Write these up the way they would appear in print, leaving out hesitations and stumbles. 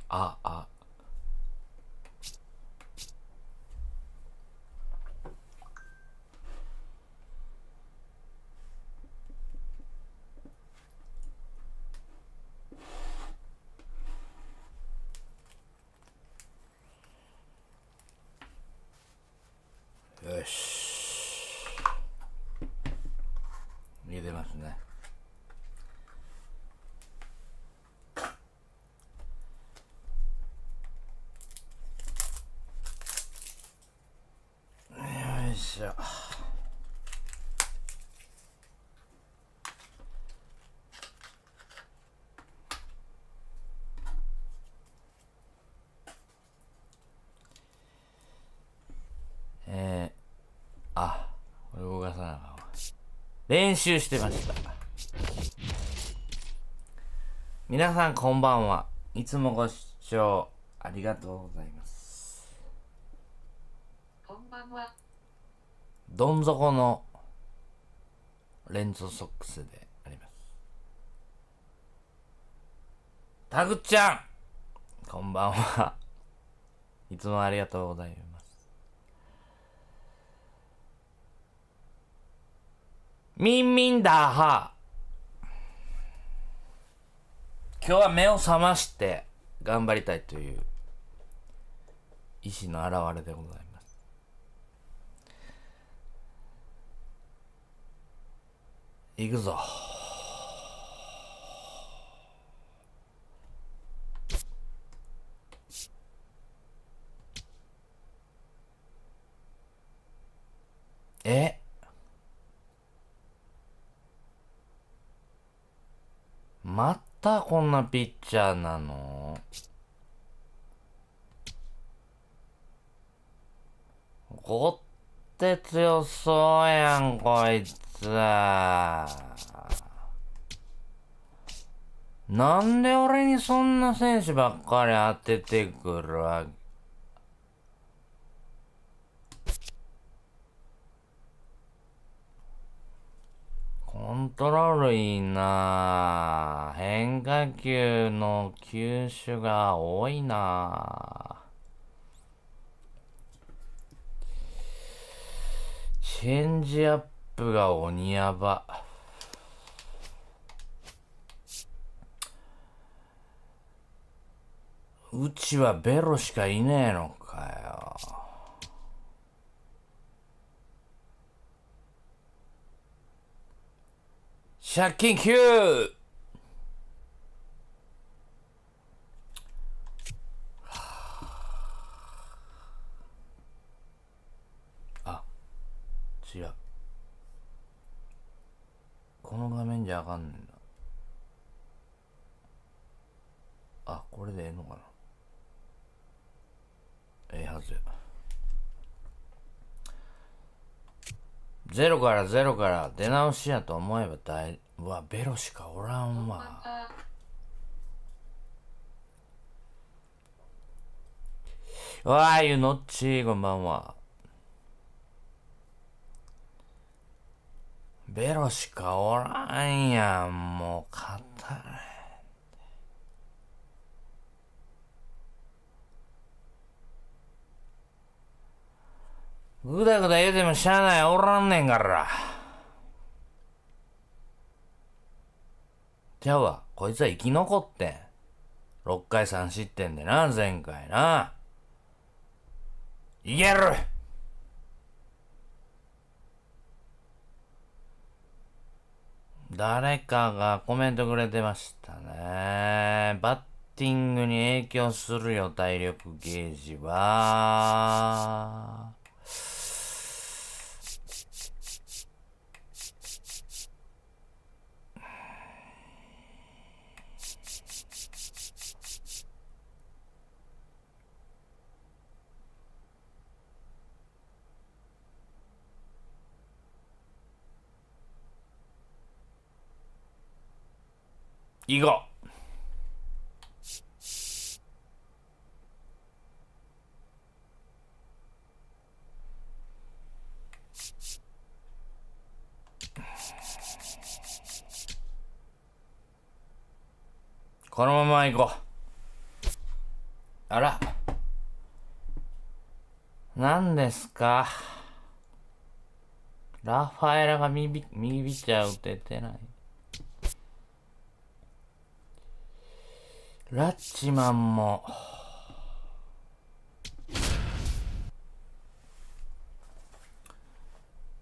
あ。よし。入れますね。よいしょ。これ動かさなあかんわ。練習してました。皆さんこんばんは。いつもご視聴ありがとうございます。こんばんは。どん底のレッドソックスであります。タグちゃんこんばんは。いつもありがとうございます。ミンミンダーハー。今日は目を覚まして頑張りたいという意志の表れでございます。いくぞ。またこんなピッチャーなの？ごって強そうやん、こいつ。なんで俺にそんな選手ばっかり当ててくるわけ？コントロールいいなぁ。変化球の球種が多いなぁ。チェンジアップが鬼ヤバ。うちはベロしかいねえのかよ。借金9！違う。この画面じゃあかんねんな。これでええのかな。ええはずや。ゼロから出直しやと思えばうわ、ベロしかおらんわ。わー、ゆのっちこんばんは。ベロしかおらんやん、もう、勝たれ。ぐだぐだ言うてもしゃあない、おらんねんから。ちゃうわ、こいつは生き残ってん。6回3失点でな、前回な。いける！誰かがコメントくれてましたね。バッティングに影響するよ、体力ゲージは。行こう。このまま行こう。あら。何ですか。ラファエラが右ピッチャー打ててない。ラッチマンも。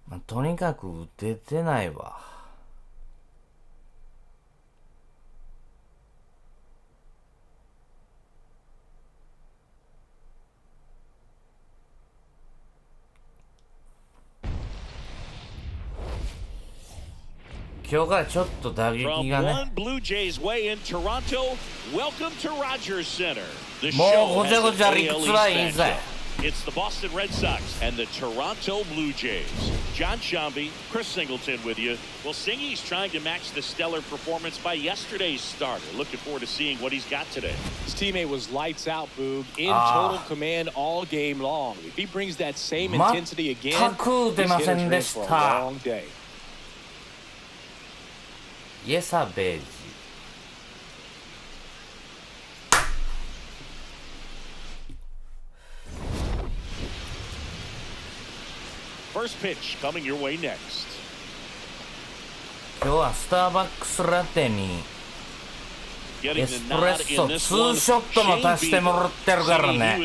まあ、とにかく打ててないわ。今日からちょっと打撃がね。もうごちゃごちゃ理屈はいいぜ。It's the Boston Red Sox and the Toronto Blue Jays. John Sciambi, Chris Singleton with you. Well, Singy's trying to match the stellar performance by yesterday's starter. Looking forward to seeing what he's got today. His teammate was lights out, Boog, in total command all game long. If he brings that same intensity again, he's in for a long day. Yes, a beige. First pitch coming your way next. 今日はスターバックスラテにエスプレッソ2ショットも足してもらってるからね。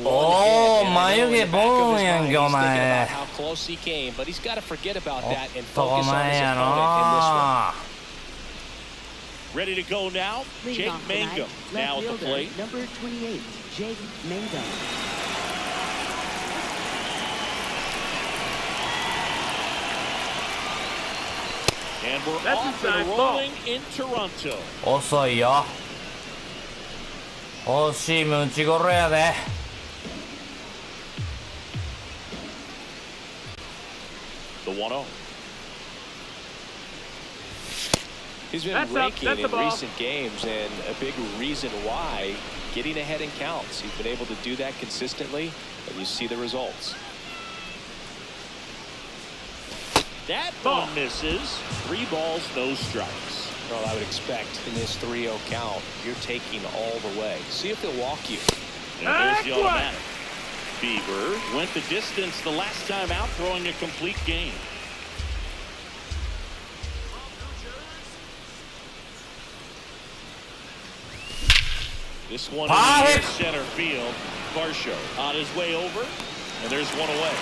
おお、眉毛ボーンやんけお前。お前やな。Ready to go now. Jake Mangum now at the plate. Number 28, Jake Mangum. And we're off and rolling in Toronto. 遅いよ。欲しいムチゴロやで。The 1-0. He's been raking in recent games, and a big reason why, getting ahead in counts. He's been able to do that consistently, and you see the results. That one misses. 3 balls, no strikes. Well, I would expect in this 3-0 count, you're taking all the way. See if they'll walk you. And there's the automatic. Bieber went the distance the last time out, throwing a complete game. This one in center field. Varsho on his way over, and there's one away.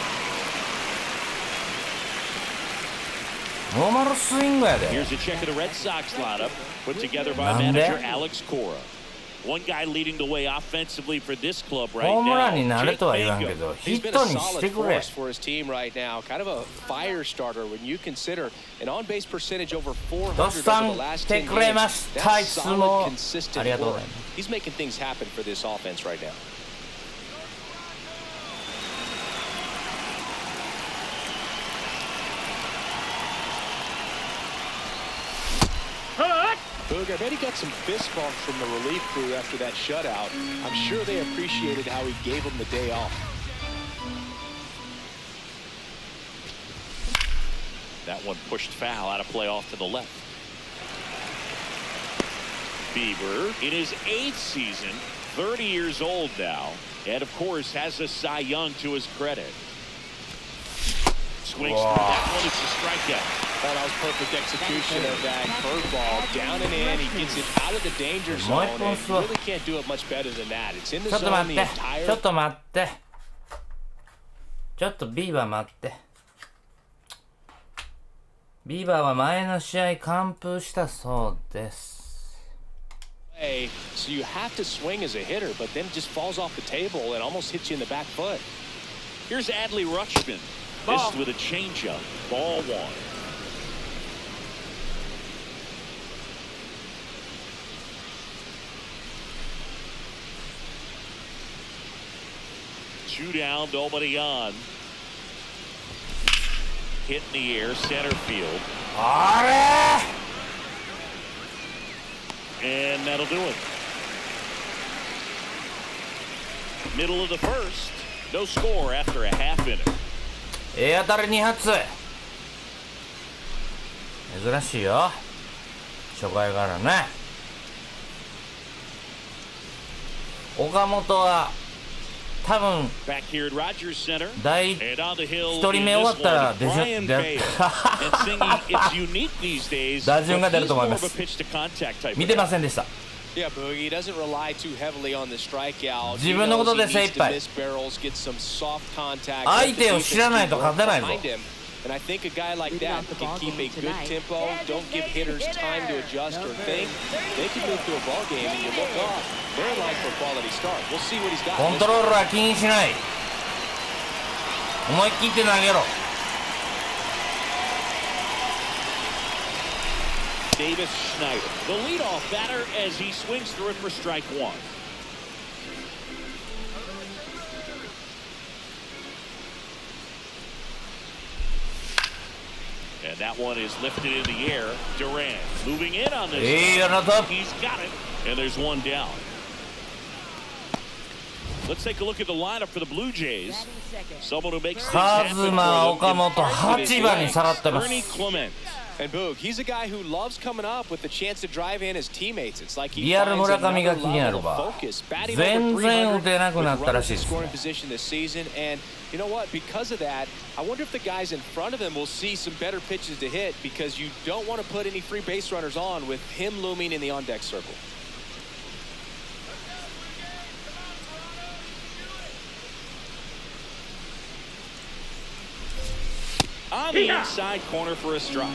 ノーマルスイングやで。 Here's a check of the Red Sox lineup put together by manager Alex Cora. One guy leading the way offensively for this club right now. ホームランになれとは言わんけど、ヒットにしてくれ。 For his team right now, kind of a fire starter when you consider an on-base percentage over 400 over the last 10 games. That's solid, consistent work. He's making things happen for this offense right now. Boog, I bet he got some fist bumps from the relief crew after that shutout. I'm sure they appreciated how he gave them the day off. That one pushed foul out of play off to the left. Bieber in his 8th season, 30 years old now, and of course has a Cy Young to his credit. Swings through that one, it's a strikeout. Oh, that was perfect execution of that curveball. Down and in, he gets it out of the danger zone, and you really can't do it much better than that. It's in the zone the entire... ちょっと待って。ちょっとビーバー待って。ビーバーは前の試合完封したそうです。So you have to swing as a hitter, but then it just falls off the table and almost hits you in the back foot. Here's Adley Rutschman. Missed with a changeup. Ball 1. Two down, nobody on. Hit in the air, center field. And that'll do it. Middle of the first. No score after a half inning. 当たり2発。珍しいよ。初回からね。岡本は多分 Back here at Rogers Center. 第 And on the hill 1人目 in 終わ this ったら one, でしょ Brian Bailey. And Singy, it's unique these days. 打順が But 出る he's と思い more ま of a す。 pitch to contact type. 見てませんでした。 Yeah, Boogie doesn't rely too heavily on the strikeout. 自分のことで精一杯。 Miss barrels, get some soft contact. 相手を知らないと勝てないぞ。 And I think a guy like that can keep a good tempo, don't give hitters time to adjust or think. They can move to a ball game and you look off. They're in line for a quality start. We'll see what he's got. コントロールは気にしない。思い切って投げろ。Davis Schneider, the leadoff batter as he swings through it for strike one. And that one is lifted in the air. Duran moving in on this. He's got it. And there's one down. Let's take a look at the lineup for the Blue Jays. Someone who makes things happen for them. 岡本8番に下がってます。 Ernie Clement. And Boog, he's a guy who loves coming up with the chance to drive in his teammates. It's like he リアル finds 村上 another が気になる level わ。 of focus. Batting 全 over 然打 300てなくな with ったら runners しい in です。 scoring position this season. And you know what? Because of that, I wonder if the guys in front of him will see some better pitches to hit because you don't want to put any free base runners on with him looming in the on-deck circle. On the inside corner for a strike.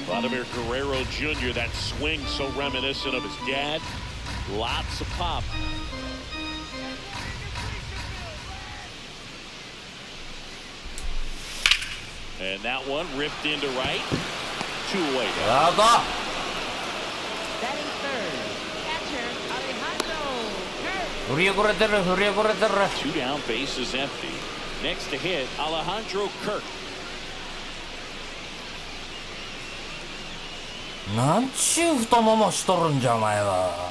Vladimir Guerrero Jr., that swing so reminiscent of his dad. Lots of pop. And that one ripped into right. 2 away. アウト。 Batting third, catcher Alejandro Kirk. 振り遅れてる、振り遅れてる。 2 down, bases empty. Next to hit, Alejandro Kirk. なんちゅう太ももしとるんじゃお前は。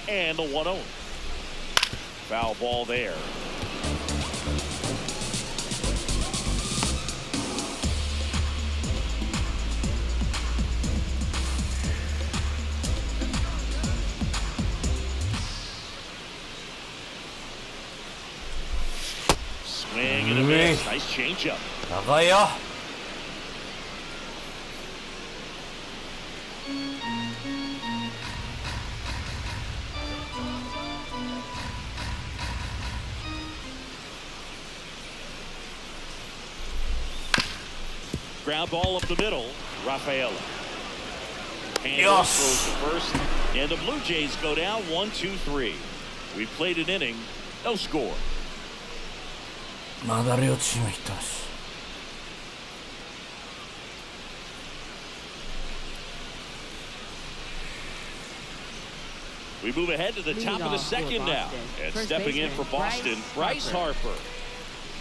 And the 1-0. Foul ball there. Swing and a miss. Nice changeup. 高いよ。Ground ball up the middle. Rafaela. And Yes. throws to first. And the Blue Jays go down 1-2-3. We played an inning. No score. まだ両チームヒットだし。We move ahead to the top of the second now. And stepping in for Boston, Bryce Harper.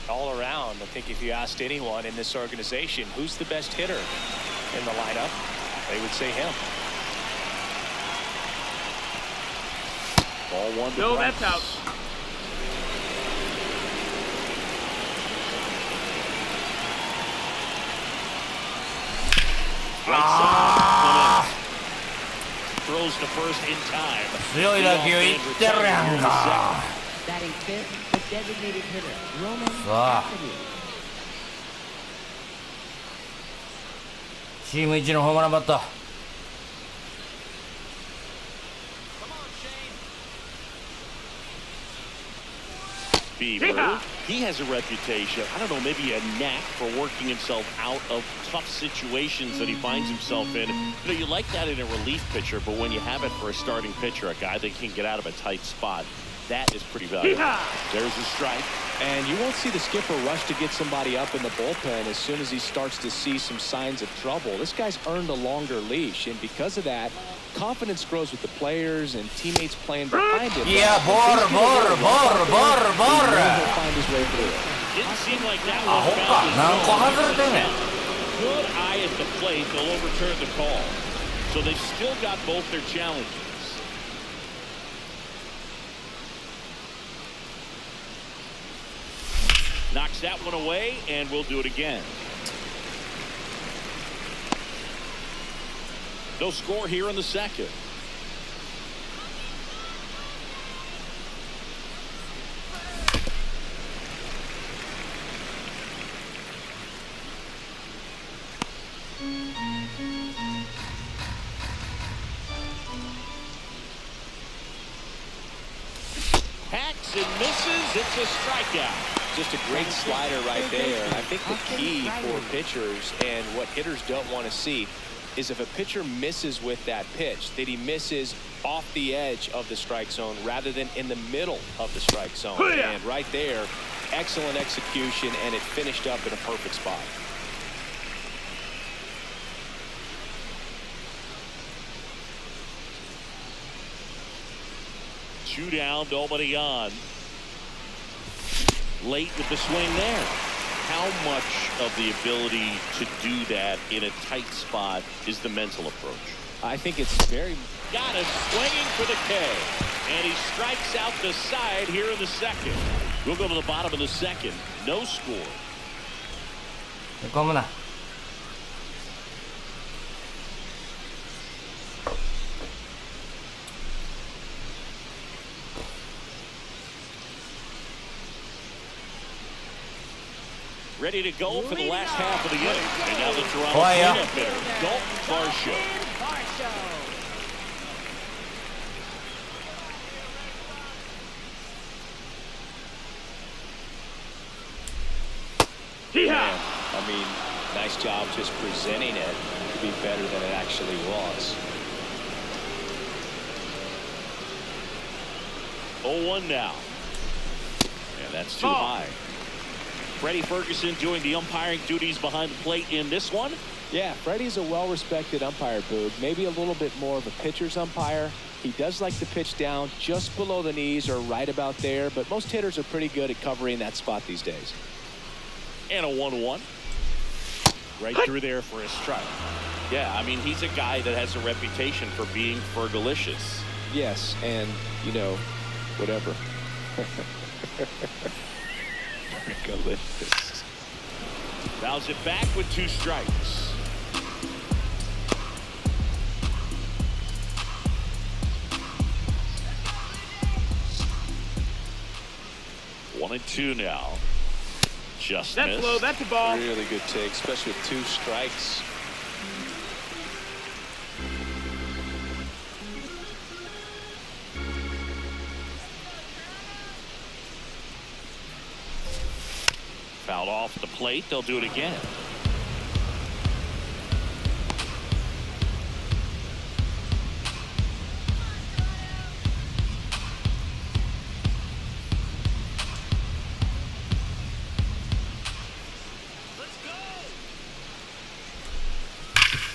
All around, I think if you asked anyone in this organization who's the best hitter in the lineup, they would say him. Ball one to No, Bryce. that's out. Right side. Throws to first in time. 強い打球いってるやんか。 Batting fifth, the designated hitter, Roman さあ Anthony. チーム1のホームランバッター。 Bieber, he has a reputation, I don't know, maybe a knack for working himself out of tough situations that he finds himself in. You know, you like that in a relief pitcher, but when you have it for a starting pitcher, a guy that can get out of a tight spot, that is pretty valuable. There's a strike. And you won't see the skipper rush to get somebody up in the bullpen as soon as he starts to see some signs of trouble. This guy's earned a longer leash, and because of that, confidence grows with the players and teammates playing behind him. いや、ボール、ボール、ボール、ボール、ボール。 He'll find his way through it. Didn't seem like that ア was ホか。何個外れてんねん。 Good eye at the plate. They'll overturn the call. So they've still got both their challenges. Knocks that one away, and we'll do it again. No score here in the second. Hacks and misses. It's a strikeout. Just a great slider right there. I think the key for pitchers and what hitters don't want to see is if a pitcher misses with that pitch, that he misses off the edge of the strike zone rather than in the middle of the strike zone. And right there, excellent execution, and it finished up in a perfect spot. Two down, nobody on. Late with the swing there. How much of the ability to do that in a tight spot is the mental approach? I think it's very... Got him swinging for the K. And he strikes out the side here in the second. We'll go to the bottom of the second. No score. Ready to go for the last half of the inning. And now the Toronto cleanup hitter, Dalton Varsho. Yeah, I mean, nice job just presenting it to be better than it actually was. 0-1 now. And that's too high. Freddie Ferguson doing the umpiring duties behind the plate in this one. Yeah, Freddie's a well-respected umpire, Boog. Maybe a little bit more of a pitcher's umpire. He does like to pitch down just below the knees or right about there, but most hitters are pretty good at covering that spot these days. And a 1-1. Right through there for a strike. Yeah, I mean, he's a guy that has a reputation for being Fergalicious. Yes, and, you know, whatever. Fergalicious. Fouls it back with 2 strikes. One and 2 now. Just that's missed. low. That's a ball. Really good take, especially with 2 strikes. Fouled off the plate. They'll do it again.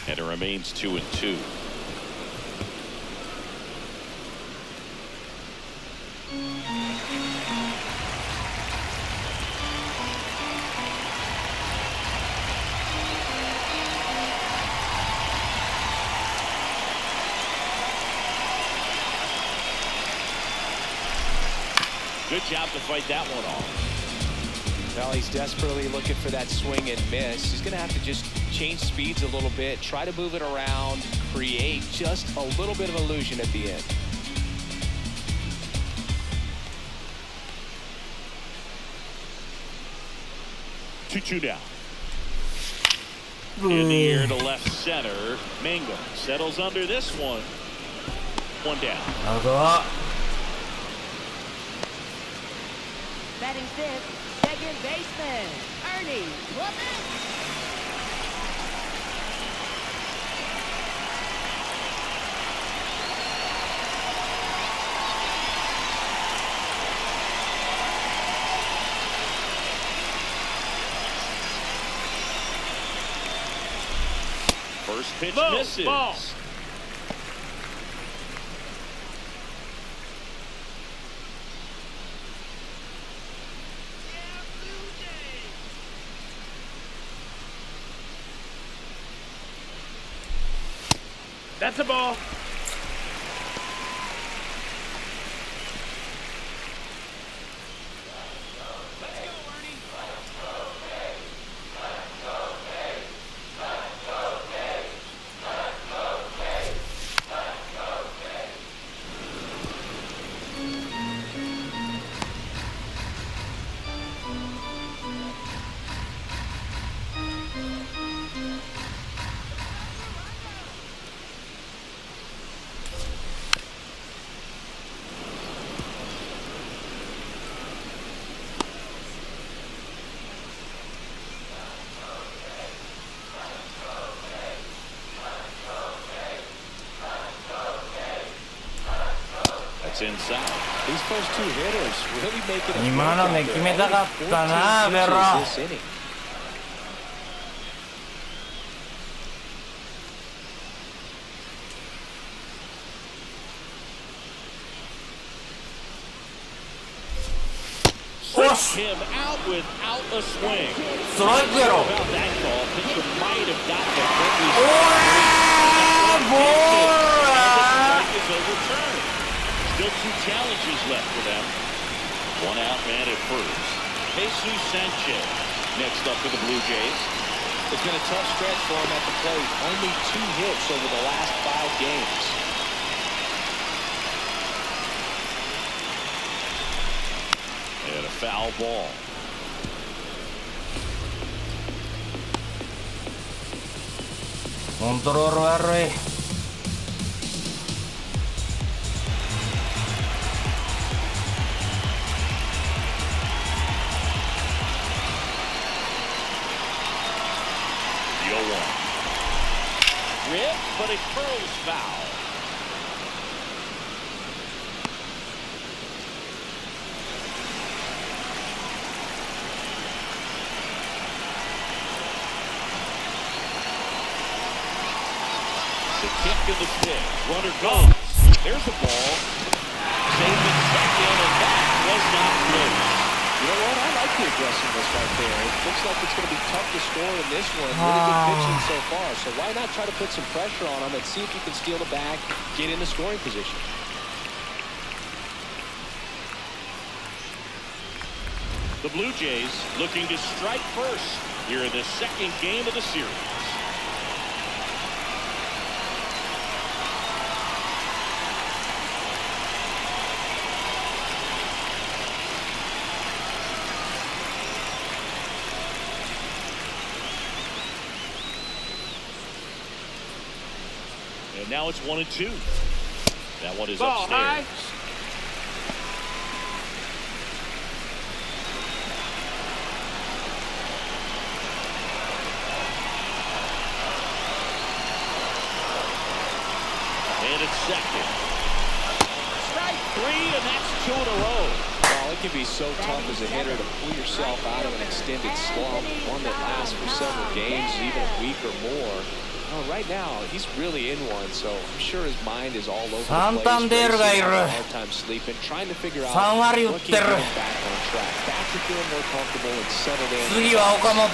And it remains 2-2. Good job to fight that one off. Well, he's desperately looking for that swing and miss. He's going to have to just change speeds a little bit, try to move it around, create just a little bit of illusion at the end. Two down. In the air to left center. Mango settles under this one. 1 down. Batting 5th, second baseman, Ernie Clement. First pitch Low, misses. ball. That's a ball. Inside. These first two hitters really making a 今のね決めたかったなベロ。Push him out without a swing. ストライクやろ。 About that call, pitcher might have gotten a friendly おーボール。 strike is overturned. Still two challenges left for them. One out man at first. Jesus Sanchez next up for the Blue Jays. It's been a tough stretch for him at the plate. Only 2 hits over the last 5 games. And a foul ball. Control悪い。Rip, but it curls foul. The kick and the pitch. Runner goes. There's a ball. Saved in second, and that was not close. You know what? I like the aggressiveness right there. It looks like it's going to be tough to score in this one. Really good pitching so far. So why not try to put some pressure on him and see if you can steal the bag, get in the scoring position. The Blue Jays looking to strike first here in the second game of the series. And now it's 1-2. That one is Ball upstairs. high. And it's second. Strike 3, and that's 2 in a row. Well, it can be so tough as a hitter to pull yourself out of an extended slump, one that lasts for several games, even a week or more. Oh, right now, he's really in one, so I'm sure his mind is all over the place. サンタンデールがいる。 Hard time sleeping, trying to figure out 3割打 what っ can て get る。 him back on track, back to feeling more comfortable and settled in. 次は岡本。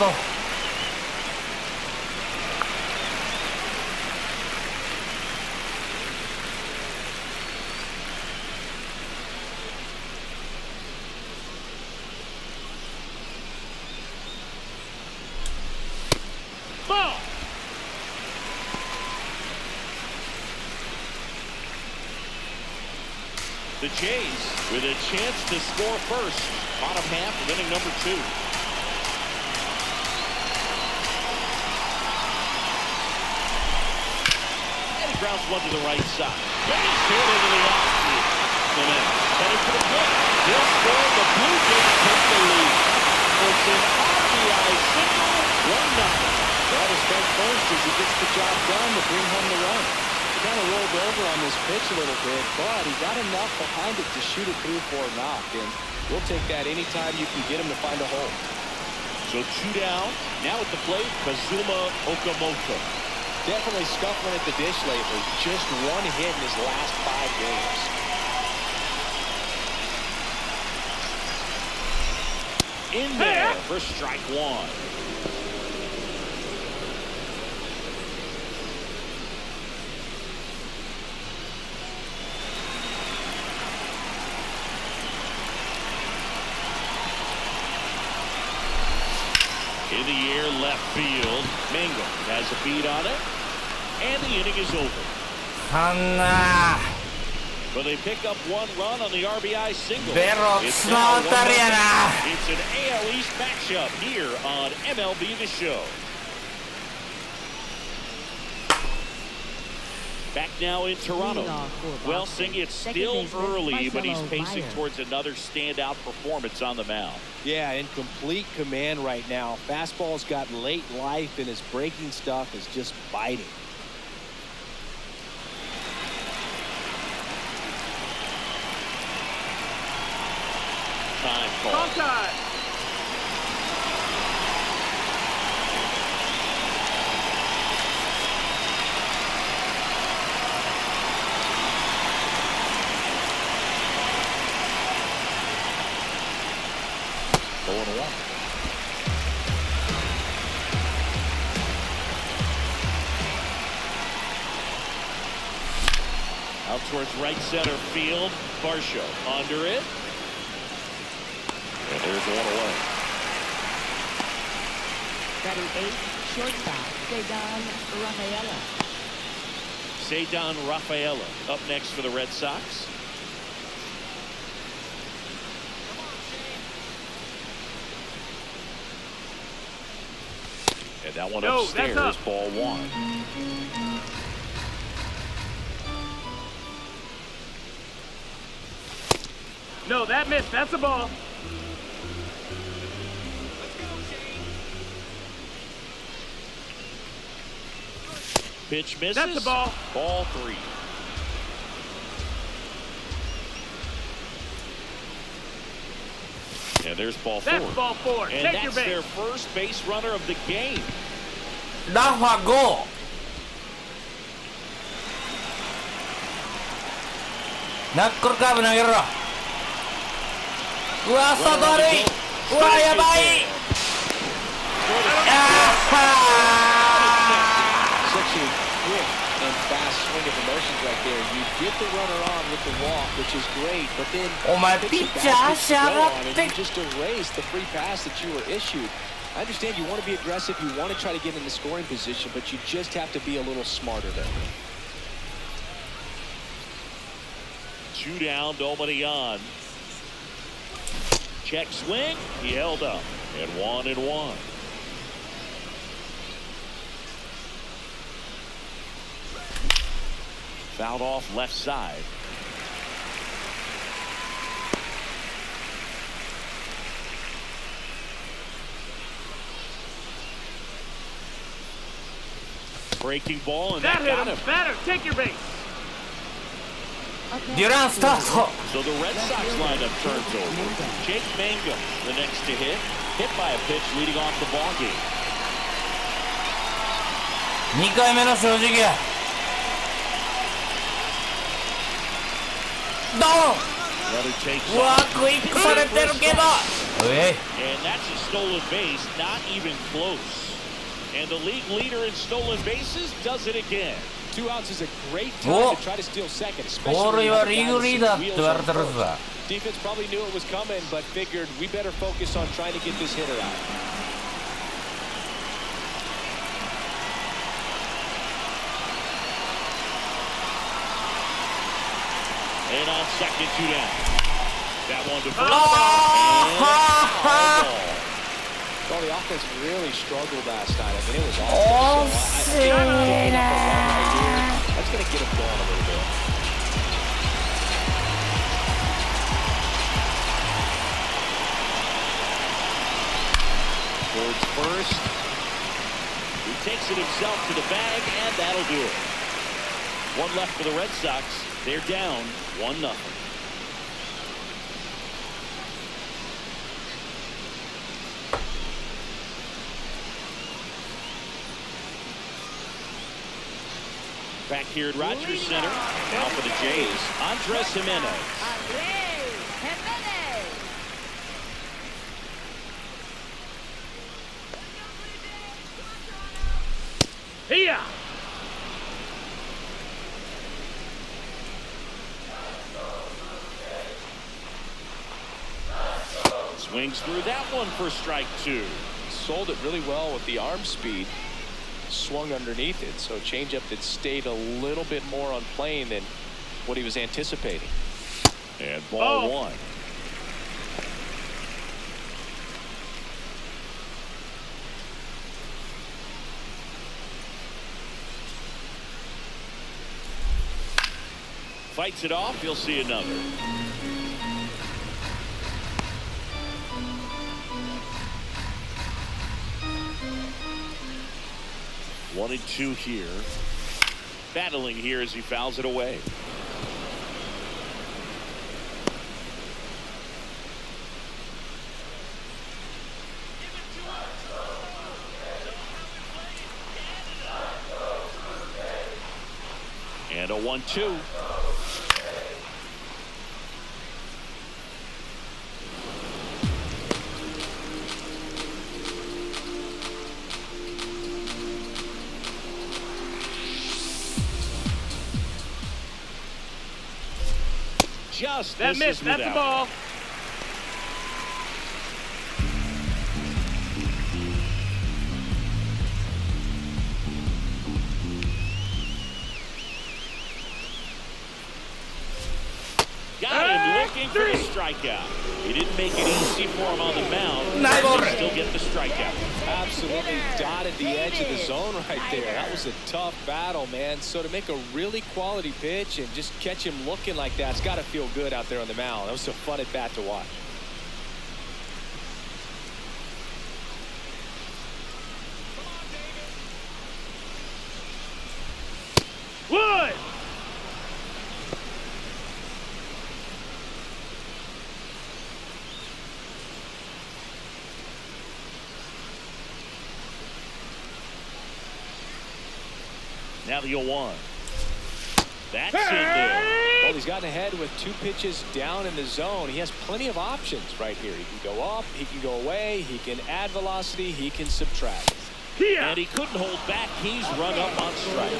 Ball. The Jays with a chance to score first. Bottom half of inning number 2. And he grounds one to the right side. Base hit into the outfield. Clement headed for the plate. He'll score. The Blue Jays take the lead. It's an RBI single, 1-0. Well, to start first as he gets the job done to bring home the run. He kind of rolled over on this pitch a little bit, but he got enough behind it to shoot it through for a knock, and we'll take that anytime you can get him to find a hole. So 2 down. Now at the plate, Kazuma Okamoto. Definitely scuffling at the dish lately. Just 1 hit in his last 5 games. In there for strike 1. In the air, left field. Mango has a beat on it, and the inning is over. あんな But they pick up 1 run on the RBI single. ベロッツのあたりやな。 It's an AL East matchup here on MLB The Show. Back now in Toronto. Well, Singh, it's still early, but he's pacing towards another standout performance on the mound. Yeah, in complete command right now. Fastball's got late life, and his breaking stuff is just biting. Time call. Out towards right center field. Varsho under it. And there's 1 away. Batting 8, shortstop, Ceddanne Rafaela up next for the Red Sox. And that one upstairs, ball 1. No, that missed. That's a ball. Pitch misses. That's the ball. Ball 3. And there's ball 4. That's ball 4. And Take your that's base. their first base runner of the game. ラファ5。ナックルカーブ投げろ。うわスタート悪い。うわやばい。Such a quick and fast swing of emotions right there. You get the runner on with the walk, which is great, but then お前ピッチャー足上がって。 you just erase the free pass that you were issued. I understand you want to be aggressive, you want to try to get in the scoring position, but you just have to be a little smarter there. 2 down, nobody on. Check swing. He held up. And 1-1. Fouled off left side. Breaking ball, and that got him. Batter, take your base. デュランスタート。 So the Red Sox lineup turns over. Jake Mangum, the next to hit by a pitch leading off the ball game. 2回目の正直や。ドン。 Runner takes うわ off. クイックされてるけど。And that's a stolen base, not even close. And the league leader in stolen bases does it again. 2 outs is a great time to try to steal second, especially 盗塁 when は the リー guys グリーダーって wheels 言わ on れてる first. さ。 Defense probably knew it was coming, but figured we better focus on trying to get this hitter out. And on second, 2 down. That one to first. Well, the offense really struggled last night. I mean, it was awful. That's going to get him going a little bit. Towards first. He takes it himself to the bag, and that'll do it. 1 left for the Red Sox. They're down 1-0. Back here at Rogers Center, now for the Jays, Andres Jimenez. Here. Swings through that one for strike 2. sold it really well with the arm speed. Swung underneath it, so changeup that stayed a little bit more on plane than what he was anticipating. And ball one. Fights it off, you'll see another. One and two here. Battling here as he fouls it away. And a 1-2. Just that missed. That's the ball. Got him looking for the strikeout. He didn't make it easy for him on the mound. He still get the strikeout. Absolutely dotted the edge of the zone right there. That was a tough battle, man. So to make a really quality pitch and just catch him looking like that, it's got to feel good out there on the mound. That was a fun at bat to watch. Wood! Now the 0-1. That's in there. Well, he's gotten ahead with two pitches down in the zone. He has plenty of options right here. He can go up, he can go away, he can add velocity, he can subtract. And he couldn't hold back. He's run up on strikes.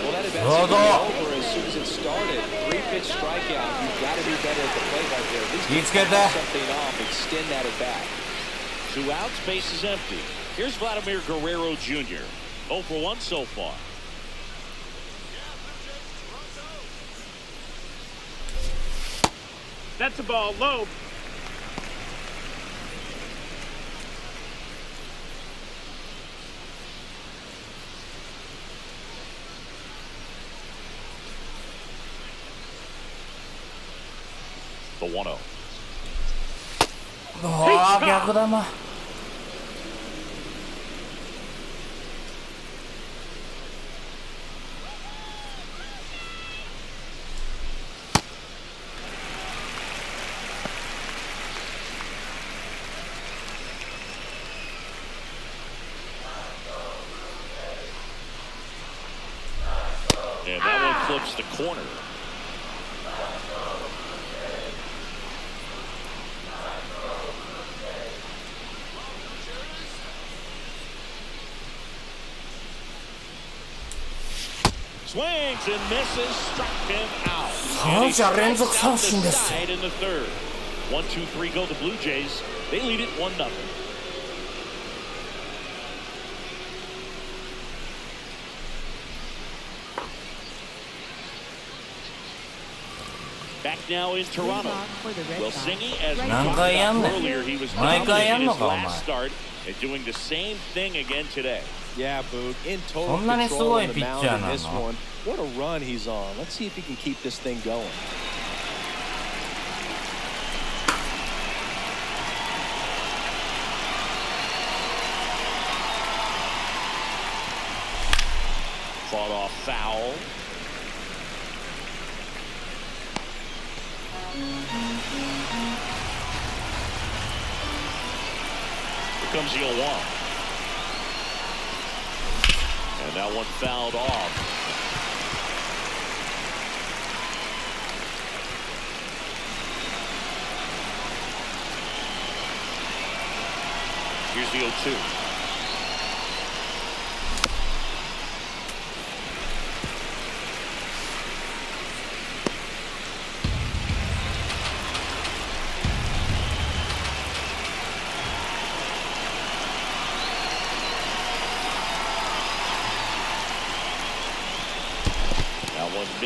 Well, that at-bat's over as soon as it started. 3-pitch strikeout. You've got to be better at the plate right there. At least get something off, extend that at-bat. 2 outs, base is empty. Here's Vladimir Guerrero Jr. 0 for 1 so far. That's a ball low. The 1-0. 逆玉。And that one flips the corner. Swings and misses, struck him out. 3者連続三振です。 In the third. 1-2-3 go the Blue Jays. They lead it 1-0. Back now in Toronto. Will Singy, as we talked about earlier, he was dominating his last start and doing the same thing again today. Yeah, Boog, in total control on the mound in this one. What a run he's on. Let's see if he can keep this thing going. Fought off foul. Here comes the 0-1. And that one fouled off. Here's the 0-2.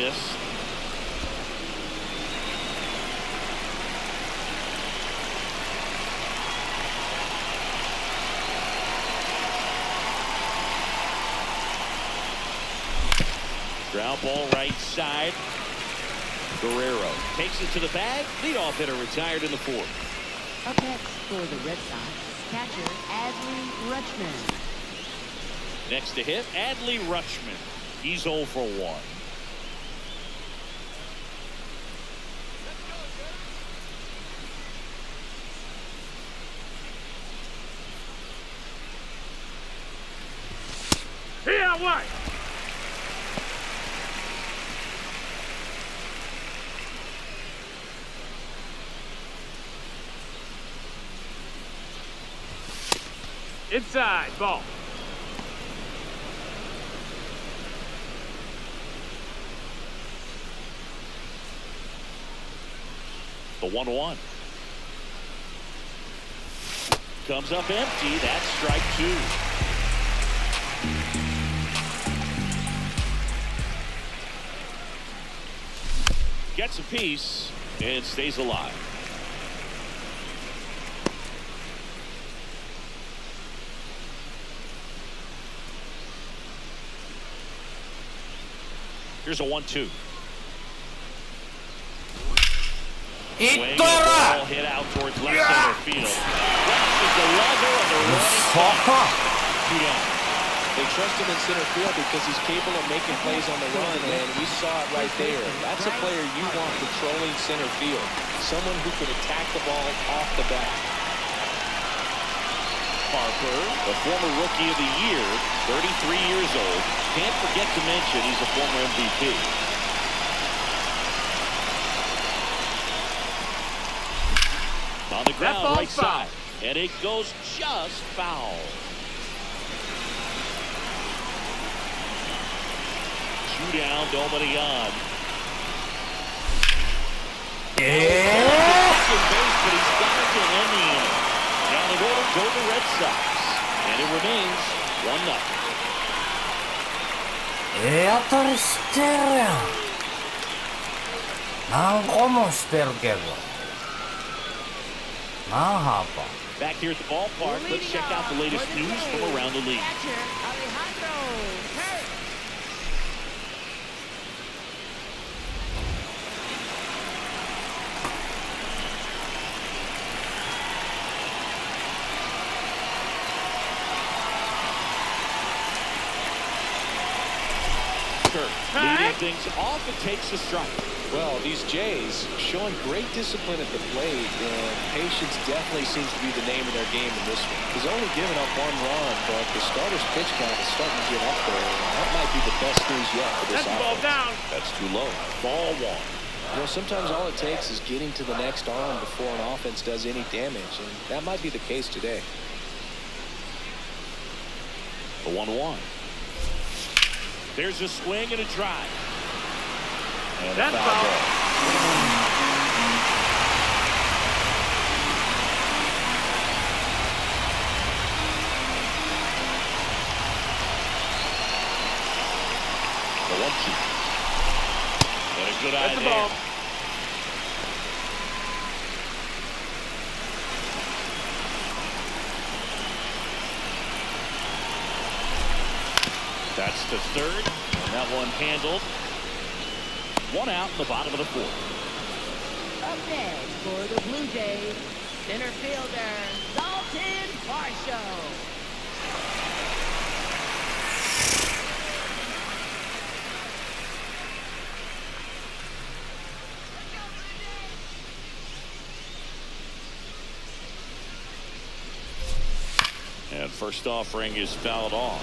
assist. Ground ball right side. Guerrero takes it to the bag. Leadoff hitter retired in the fourth. Up next for the Red Sox, catcher Adley Rutschman. Next to hit, Adley Rutschman. He's 0 for 1. Here, what? Inside, ball. The 1-1. Comes up empty. That's strike 2. Gets a piece and stays alive. Here's a 1-2. Swing, ball hit out towards left center field. Crosses the level and the running. 2 down. They trust him in center field because he's capable of making plays on the run, and we saw it right there. That's a player you want patrolling center field. Someone who can attack the ball off the bat. Harper, the former Rookie of the Year, 33 years old. Can't forget to mention he's a former MVP. On the ground, right side. And it goes just foul. 2 down, nobody on. Second base, but he's got it to end the inning. Down the order go the Red Sox. And it remains 1-0. 当たりしてるやん。何個もしてるけど。なあ、ハーパー。 Back here at the ballpark, let's check out the latest news from around the league. Catcher Alejandro Kirk. Leading things off and takes a strike. Well, these Jays showing great discipline at the plate, and patience definitely seems to be the name of their game in this one. He's only given up 1 run, but the starter's pitch count is starting to get up there, and that might be the best news yet for this That's the ball offense. down. That's too low. Ball 1. You know, sometimes all it takes is getting to the next arm before an offense does any damage, and that might be the case today. The 1-1. There's a swing and a drive. And That's a foul ball. The 1-2. And a good eye That's the there. ball. That's the third, and that one handled. 1 out in the bottom of the fourth. Up next for the Blue Jays, center fielder Dalton Varsho. And first offering is fouled off.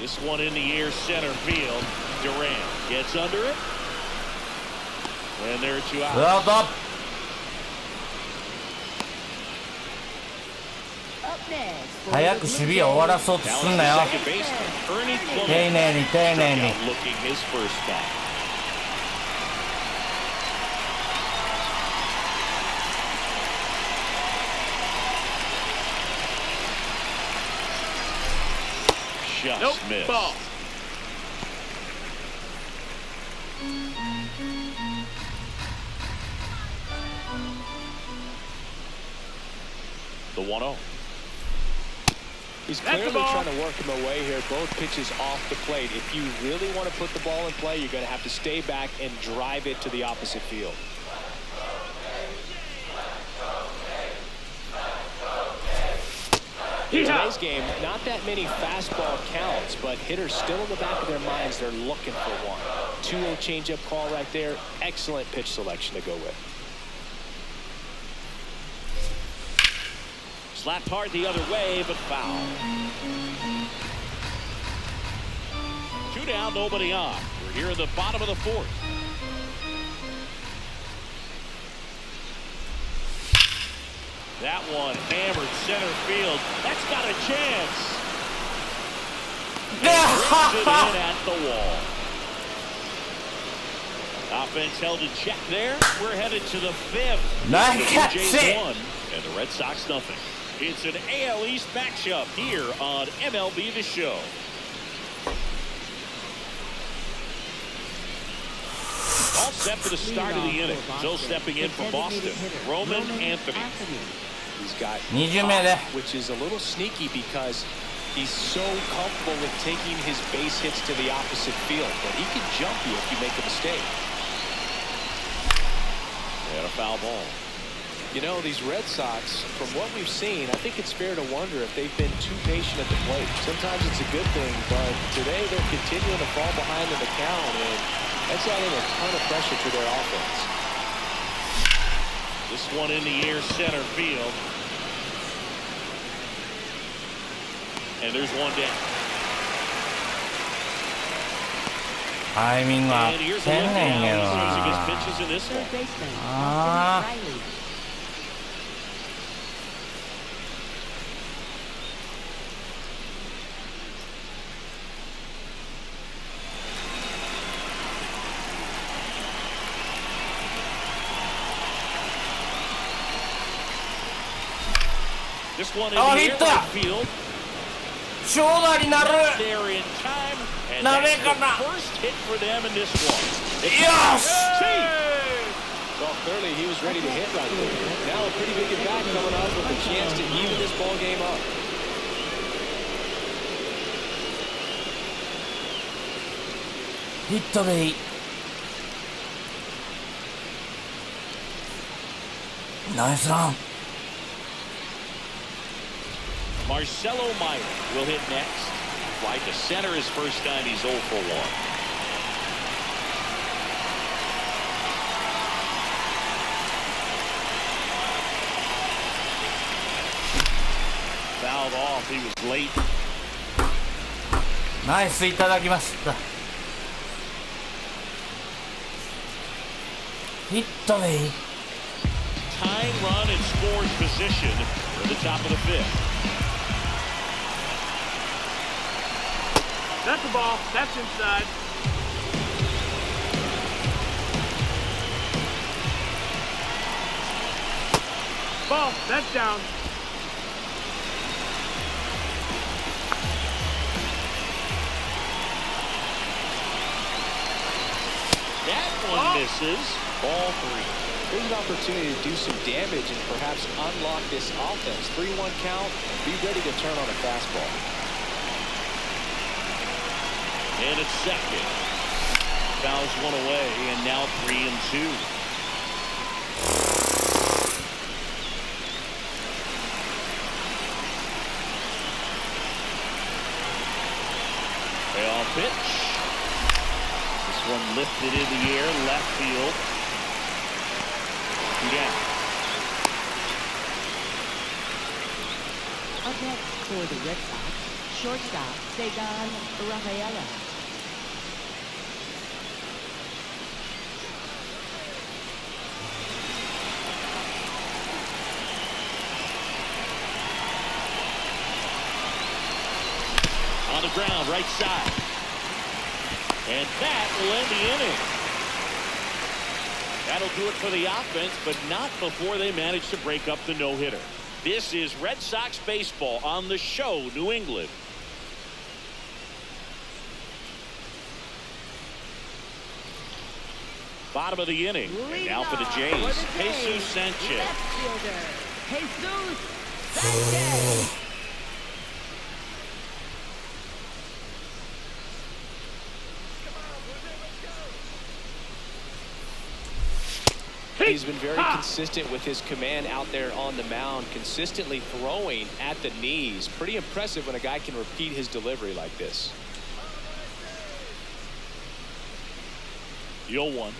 This one in the air, center field. Durant gets under it. And there are 2 outs. アウト。 Up next for 早く the 守 Blue 備を終わらそうと Now す it's ん the なよ。 second baseman, Ernie Clement. 丁寧に丁寧に。 Struck out looking his first time. just Nope. missed. Ball. The 1-0. He's That's the clearly ball. trying to work him away here. Both pitches off the plate. If you really want to put the ball in play, you're going to have to stay back and drive it to the opposite field. In today's game, not that many fastball counts, but hitters still in the back of their minds, they're looking for one. 2-0 changeup call right there. Excellent pitch selection to go with. Slapped hard the other way, but foul. 2 down, nobody on. We're here in the bottom of the 4th. That one hammered center field. That's got a chance. And brings it in at the wall. Offense held in check there. We're headed to the 5th. Nice The catch. Blue Jays 1 and the Red Sox nothing. It's an AL East matchup here on MLB The Show. All set for the start of the inning. So stepping in for Boston, Roman Anthony. He's got 20名で which is a little sneaky because he's so comfortable with taking his base hits to the opposite field, but he can jump you if you make a mistake. And a foul ball. You know, these Red Sox, from what we've seen, I think it's fair to wonder if they've been too patient at the plate. Sometimes it's a good thing, but today they're continuing to fall behind in the count, and that's adding a ton of pressure to their offense. This one in the air, center field. And there's one down. タイミング合っ And て here's ん a look ねんけ now. ど He's using his な pitches in this Third one. baseman, Ah. Austin Riley. This one in Oh, the hit air, that. right field. 長打になる There in time. And なめ that's か the な first hit for them in this one. よし Well, clearly he was ready to hit right there. Now a pretty big at bat coming up with a chance to even this ball game up. ヒットでいいナイスラン Marcelo Meyer will hit next. Right to center his first time. He's 0 for 1. Fouled off. He was late. ナイスいただきましたヒットでいい Tying run in scoring position for the top of the 5th. That's the ball. That's inside. Ball. That's down. That one misses. Ball 3. Here's an opportunity to do some damage and perhaps unlock this offense. 3-1 count. Be ready to turn on a fastball. And it's second. Fouls one away, and now 3-2. Payoff pitch. This one lifted in the air, left field. Yeah. Up next for the Red Sox, shortstop Segan Rafaela. On the ground, right side. And that will end the inning. That'll do it for the offense, but not before they manage to break up the no-hitter. This is Red Sox baseball on the show, New England. Bottom of the inning. And now for the Jays, Jesus Sanchez. Left fielder, Jesus Sanchez. He's been very consistent with his command out there on the mound, consistently throwing at the knees. Pretty impressive when a guy can repeat his delivery like this. The 0-1.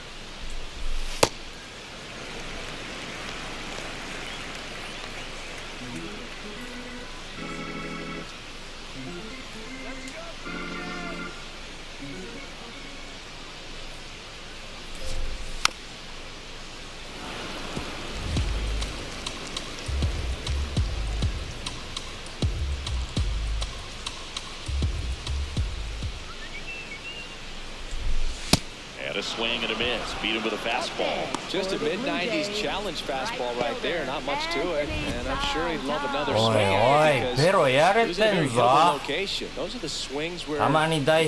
A swing and a miss. Beat him with a fastball. Just a mid-90s challenge fastball right there. Not much to it. And I'm sure he'd love another swing at it because it was a very good location. Those are the swings where you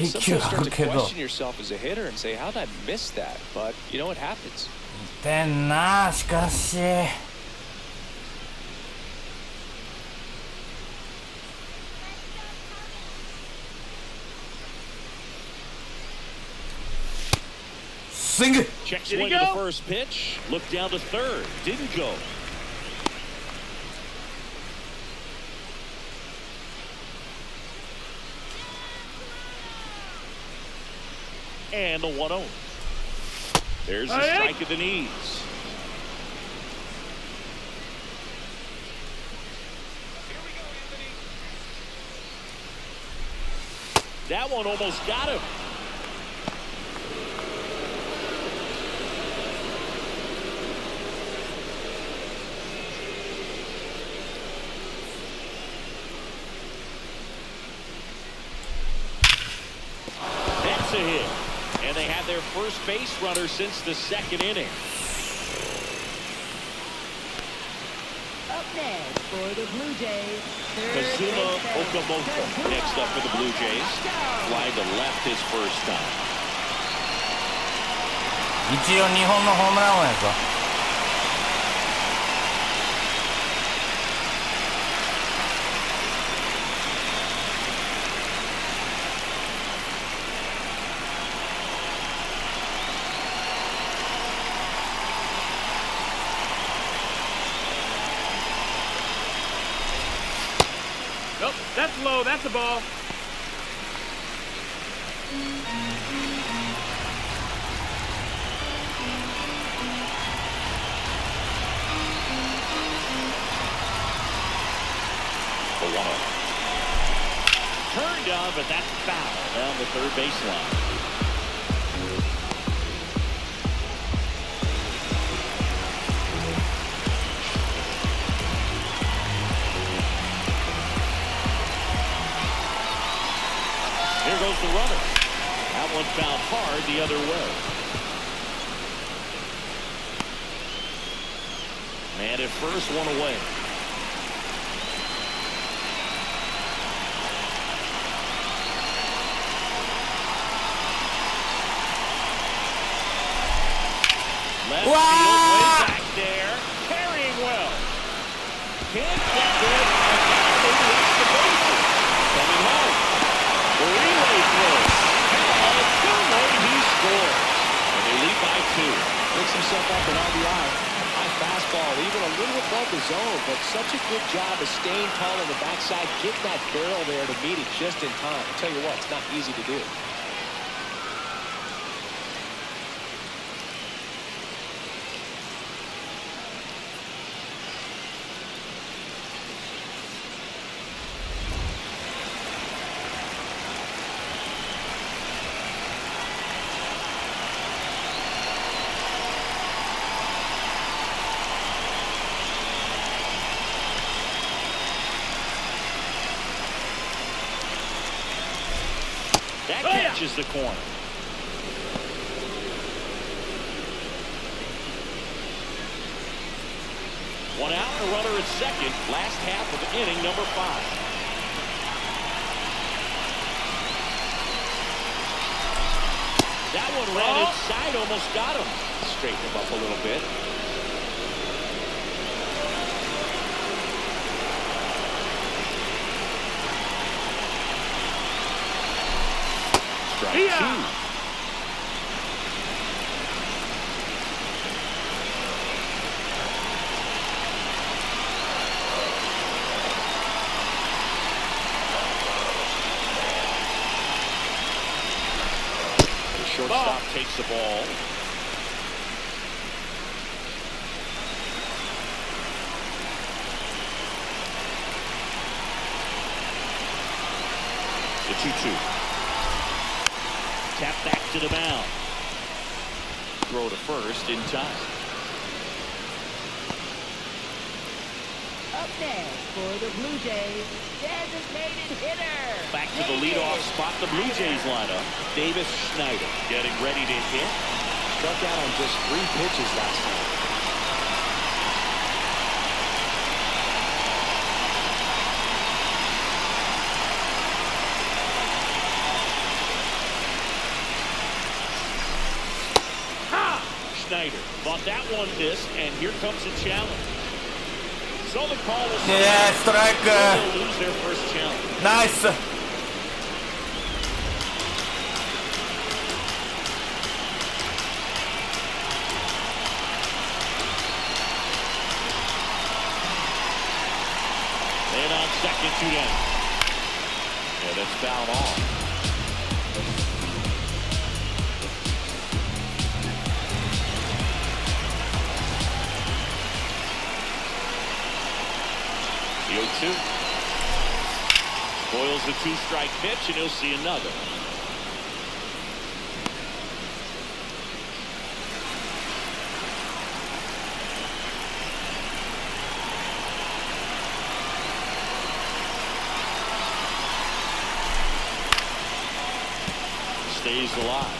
sometimes start to question yourself as a hitter and say, how did I miss that? But you know what happens. てんな、しかし。Check swing of the first pitch. Look down to third. Didn't go. And the 1-0. There's the strike at the knees. That one almost got him. A hit, and they have their first base runner since the second inning. Up next for the Blue Jays, Kazuma Okamoto next up for the Blue Jays. Flying to left his first time. 一応日本のホームラン王やぞ。Nope, that's low. That's a ball. Turned on, but that's foul down the third baseline. Here goes the runner. That one fouled hard the other way. Man at first, one away. Left field, way back there. Carrying well. Can't get good. And finally reached the bases. Coming home. The relay throw. And two-way he scores. And they lead by 2. Picks himself up an RBI. High fastball, even a little above the zone, but such a good job of staying tall on the backside, getting that barrel there to meet it just in time. I'll tell you what, it's not easy to do. That catches the corner. One out, a runner at second. Last half of inning number 5. That one ran inside, almost got him. straighten him up a little bit. Strike two. Shortstop takes the ball. The 2-2. Tap back to the mound. Throw to first in time. Up next for the Blue Jays, designated hitter. Back to the leadoff spot, the Blue Jays lineup. Davis Schneider getting ready to hit. Struck out on just 3 pitches last night. Schneider thought that one missed, and here comes a challenge. So the call is strike. They'll lose their first challenge. Nice. And on second, 2 down. Yeah, that's fouled off. The 0-2. Spoils the 2-strike pitch, and he'll see another. Stays alive.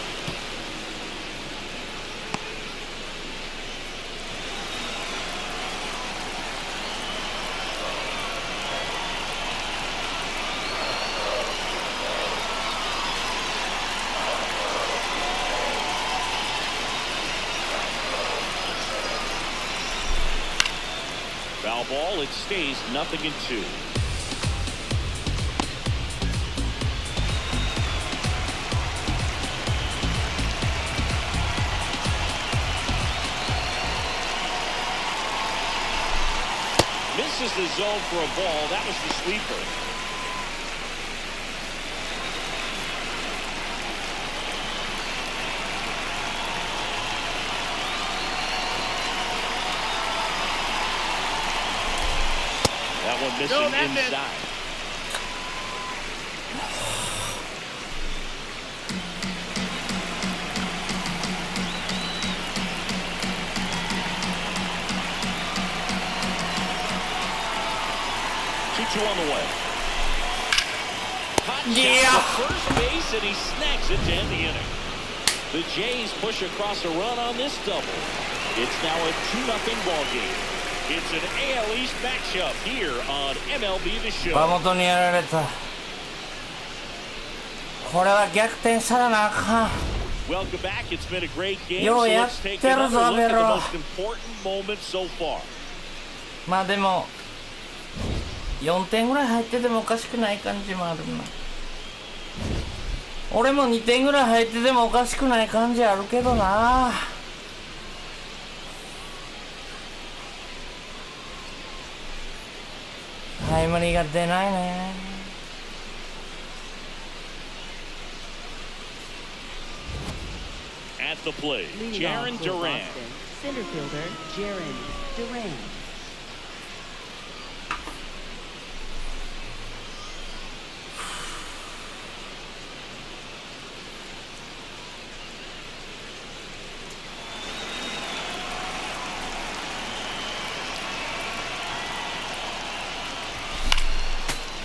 Foul ball, it stays 0-2. Misses the zone for a ball. That was the sweeper. That one missing inside. Two on the way. Hot shot to first base, and he snags it to end the inning. The Jays push across a run on this double. It's now a 2-0 ball game. It's an AL East matchup here on MLB The Show. 馬本にやられた。これは逆転したらなあかん。 Welcome back. It's been a great game. よ So うやっ let's take てる another ぞ look ベ at the ロ。 most important moments so far. まあでも4点ぐらい入っててもおかしくない感じもあるな。俺も2点ぐらい入っててもおかしくない感じあるけどな。タイムリーが出ないね。At the plate, Leading Jarren off for Duran. Boston, center fielder Jarren Duran.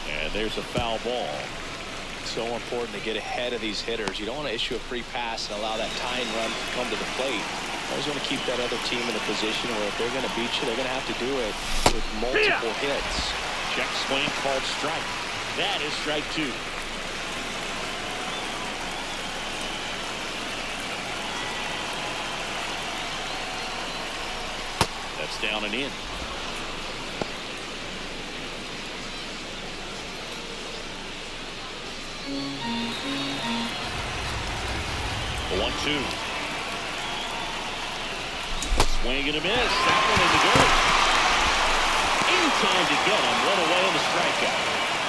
And there's a foul ball. So important to get ahead of these hitters. You don't want to issue a free pass and allow that tying run to come to the plate. You always want to keep that other team in a position where if they're going to beat you, they're going to have to do it with multiple hits. Check swing called strike. That is strike 2. That's down and in. The 1-2. Swing and a miss. That one in the dirt. In time to get him. One away on the strikeout.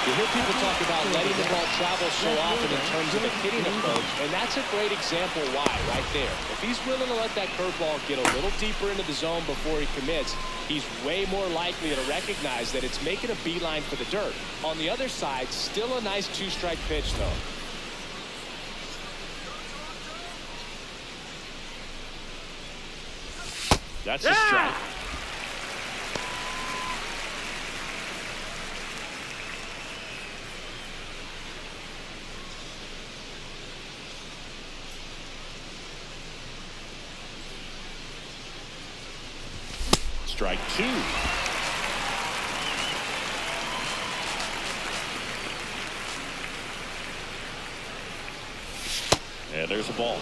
You hear people talk about letting the ball travel so often in terms of a hitting approach, and that's a great example why right there. If he's willing to let that curveball get a little deeper into the zone before he commits, he's way more likely to recognize that it's making a beeline for the dirt. On the other side, still a nice two-strike pitch, though. That's a strike. Strike two. And there's a ball.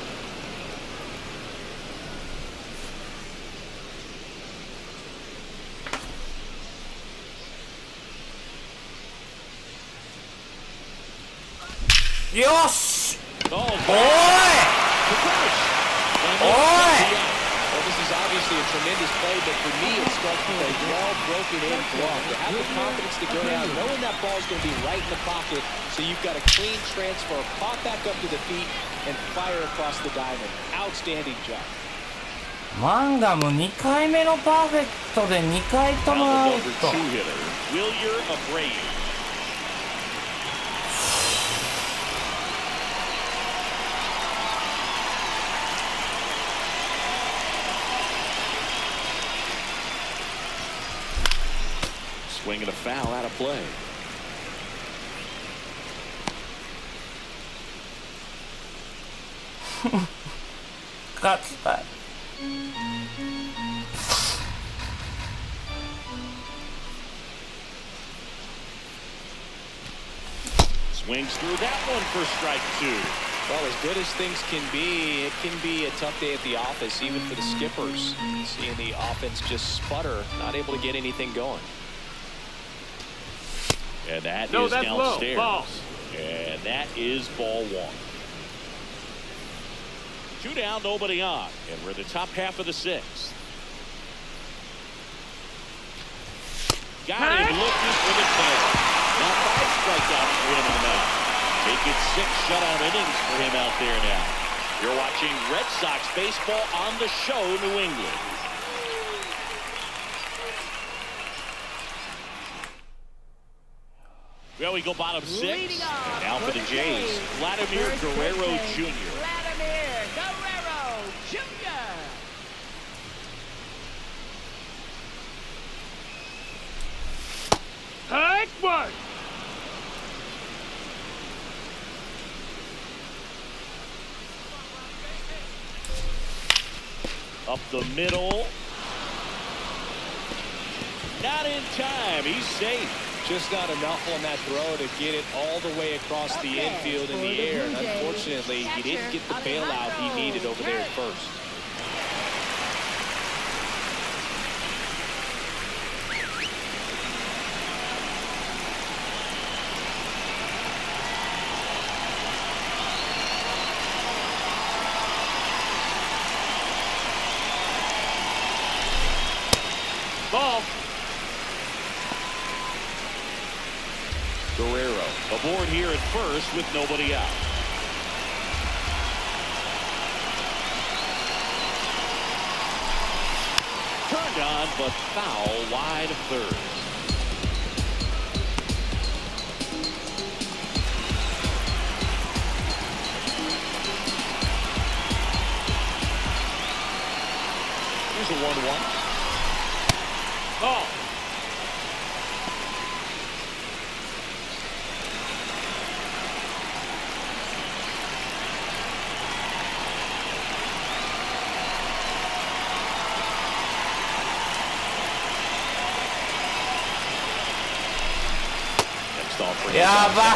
Yosh! Oh, Boy! Well, this is obviously a tremendous play, but for me, it starts with a well-broken-in glove. To have the confidence to go down, knowing that ball is going to be right in the pocket, so you've got a clean transfer, pop back up to the feet, and fire across the diamond. Outstanding job. マンガム2回目のパーフェクトで2回ともアウト。Swing and a foul out of play. Swings through that one for strike two. Well, as good as things can be, it can be a tough day at the office, even for the skippers. Seeing the offense just sputter, not able to get anything going. And that No, is that's downstairs. low. Ball. And that is ball one. Two down, nobody on. And we're in the top half of the sixth. Got him looking for the tail. Now 5 strikeouts for him in the night. Making 6 shutout innings for him out there now. You're watching Red Sox baseball on the show, New England. Well, we go bottom 6. Leading off Now for the Jays, Vladimir Guerrero Jr. Vladimir Guerrero Jr. Heck one. Up the middle. Not in time. He's safe. Just not enough on that throw to get it all the way across the infield in the air. And unfortunately, he didn't get the bailout he needed over there at first. Ball. Guerrero aboard here at first with nobody out. Turned on, but foul wide of third. Here's a 1-1. Ball.やばい。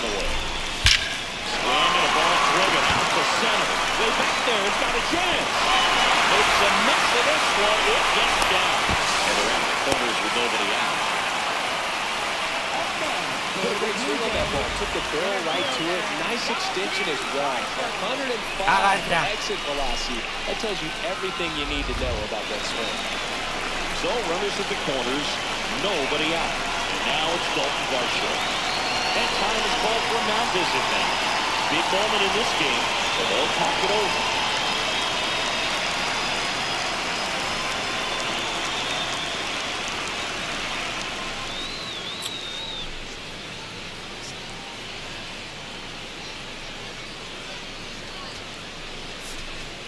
the way. Swing and a ball driven out to center. Way back there, it's got a chance. Makes a mess of this one. It gets down. And they're at the corners with nobody out. Great swing on that ball. Took the barrel right to it. Nice extension as well. 105 exit velocity. That tells you everything you need to know about that swing. So runners at the corners, nobody out. And now it's Dalton Varsho. That time is called for a mound visit now. Big moment in this game, so they'll talk it over.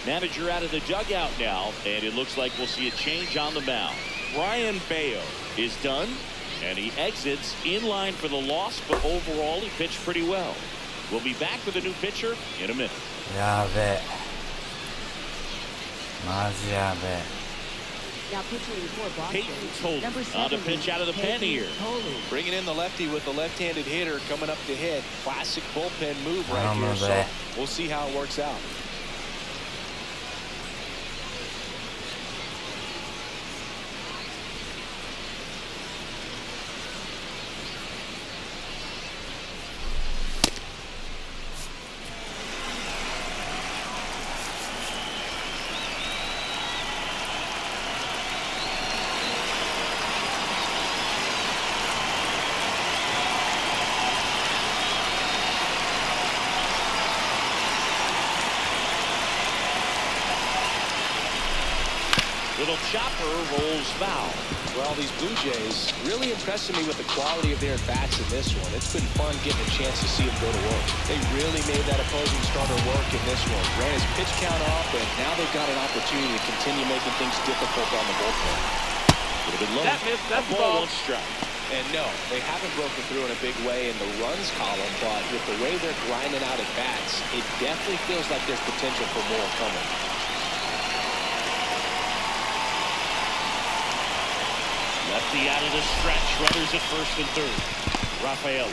Manager out of the dugout now, and it looks like we'll see a change on the mound. Brian Bayo is done, and he exits in line for the loss, but overall he pitched pretty well. We'll be back with a new pitcher in a minute. やべえ。マジやべえ。 Now pitching for Boston. Peyton Toley Number on the 7, pitch out of the pen Peyton here. Toley. Bringing in the lefty with the left-handed hitter coming up to hit. Classic bullpen move right I'm here. a So bit. we'll see how it works out. Little chopper rolls foul. Well, these Blue Jays really impressing me with the quality of their bats in this one. It's been fun getting a chance to see them go to work. They really made that opposing starter work in this one. Ran his pitch count off, and now they've got an opportunity to continue making things difficult on the bullpen. Would have been low. That missed. That's ball. ball. One strike. And no, they haven't broken through in a big way in the runs column, but with the way they're grinding out at bats, it definitely feels like there's potential for more coming. Lefty out of the stretch, runners at first and third. Rafaela,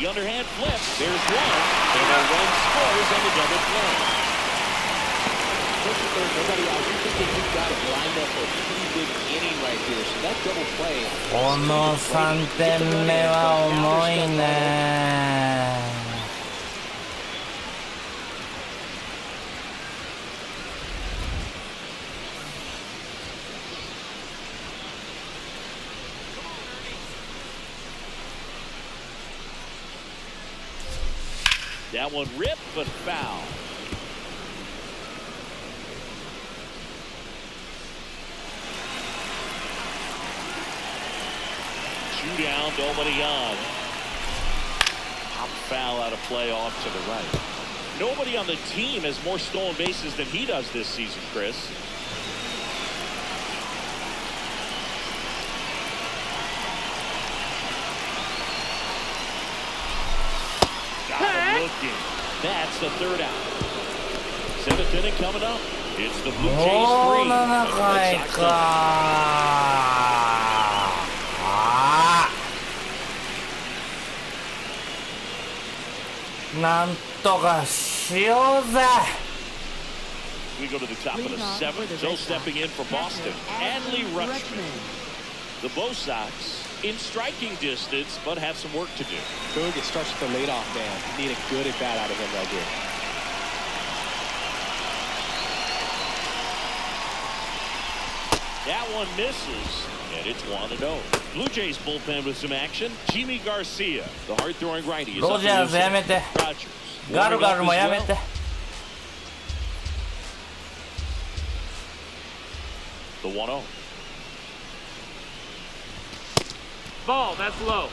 the underhand flip, there's one, and a run scores on the double play. First and third, nobody out. You think you've got it lined up for a pretty big inning right here. So that double play. この3点目は重いね。 That one ripped, but foul. Two down, nobody on. Pop foul out of play off to the right. Nobody on the team has more stolen bases than he does this season, Chris. Looking. That's the third out. Seventh inning coming up. It's the Blue Jays 3. 7回か。ああ。なんとかしようぜ。 We go to the top of the seventh. Joe stepping in for Boston. Adley Rutschman. The Bo Sox in striking distance, but have some work to do. Boog, it starts with the leadoff man. Need a good at bat out of him right here. That one misses, and it's 1-0. Blue Jays bullpen with some action. Jimmy Garcia, the hard-throwing righty, is up to ロジャーズやめて。 Rogers. ガルガルもやめて。 The 1-0. Ball. That's low.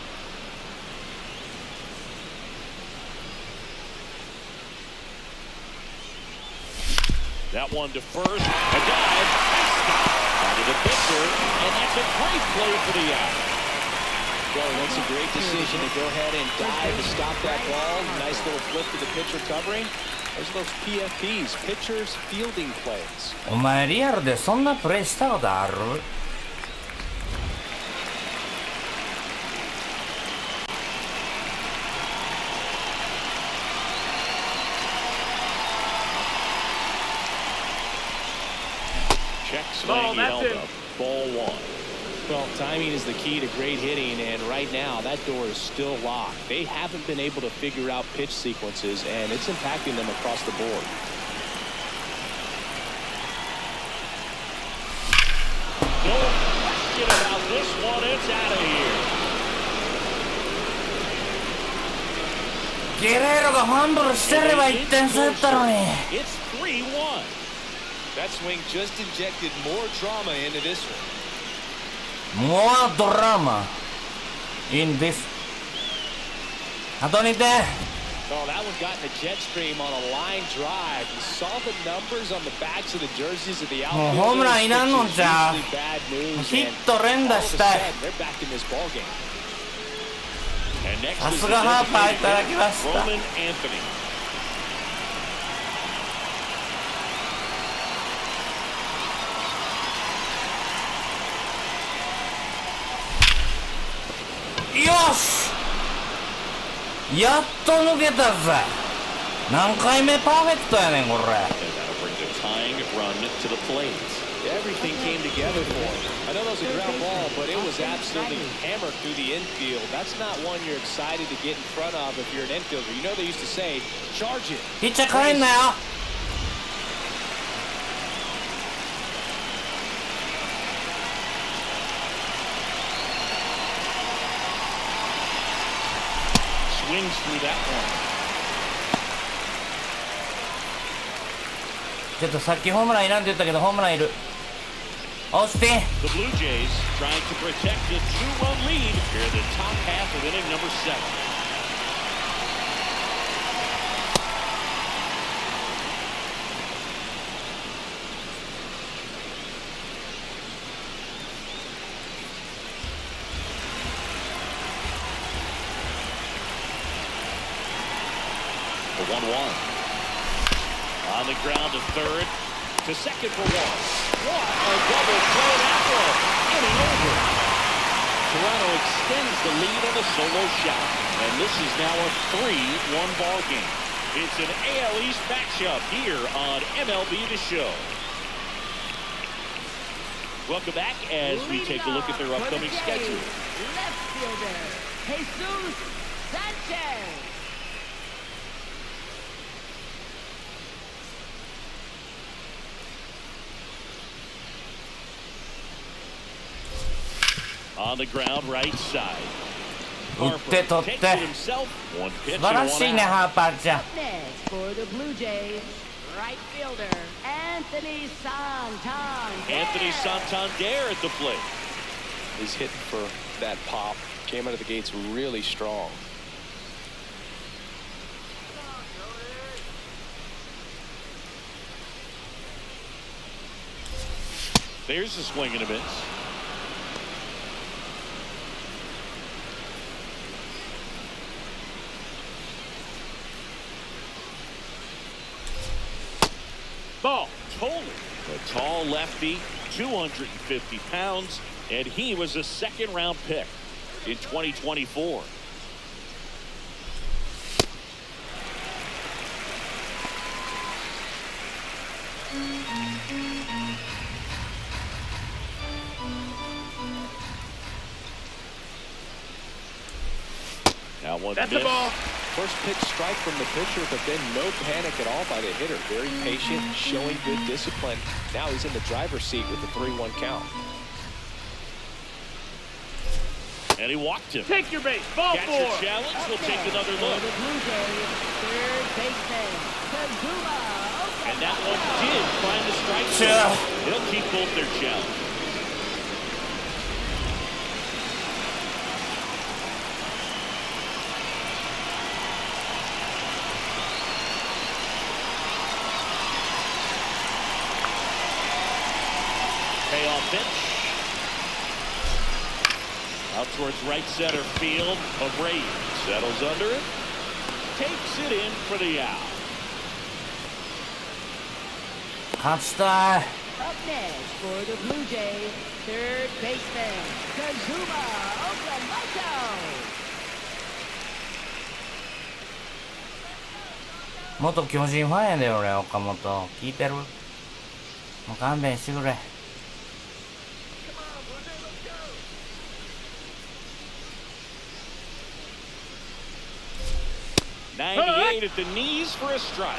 That one to first. A dive. Out of the pitcher, and that's a great play for the out. Well, that's a great decision to go ahead and dive to stop that ball. Nice little flip to the pitcher covering. There's those PFPs, pitchers fielding plays. お前リアルでそんなプレーしたことある？ 2 Check Ball, swing, he that's held it. up. Ball one. Well, timing is the key to great hitting, and right now that door is still locked. They haven't been able to figure out pitch sequences, and it's impacting them across the board. No question about this one. It's out of here. ゲレーロがファンブルしてれば1点差やったのに。 It's 3-1. That swing just injected more drama into this one. More drama in this. あと2点。 Oh, that one got in the jet stream on a line drive. You saw the numbers on the backs of the jerseys of the もうホームランいらんのんちゃう。 usually bad news. ヒット連打したい。 They're back in this ball game. And next さ is す the がハーパーい designated ただきました。 Roman Anthony. Yosh! やっと抜けたぜ。何回目パーフェクトやねんこれ。 And that'll bring the tying run to the plate. Everything came together for him. I know that was a ground ball, but it was absolutely hammered through the infield. That's not one you're excited to get in front of if you're an infielder. You know they used to say, charge it. ピッチャー帰んなよ。Swings through that one. ちょっとさっきホームランいらんって言ったけどホームランいる。オースティン。 The Blue Jays trying to protect a 2-run lead here in the top half of inning number 7. The 1-1. On the ground to third, to second for one. What a double play that was. Inning over. Toronto extends the lead on a solo shot. And this is now a 3-1 ball game. It's an AL East matchup here on MLB.TheShow. Welcome back as we take a look at their upcoming schedule. Left fielder, Jesus Sanchez. On the ground, right side. 打って取って。 Takes it himself. One pitch 素晴らしい and ね one out. ハーパーちゃん。 Next for the Blue Jays, right fielder, Anthony Santander. Anthony Santander at the plate. He's hitting for that pop. Came out of the gates really strong. There's a swing and a miss. Ball. Totally. A tall lefty, 250 pounds, and he was a second-round pick in 2024. Now one That's miss. the ball. First pitch strike from the pitcher, but then no panic at all by the hitter. Very patient, showing good discipline. Now he's in the driver's seat with the 3-1 count. And he walked him. Take your base. Ball Catcher four. challenge. We'll Up take next another for look. the Blue Jays, third baseman, Kazuma. And that one did find the strike zone. Sure. They'll keep both their challenge. Payoff pitch. Out towards right center field. Abreu settles under it. Takes it in for the out. 勝ちたい。 Up next for the Blue Jays, third baseman, Kazuma Okamoto. 元巨人ファンやで俺岡本。聞いてる？もう勘弁してくれ。98 at the knees for a strike.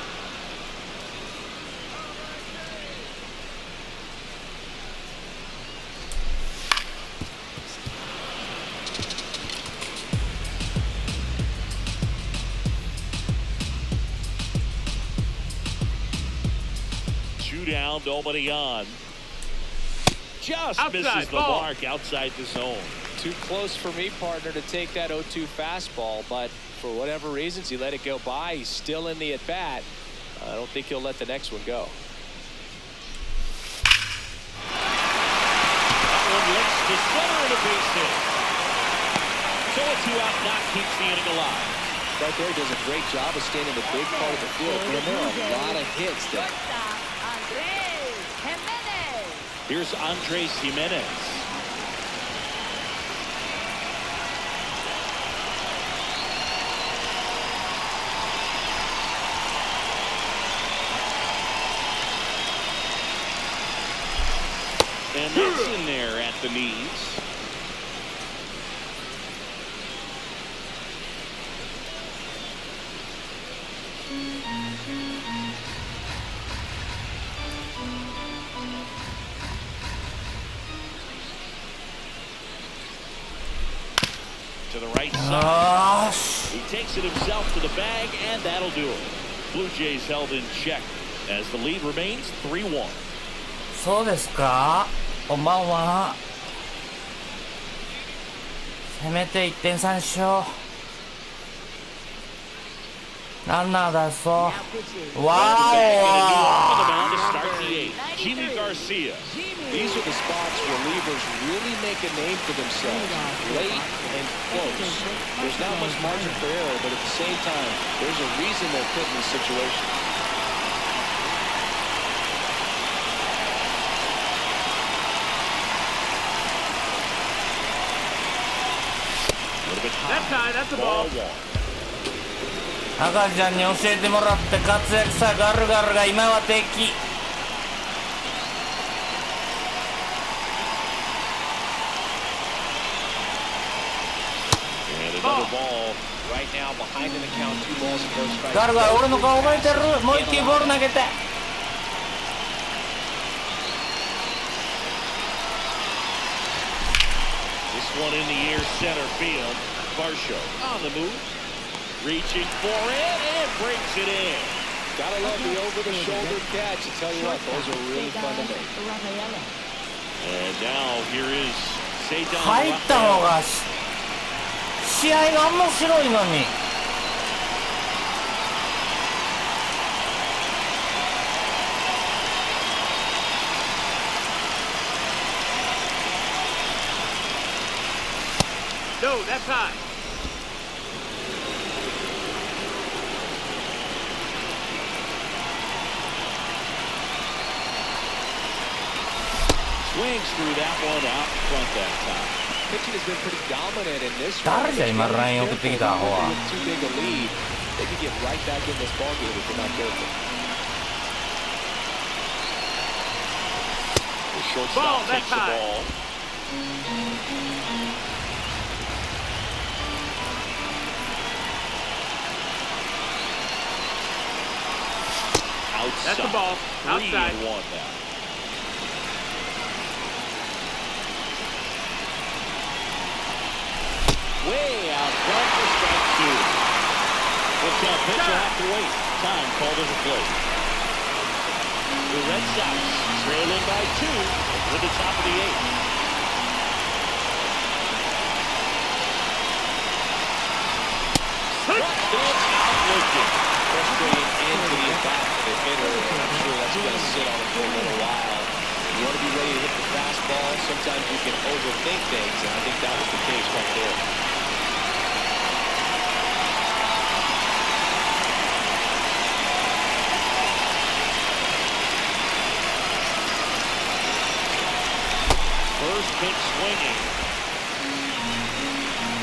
Two down, nobody on. Just Outside, misses the ball. mark outside the zone. Too close for me, partner, to take that 0-2 fastball, but for whatever reasons, he let it go by. He's still in the at-bat. I don't think he'll let the next one go. That one licks the center of the base hit. So a two-out knock keeps the inning alive. Right there, he does a great job of staying in the big part of the field. Man, there are a lot of hits there. Here's Andres Jimenez. And that's in there at the knees. To the right side. He takes it himself to the bag, and that'll do it. Blue Jays held in check as the lead remains 3-1. そうですか。こんばんは。せめて1点差にしよう。ランナー出そう。わーJimmy Garcia. These are the spots where relievers really make a name for themselves. Late and close. There's not much margin for error, but at the same time, there's a reason they're put in this situation. That's high. That's a ball. 赤ちゃんに教えてもらって活躍さガルガルが今は敵。ガルガル俺の顔覚えてる。もう一球ボール投げて。This one in the air center field. Varsho on the move. Reaching for it and brings it in. Gotta love the over-the-shoulder catch. I tell you what, those are really fun to make. And now here is Seitan 入ったのが試合が面白いのに。No, that's high. Swings through that one out front that time. Pitching has been pretty dominant in this one. 誰じゃ今ライン送ってきたアホは。 Too big a lead. They could get right back in this ballgame if they're not careful. The shortstop takes the ball. Outside. That's the ball. Outside. 3-1 now. Way out front for strike two. This pitch will have to wait. Time called as a play. The Red Sox trailing by 2 to the top of the 8th. Out looking. Frustrating end to the at-bat for the hitter, and I'm sure that's going to sit on him for a little while. You want to be ready to hit the fastball. Sometimes you can overthink things, and I think that was the case right there. First pitch swinging.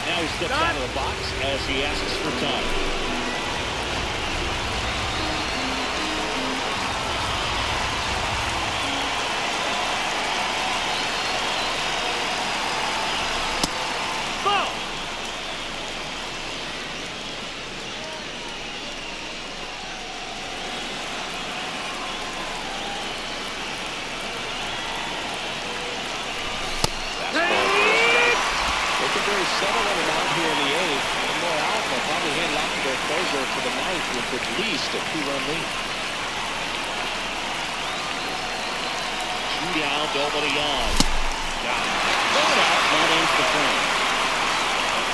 Now he steps out of the box as he asks for time. settle on the mound here in the eighth. One more out, they'll probably hand it off to their closer for the ninth with at least a 2-run lead. Two down, nobody on. Got it. Third out, that ends the frame.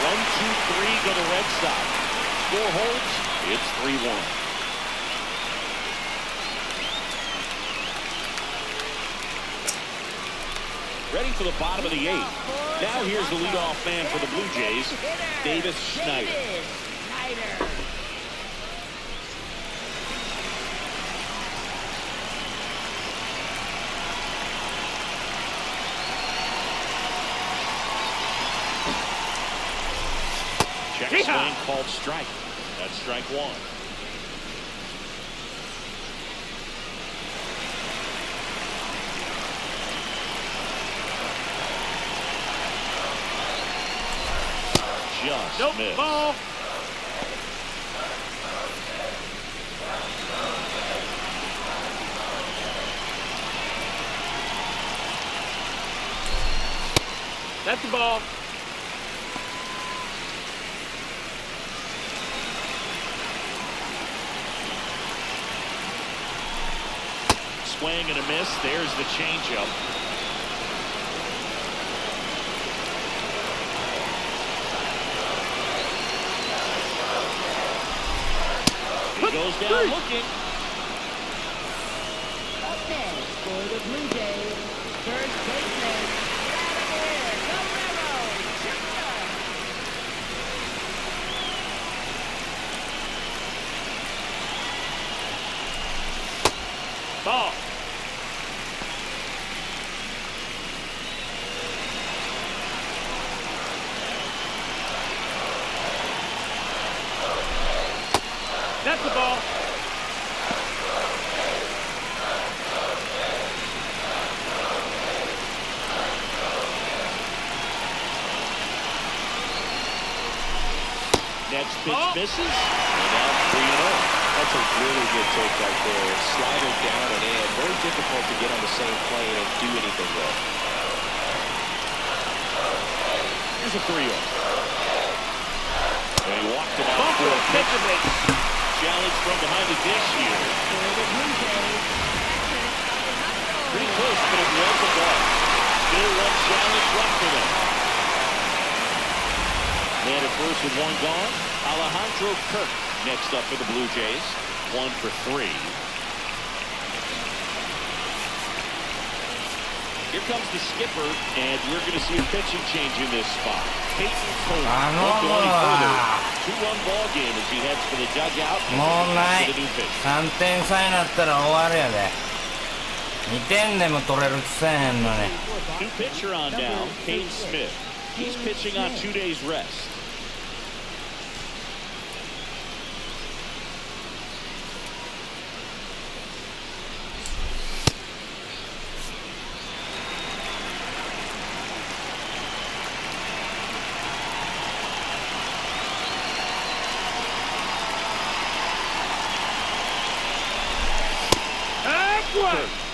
1-2-3 go the Red Sox. Score holds, it's 3-1. Ready for the bottom of the eighth. Now here's the leadoff man for the Blue Jays, Davis Schneider. Check swing called strike. That's strike one. Just Nope, missed. ball. That's the ball. Swing and a miss. There's the changeup. He goes down looking. Up next for the Blue Jays, first baseman, Vladimir Guerrero Jr. Ball. That's the ball. Next pitch misses. And now 3-0. That's a really good take right there. Slider down and in. Very difficult to get on the same plane and do anything with. Here's a 3-0. And he walked him out for a pitch. Challenge from behind the dish here. Pretty close, but it was a ball. Still one challenge left for them. Man at first with one gone. Alejandro Kirk next up for the Blue Jays. 1 for 3. Here comes the skipper, and we're going to see a pitching change in this spot. Peyton Cole won't go any further. 2-1 ball game as he heads for the dugout. もうない。 For the new pitch. 3点差になったら終わるやで。2点でも取れる気せえへんのに。 New pitcher on now, Kane Smith. He's pitching on 2 days rest.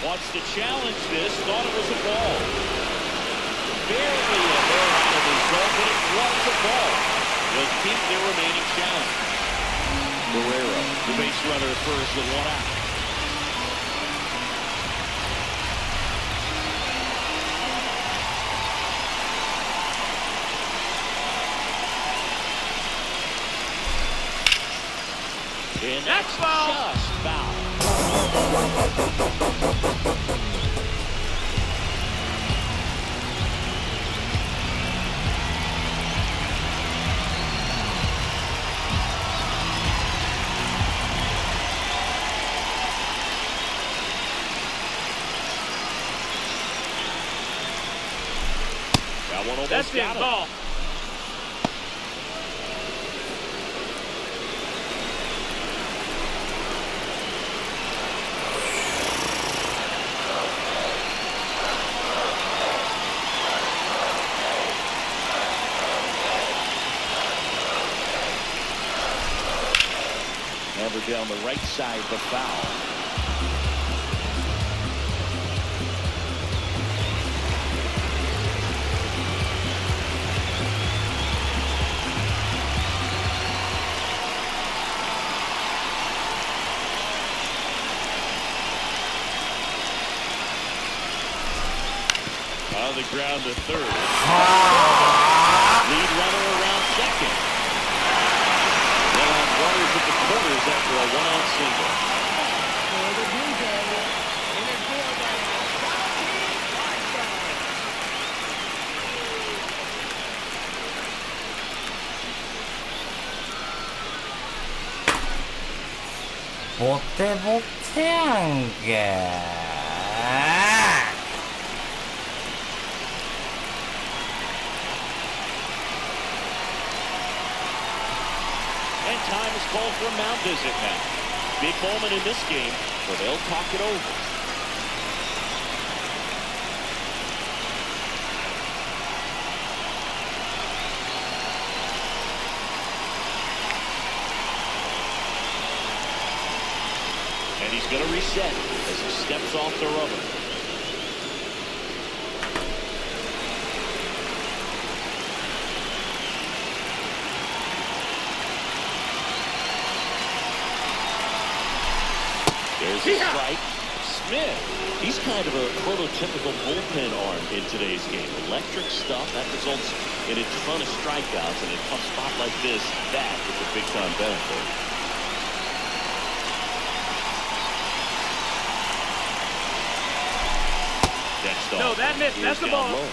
Wants to challenge this, thought it was a ball. Barely a hair out of the zone, but it was a ball. They'll keep their remaining challenge. Guerrero, the base runner at first with 1 out. And that's just foul. That one almost got him. Ball. Hammered down the right side, the foul. on the ground to third. Lead runner around second. They'll have runners at the corners after a one-out single. For the Blue Jays, center fielder,ボテボテやんけ。And time is called for a mound visit now. Big moment in this game where they'll talk it over. And he's going to reset as he steps off the rubber. There's a strike. Smith, he's kind of a prototypical bullpen arm in today's game. Electric stuff that results in a ton of strikeouts, and in a tough spot like this, that is a big-time benefit. Next No, off, that missed. here's That's the down ball. low.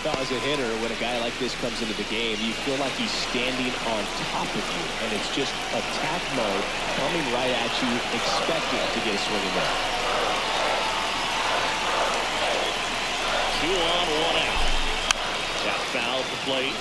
Now, as a hitter, when a guy like this comes into the game, you feel like he's standing on top of you, and it's just attack mode coming right at you, expecting to get a swing and miss. 2 on, 1 out. That foul at the plate.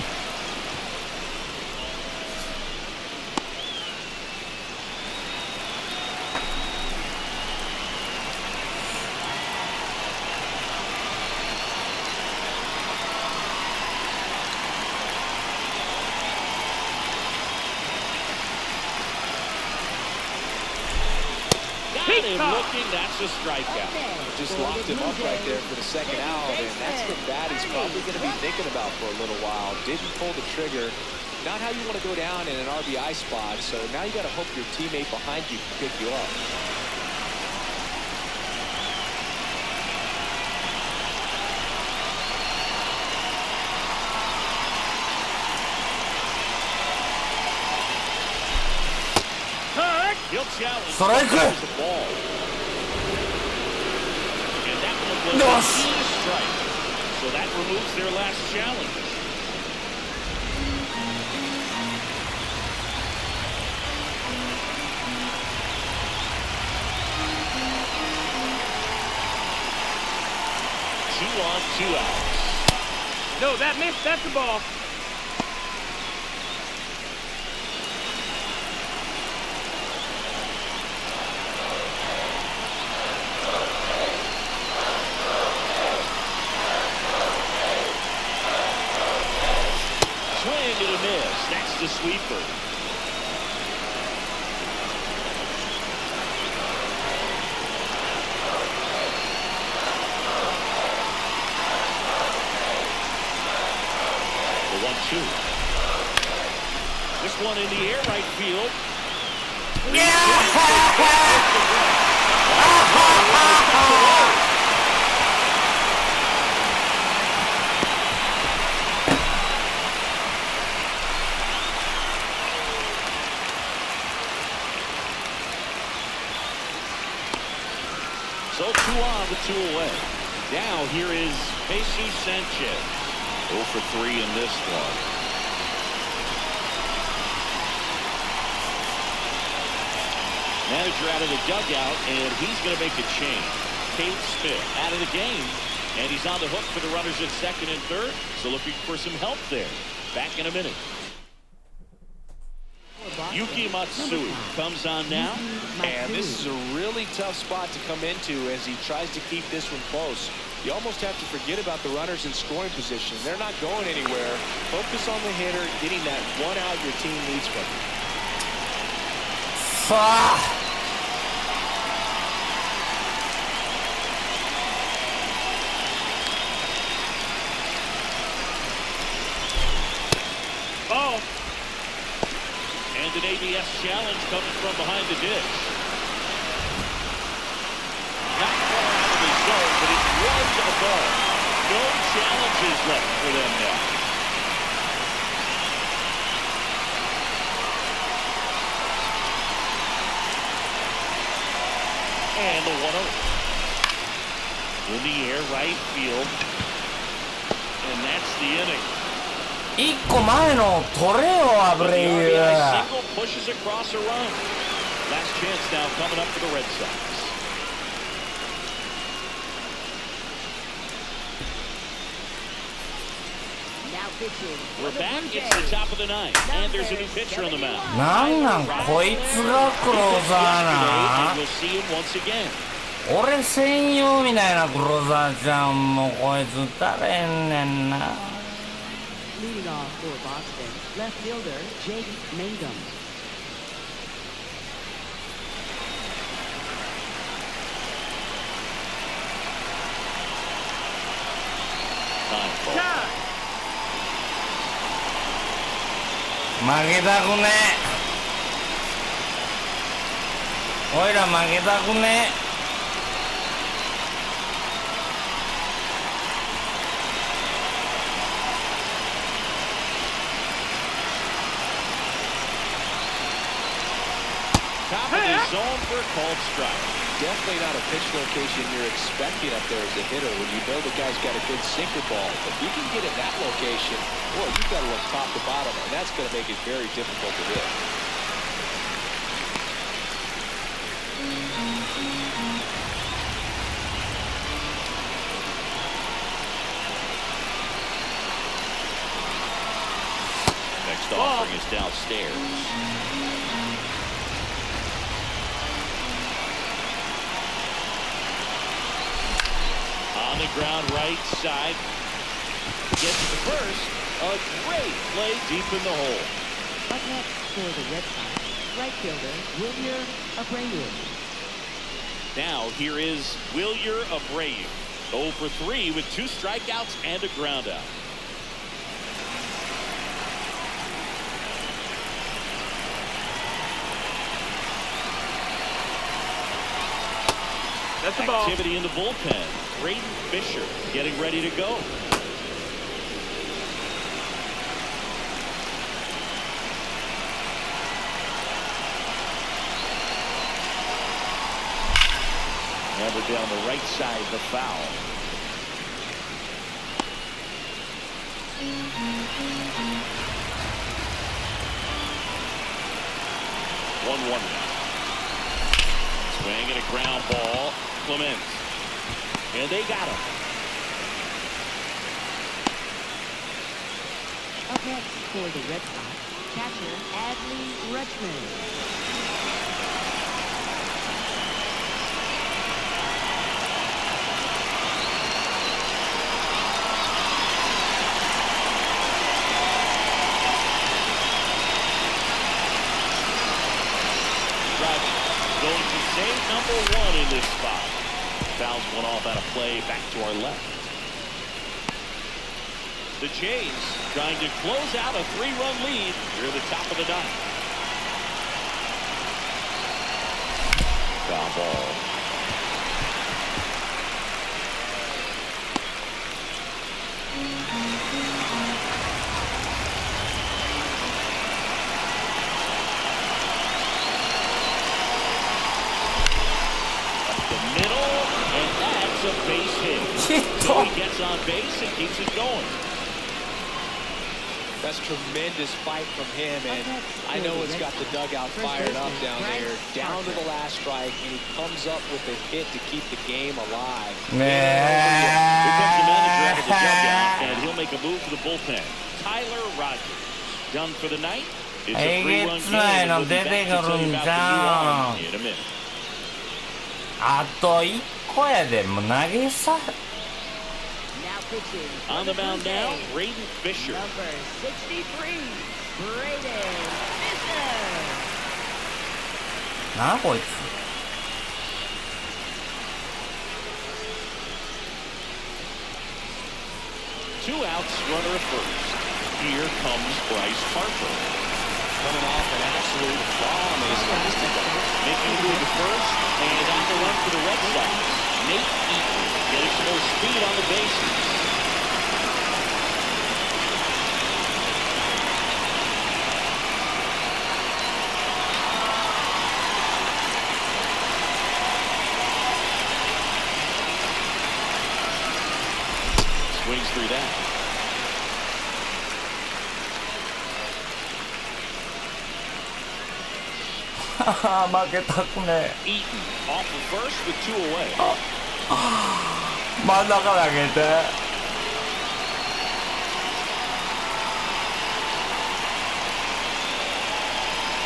Got him looking, that's a strikeout. Just locked him up right there for the second out, and that's the bat he's probably going to be thinking about for a little while. Didn't pull the trigger. Not how you want to go down in an RBI spot, so now you got to hope your teammate behind you can pick you up. He'll challenge. Strike. There's a ball. And that one was a strike. So that removes their last challenge. Two on, 2 outs. No, that missed. That's the ball. Swing and a miss. That's the sweeper. The 1-2. This one in the air, right field. So 2 on with 2 away. Now here is Jesus Sanchez. 0 for 3 in this one. Manager out of the dugout, and he's going to make a change. Cade Smith out of the game, and he's on the hook for the runners at second and third. So looking for some help there. Back in a minute. Yuki Matsui comes on now. And this is a really tough spot to come into as he tries to keep this one close. You almost have to forget about the runners in scoring position. They're not going anywhere. Focus on the hitter, getting that one out your team needs from you. Ball. And an ABS challenge coming from behind the dish. Not far out of the zone, but it was a ball. No challenge pitches left for them now. And the 1-0. In the air, right field. And that's the inning. 一個前の取れよ、アブレイユ。 Single pushes across a run. Last chance now coming up for the Red Sox. Now pitching. We're back. It's the top of the ninth, and there's a new pitcher on the mound. なんこいつがクローザー And な。 we'll see him once again. 俺専用みたいなクローザーちゃんもこいつ打たれんねんな。 Leading off for Boston, left fielder Jake Mangum. Time. 負けたくねえ。おいら負けたくねえ。Top of the zone for a called strike. Definitely not a pitch location you're expecting up there as a hitter when you know the guy's got a good sinker ball. If you can get in that location, boy, you've got to look top to bottom, and that's going to make it very difficult to hit. Next offering is downstairs. On the ground, right side. Gets to first. A great play deep in the hole. Up next for the Red Sox, right fielder Wilyer Abreu. Now here is Wilyer Abreu. 0 for 3 with 2 strikeouts and a ground out. That's the ball. Activity in the bullpen. Braden Fisher getting ready to go. Never down the right side, the foul. One. Swing and a ground ball. Clement. And they got him. Up next for the Red Sox, catcher Adley Rutschman. Going to save number 1 in this spot. Fouls one off out of play back to our left. The Jays trying to close out a 3-run lead near the top of the ninth. Foul ball. A base hit. So he gets on base and keeps it going. That's tremendous fight from him, and I know it's got the dugout fired up down there, down to the last strike, and he comes up with a hit to keep the game alive. Here comes the manager out of the dugout, and he'll make a move to the bullpen. Tyler Rogers, done for the night. It's a 3-run game, and we'll be back to tell you about the new arm in a minute. あと1個やで、もう投げさ。 Now pitching. On the mound now, Braden Fisher. Number 63, Braden Fisher. なあこいつ。 2 outs, runner at first. Here comes Bryce Harper. Coming off an absolute bomb in his last at-bat. Making a move to first, and on the run for the Red Sox. Nate Eaton getting some more speed on the bases. swings through that. 負けたくねえ。 Eaton off of first with 2 away. 真ん中投げて。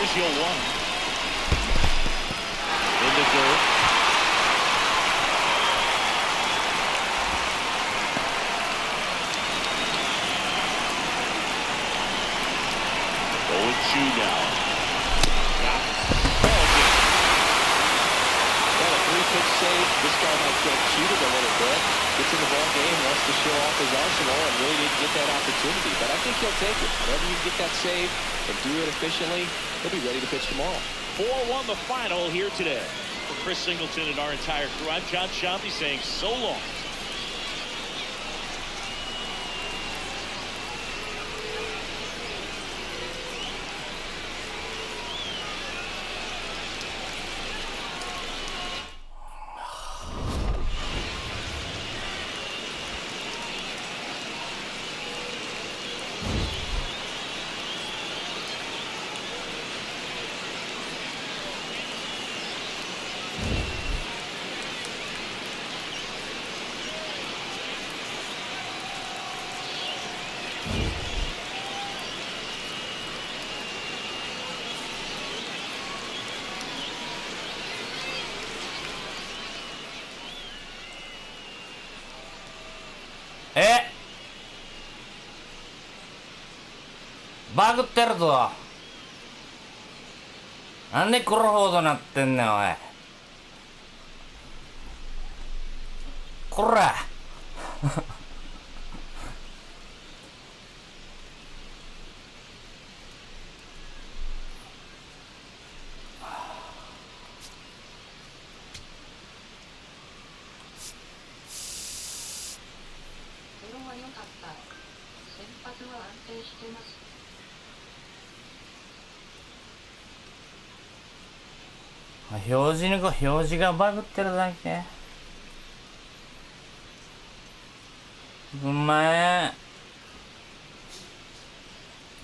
Here's your 1. In the dirt. Going 2 now. Got it. Ball game. Well, a 3-pitch save. This guy might get cheated a little bit. Gets in the ball game, wants to show off his arsenal, and really didn't get that opportunity. But I think he'll take it. Whenever you get that save and do it efficiently, he'll be ready to pitch tomorrow. 4-1 the final here today. For Chris Singleton and our entire crew, I'm John Shambi saying so long.バグってるぞ。なんでクロフォードなってんねんおい。こら表示がバグってるだけ。うまい。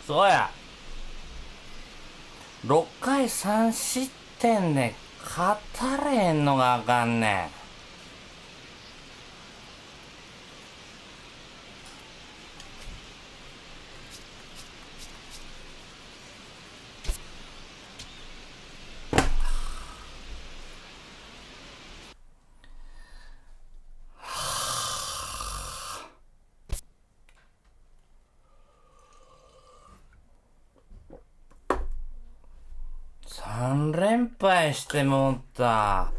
そうや。6回3失点で勝たれへんのがあかんねん。3連敗してもうた。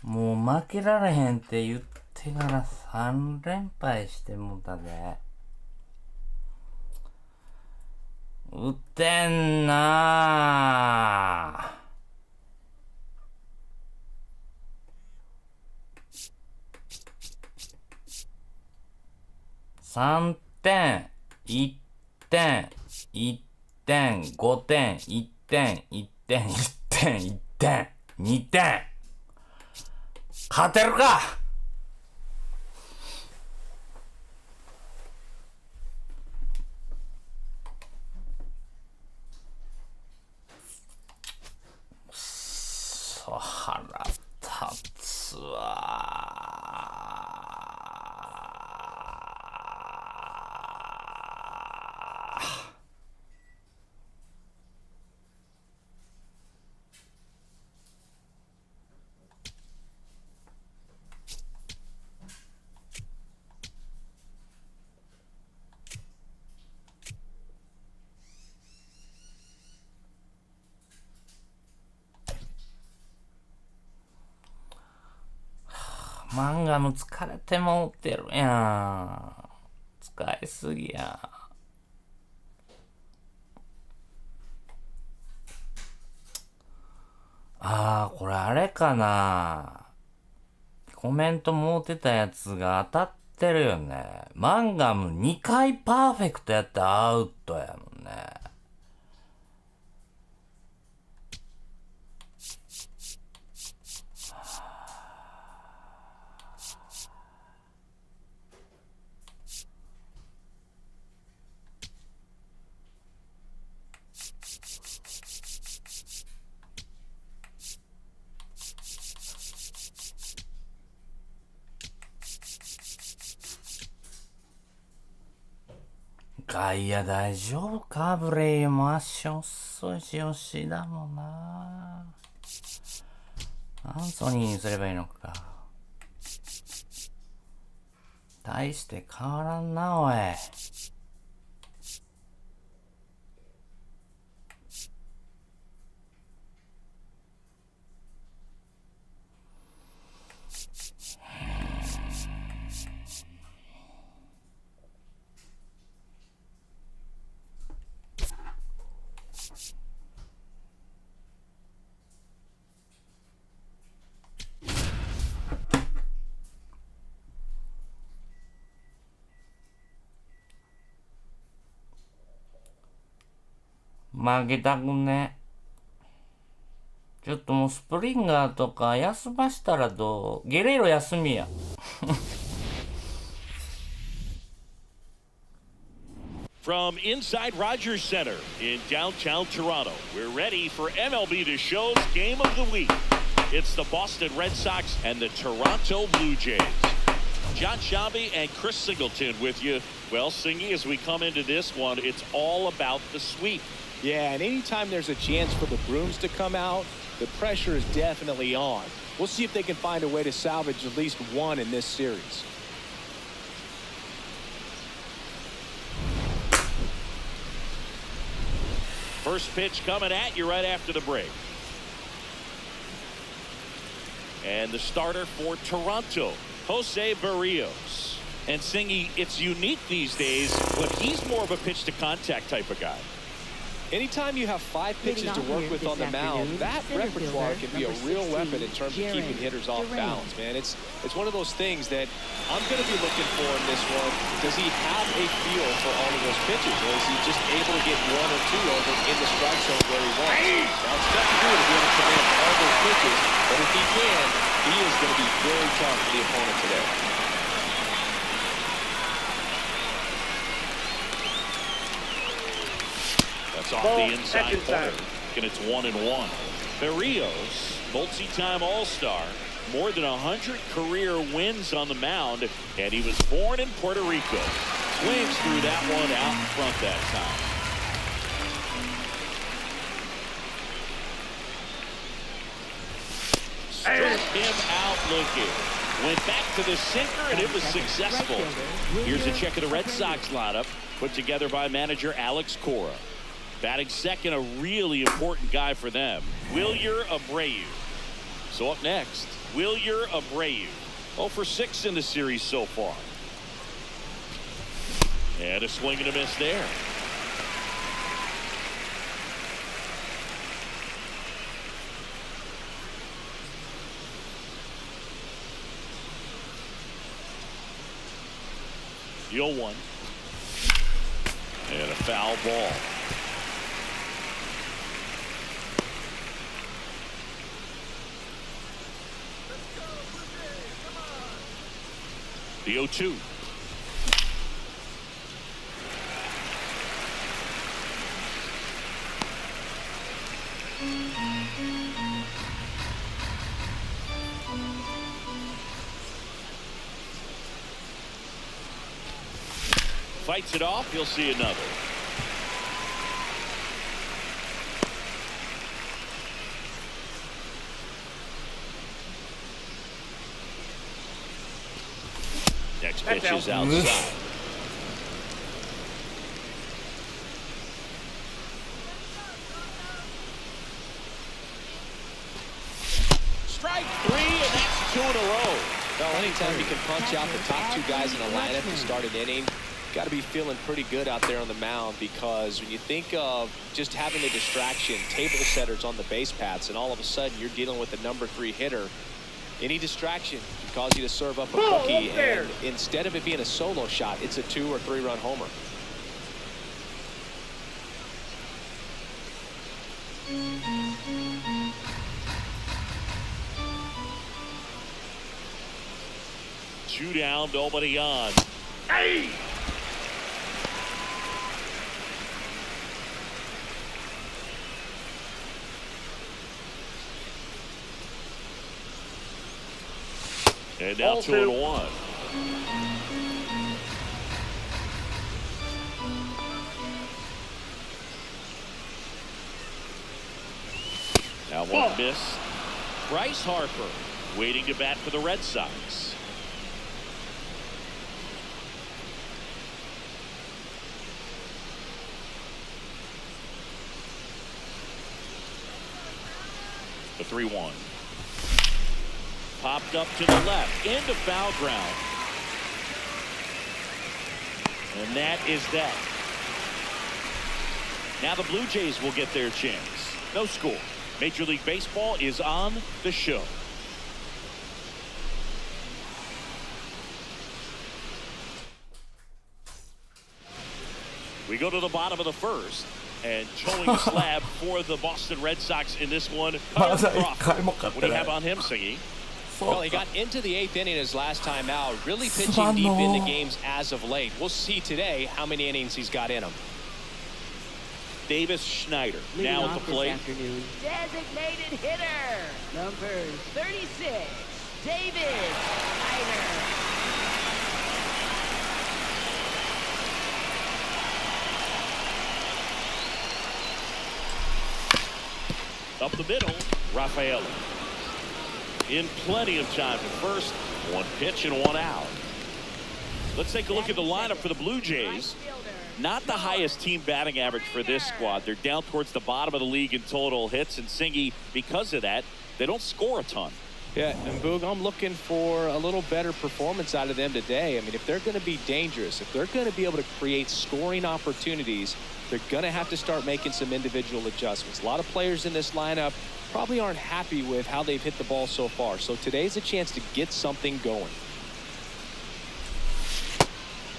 もう負けられへんって言ってから3連敗してもうたで。打てんな3点、1点、1点、5点、1点、1点、1点、1点、2点。勝てるか。腹立つわ。マンガム疲れてもうてるやん。使いすぎや。これあれかな。コメントもうてたやつが当たってるよね。マンガム2回パーフェクトやってアウトやもんね。外野大丈夫か？ブレイも足遅いし、吉田もな。アンソニーにすればいいのか。大して変わらんな、おい。負けたくね。ちょっともうスプリンガーとか休ましたらどう？ゲレーロ休みや。From inside Rogers Center in downtown Toronto, we're ready for MLBTheShow's Game of the Week. It's the Boston Red Sox and the Toronto Blue Jays. John Shambi and Chris Singleton with you. Well, Singy, as we come into this one, it's all about the sweep. Yeah, and anytime there's a chance for the Brooms to come out, the pressure is definitely on. We'll see if they can find a way to salvage at least one in this series. First pitch coming at you right after the break. And the starter for Toronto, Jose Barrios. And Singy, it's unique these days, but he's more of a pitch-to-contact type of guy. Anytime you have 5 pitches to work with on the mound, that repertoire can be a real weapon in terms of keeping hitters off balance, man. It's one of those things that I'm going to be looking for in this one. Does he have a feel for all of those pitches, or is he just able to get 1 or 2 over in the strike zone where he wants? Now, it's tough to do to be able to command all those pitches, but if he can, he is going to be very tough for the opponent today. That's off the inside corner, and it's 1-1. Barrios, multi-time All-Star, more than 100 career wins on the mound, and he was born in Puerto Rico. Swings through that one out in front that time. Struck him out looking. Went back to the sinker, and it was successful. Here's a check of the Red Sox lineup, put together by manager Alex Cora. Batting second, a really important guy for them, Wilyer Abreu. So up next, Wilyer Abreu. 0 for 6 in the series so far. And a swing and a miss there. The 0-1. And a foul ball. The 0-2. Fights it off, you'll see another. Next pitch is outside. Strike 3, and that's 2 in a row. Well, anytime you can punch out the top 2 guys in a lineup to start an inning, got to be feeling pretty good out there on the mound, because when you think of just having a distraction, table setters on the base paths, and all of a sudden you're dealing with the number 3 hitter, any distraction can cause you to serve up a cookie, and instead of it being a solo shot, it's a 2 or 3 run homer. Two down, nobody on. Hey! And now 2-1. one miss. Bryce Harper waiting to bat for the Red Sox. The 3-1. Popped up to the left into foul ground. And that is that. Now the Blue Jays will get their chance. No score. Major League Baseball is on the show. We go to the bottom of the first. And showing a slab for the Boston Red Sox in this one. What do you have on him, Singy? Well, he got into the 8th inning his last time out, really pitching deep into games as of late. We'll see today how many innings he's got in him. Davis Schneider now at the plate. Designated hitter, number 36, Davis Schneider. Up the middle, Rafael. In plenty of time at first. One pitch and one out. Let's take a look at the lineup for the Blue Jays. Not the highest team batting average for this squad. They're down towards the bottom of the league in total hits. And Singy, because of that, they don't score a ton. Yeah, and Boog, I'm looking for a little better performance out of them today. I mean, if they're going to be dangerous, if they're going to be able to create scoring opportunities, they're going to have to start making some individual adjustments. A lot of players in this lineup probably aren't happy with how they've hit the ball so far. So today's a chance to get something going.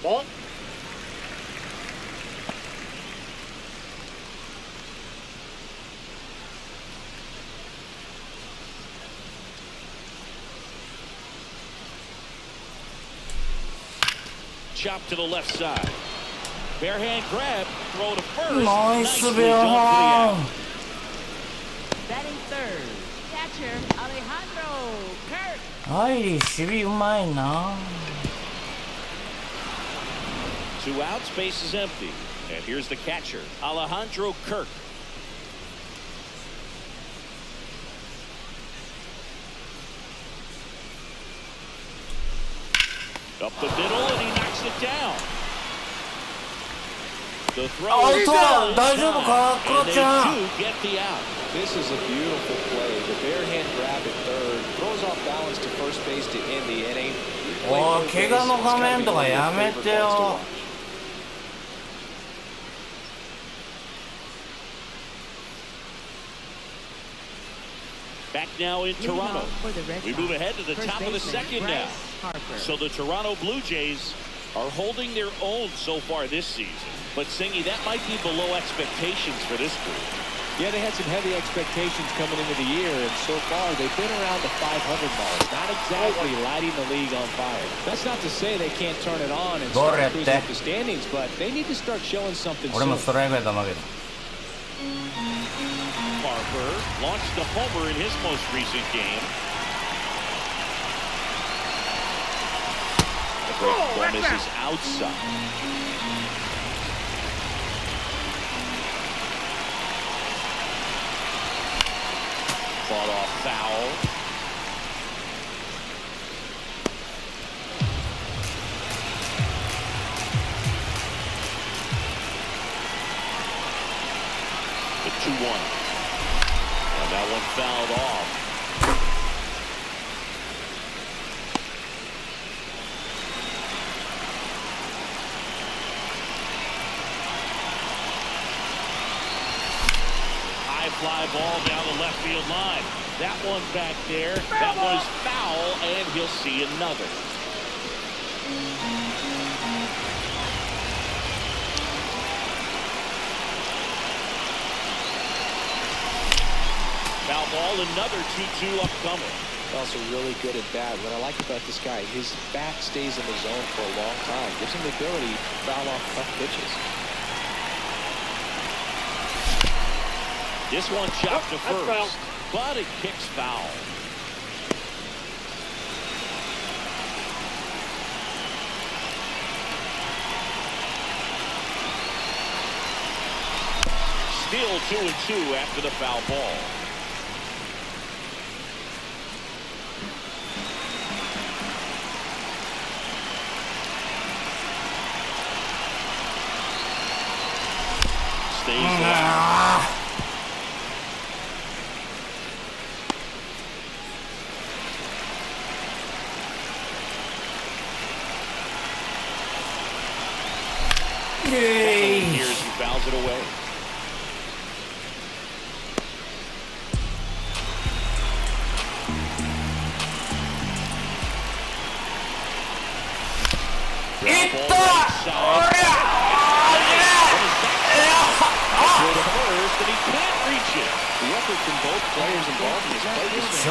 Ball. Chop to the left side. Bare hand grab, throw to first. Nice Nicely done for the out. Batting third, catcher Alejandro Kirk. はい、守備うまいな。 Two outs, base is empty. And here's the catcher, Alejandro Kirk. Up the middle, and he knocks it down. The throw is down. 大丈夫か、クロ And ちゃん。 they do get the out. This is a beautiful play. The bare hand grab at third, throws off balance to first base to end the inning. おい、怪我の画面とかやめてよ。 Back now in Toronto. We move ahead to the top of the second now. So the Toronto Blue Jays are holding their own so far this season. But Singy, that might be below expectations for this group. Yeah, they had some heavy expectations coming into the year, and so far they've been around the 500 mark. Not exactly lighting the league on fire. That's not to say they can't turn it on and start cruising up the standings, but they need to start showing something 俺も soon. ストライクやったら負けた。 Harper launched a homer in his most recent game. The break bonus is outside. Fought off foul. The 2-1. And that one fouled off. High fly ball down the left field line. That one back there. That was foul, and he'll see another. Foul ball, another 2-2 upcoming. Also really good at bat. What I like about this guy, his bat stays in the zone for a long time. Gives him the ability to foul off tough pitches. This one chopped to That's first, foul. but it kicks foul. Still 2-2 after the foul ball. stays alive. Here's he fouls it away. The effort from both players involved in this play just you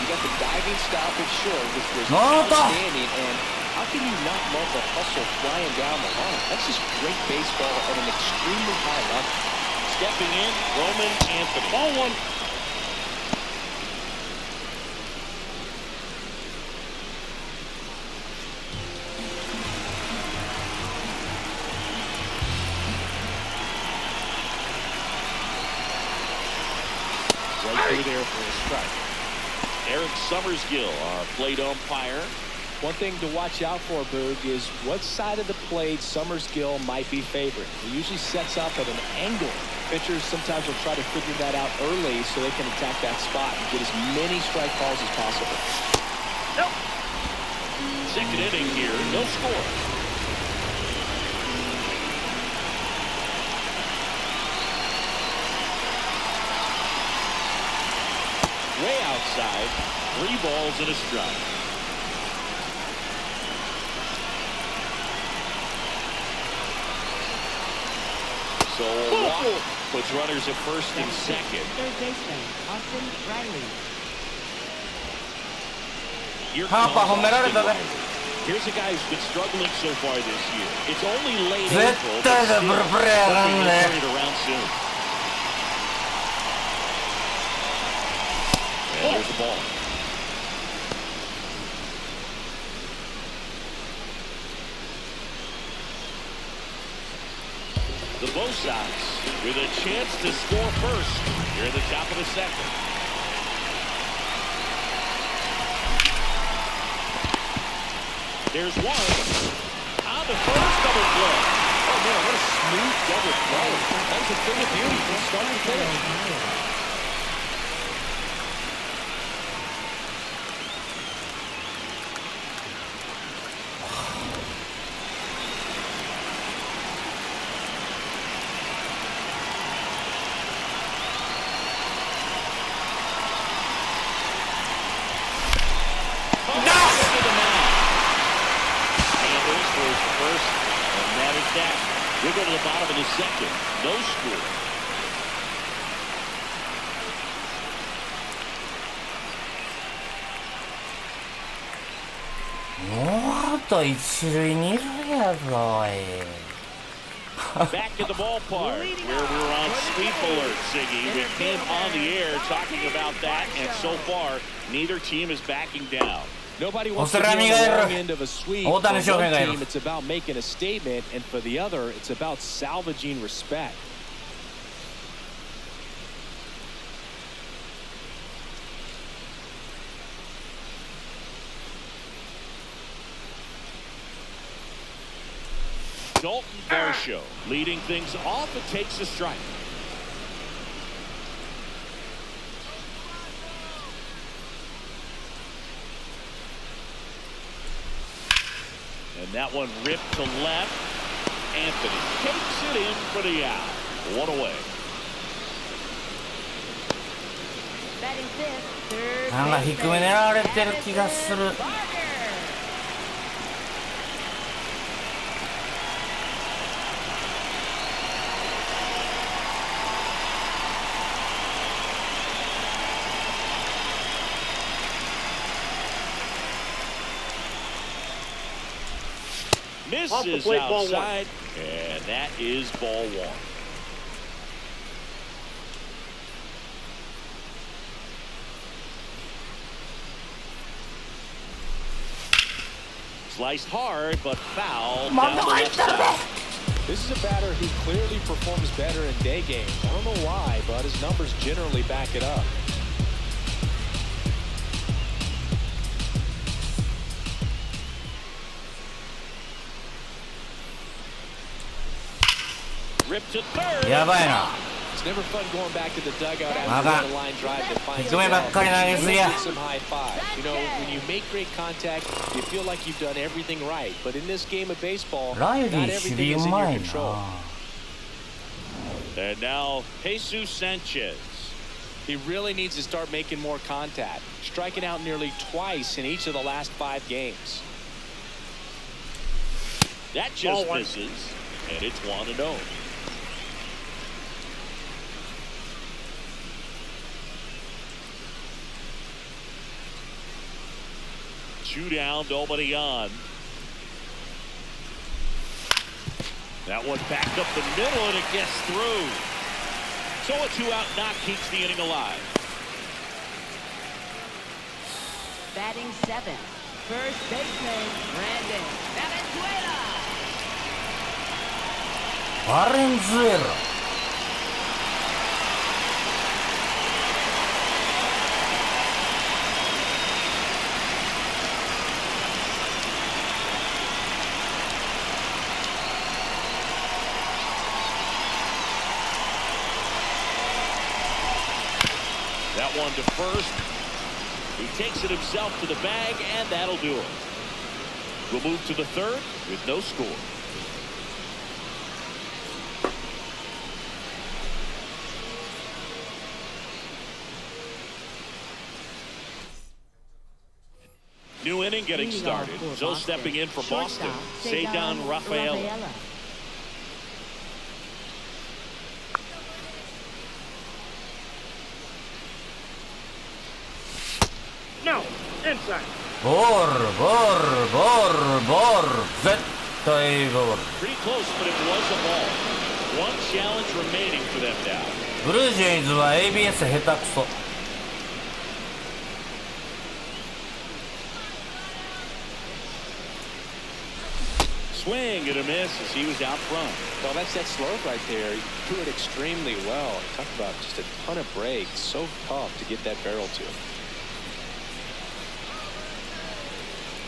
got the diving stop at short, which was outstanding, and how can you not love the hustle flying down the line? That's just great baseball at an extremely high level. Stepping in, Roman Anthony. Ball one. Right through there for a strike. Eric Summersgill, our plate umpire. One thing to watch out for, Boog, is what side of the plate Summersgill might be favored. He usually sets up at an angle. Pitchers sometimes will try to figure that out early so they can attack that spot and get as many strike calls as possible. Nope. Second inning here, no score. Way outside, 3 balls and a strike. So a walk puts runners at first and second. Third baseman, Austin Riley. Here comes Austin. Here's a guy who's been struggling so far this year. It's only late April, but still hoping he'll turn it around soon. And there's the ball. The Bo Sox with a chance to score first here in the top of the second. There's one on the first double play. Oh, man, what a smooth double play. That was a thing of beauty from start to finish. We go to the bottom of the second. No score. Back at the ballpark where we were on sweep alert, Siggy. We came on the air talking about that, and so far, neither team is backing down. Nobody wants to be on the wrong end of a sweep. For one team, it's about making a statement, and for the other, it's about salvaging respect. Dalton Varsho leading things off. It takes a strike. And that one ripped to left. Anthony takes it in for the out. One away. Batting fifth, third なんか低め狙われてる気がする。Misses outside, and that is ball one. Sliced hard, but foul down the left side. This is a batter who clearly performs better in day games. I don't know why, but his numbers generally back it up. Ripped to third. やばいな。 It's never fun going back to the dugout あ after かん。 the line drive that finds 低めばっかり投げすぎや。 some high fives. You know, when you make great contact, you feel like you've done everything right. But in this game of baseball, ライリ not ー守 everything 備 is う in ま your い control. な。 And now, Jesus Sanchez. He really needs to start making more contact, striking out nearly twice in each of the last 5 games. That just misses, and it's 1-0. Two down, nobody on. That one back up the middle, and it gets through. So a 2-out knock keeps the inning alive. Batting 7th, first baseman Brandon Valenzuela. バレンズエラ。That one to first. He takes it himself to the bag, and that'll do it. We'll move to the third with no score. New inning getting started. So stepping in for Boston, Cedar Rafaela. No, inside. ボールボールボールボール絶対ボール。 Pretty close, but it was a ball. One challenge remaining for them now. ブルージェイズは ABS 下手くそ。 Swing and a miss as he was out front. Well, that's that slope right there. He threw it extremely well. Talk about just a ton of breaks. So tough to get that barrel to.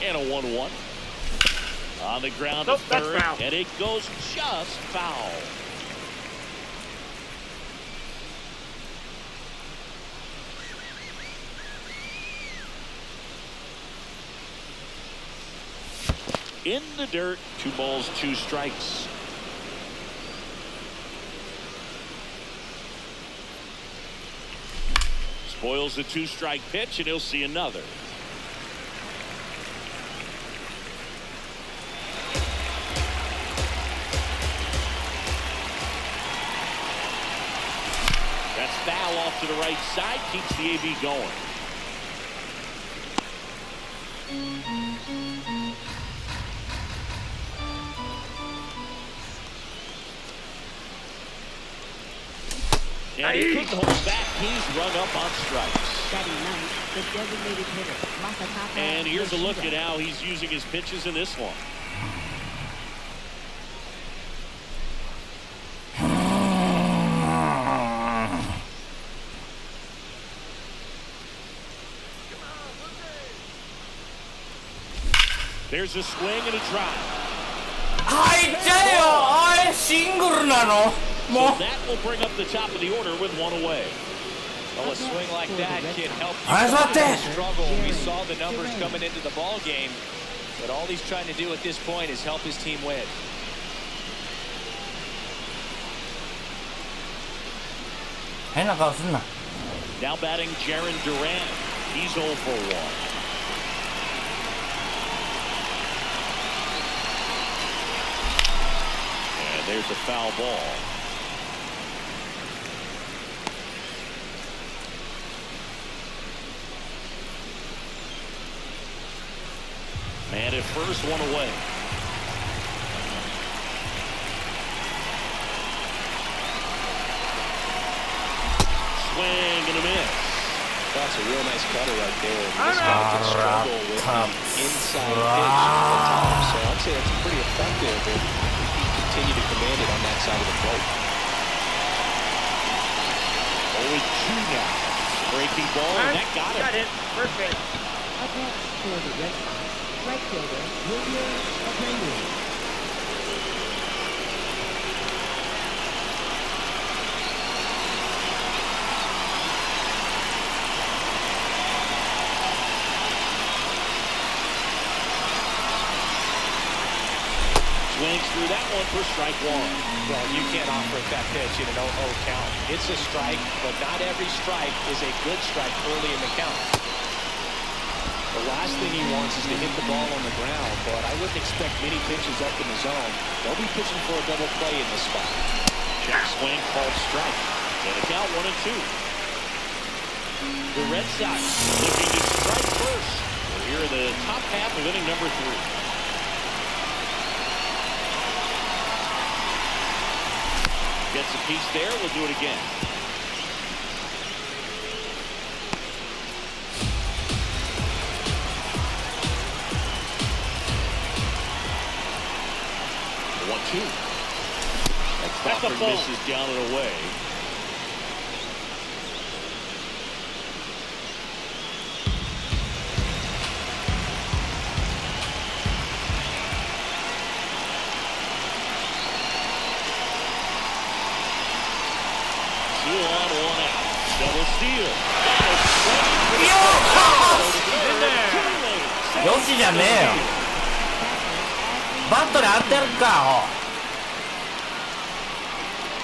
And a 1-1. On the ground Nope, to that's third, foul. and it goes just foul. In the dirt, 2 balls, 2 strikes. Spoils the 2-strike pitch, and he'll see another. That's foul off to the right side, keeps the AB going. And he couldn't hold back. He's run up on strikes. Batting 9th, the designated hitter Masataka. And here's a look at Yoshida. how he's using his pitches in this one. There's a swing and a drive. 入っちゃえよ。あれシングルなの。 So もう that will bring up the top of the order with 1 away. Well, a swing like that can help you Eyes up there. struggle. We saw the numbers coming into the ball game, but all he's trying to do at this point is help his team win. 変な顔すんな。 Now batting Jaron Duran. He's 0 for 1. And there's a foul ball. Man at first, 1 away. Swing and a miss. That's a real nice cutter right there. All This guy can struggle with the inside pitch at times, so I'd say that's pretty effective if he can continue to command it on that side of the plate. 0-2 now. Breaking ball, and that got Got him. it. First base. Up next for the Red Sox, right fielder Julio Abreu. swings through that one for strike one. Well, you can't offer it that pitch in an 0-0 count. It's a strike, but not every strike is a good strike early in the count. The last thing he wants is to hit the ball on the ground, but I wouldn't expect many pitches up in the zone. They'll be pitching for a double play in this spot. Check swing called strike. And a count 1-2. The Red Sox looking to strike first. We're here in the top half of inning number 3. Gets a piece there. We'll do it again. The 1-2. And Crawford misses down and away. Double steal. よしじゃねえよ。バットで当てるか。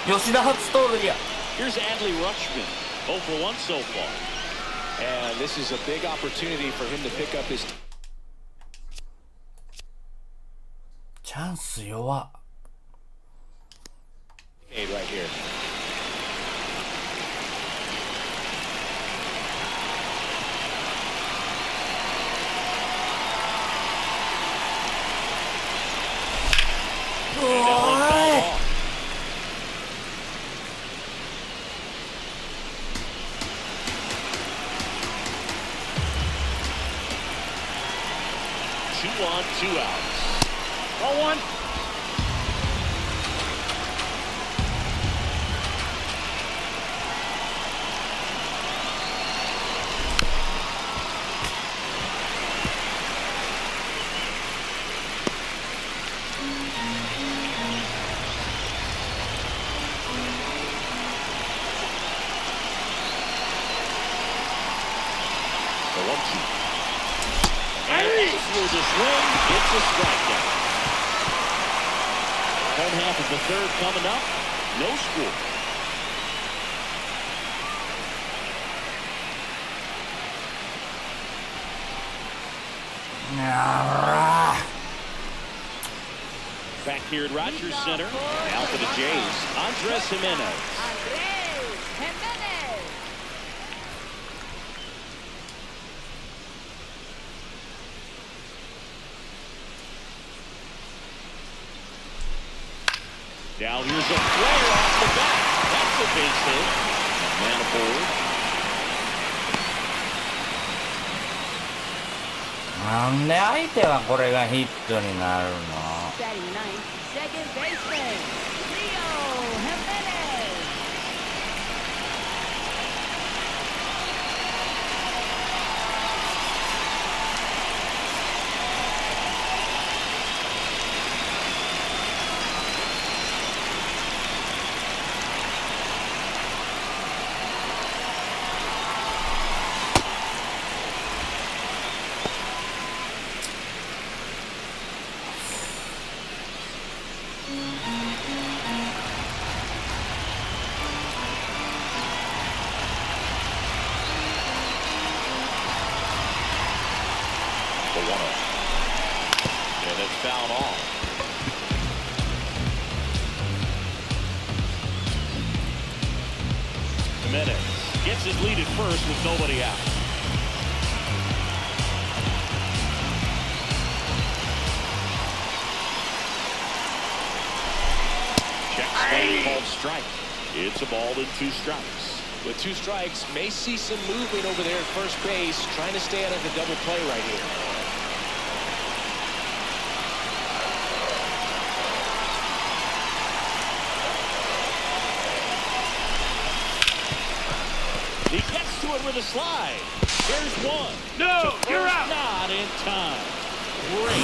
吉田初盗塁や。Here's Adley Rutschman. 0 for 1 so far. And this is a big opportunity for him to pick up his. チャンス弱。Right here. Two on, 2 outs. 0-1. The 1-2. And through the swing, gets a strikeout. Home half of the third coming up. No score. Back here at Rogers Center. Now for the Jays, Andres Jimenez. Now here's a flare off the bat. That's a base hit. Man aboard. なんで相手はこれがヒットになるの。 Batting ninth, second baseman, Leo Jimenez. The 1-0. And it's fouled off. Jimenez gets his lead at first with nobody out. Check swing called strike. It's a ball and 2 strikes. With 2 strikes, may see some movement over there at first base, trying to stay out of the double play right here. He gets to it with a slide. There's one. No, you're out. Not in time. Great.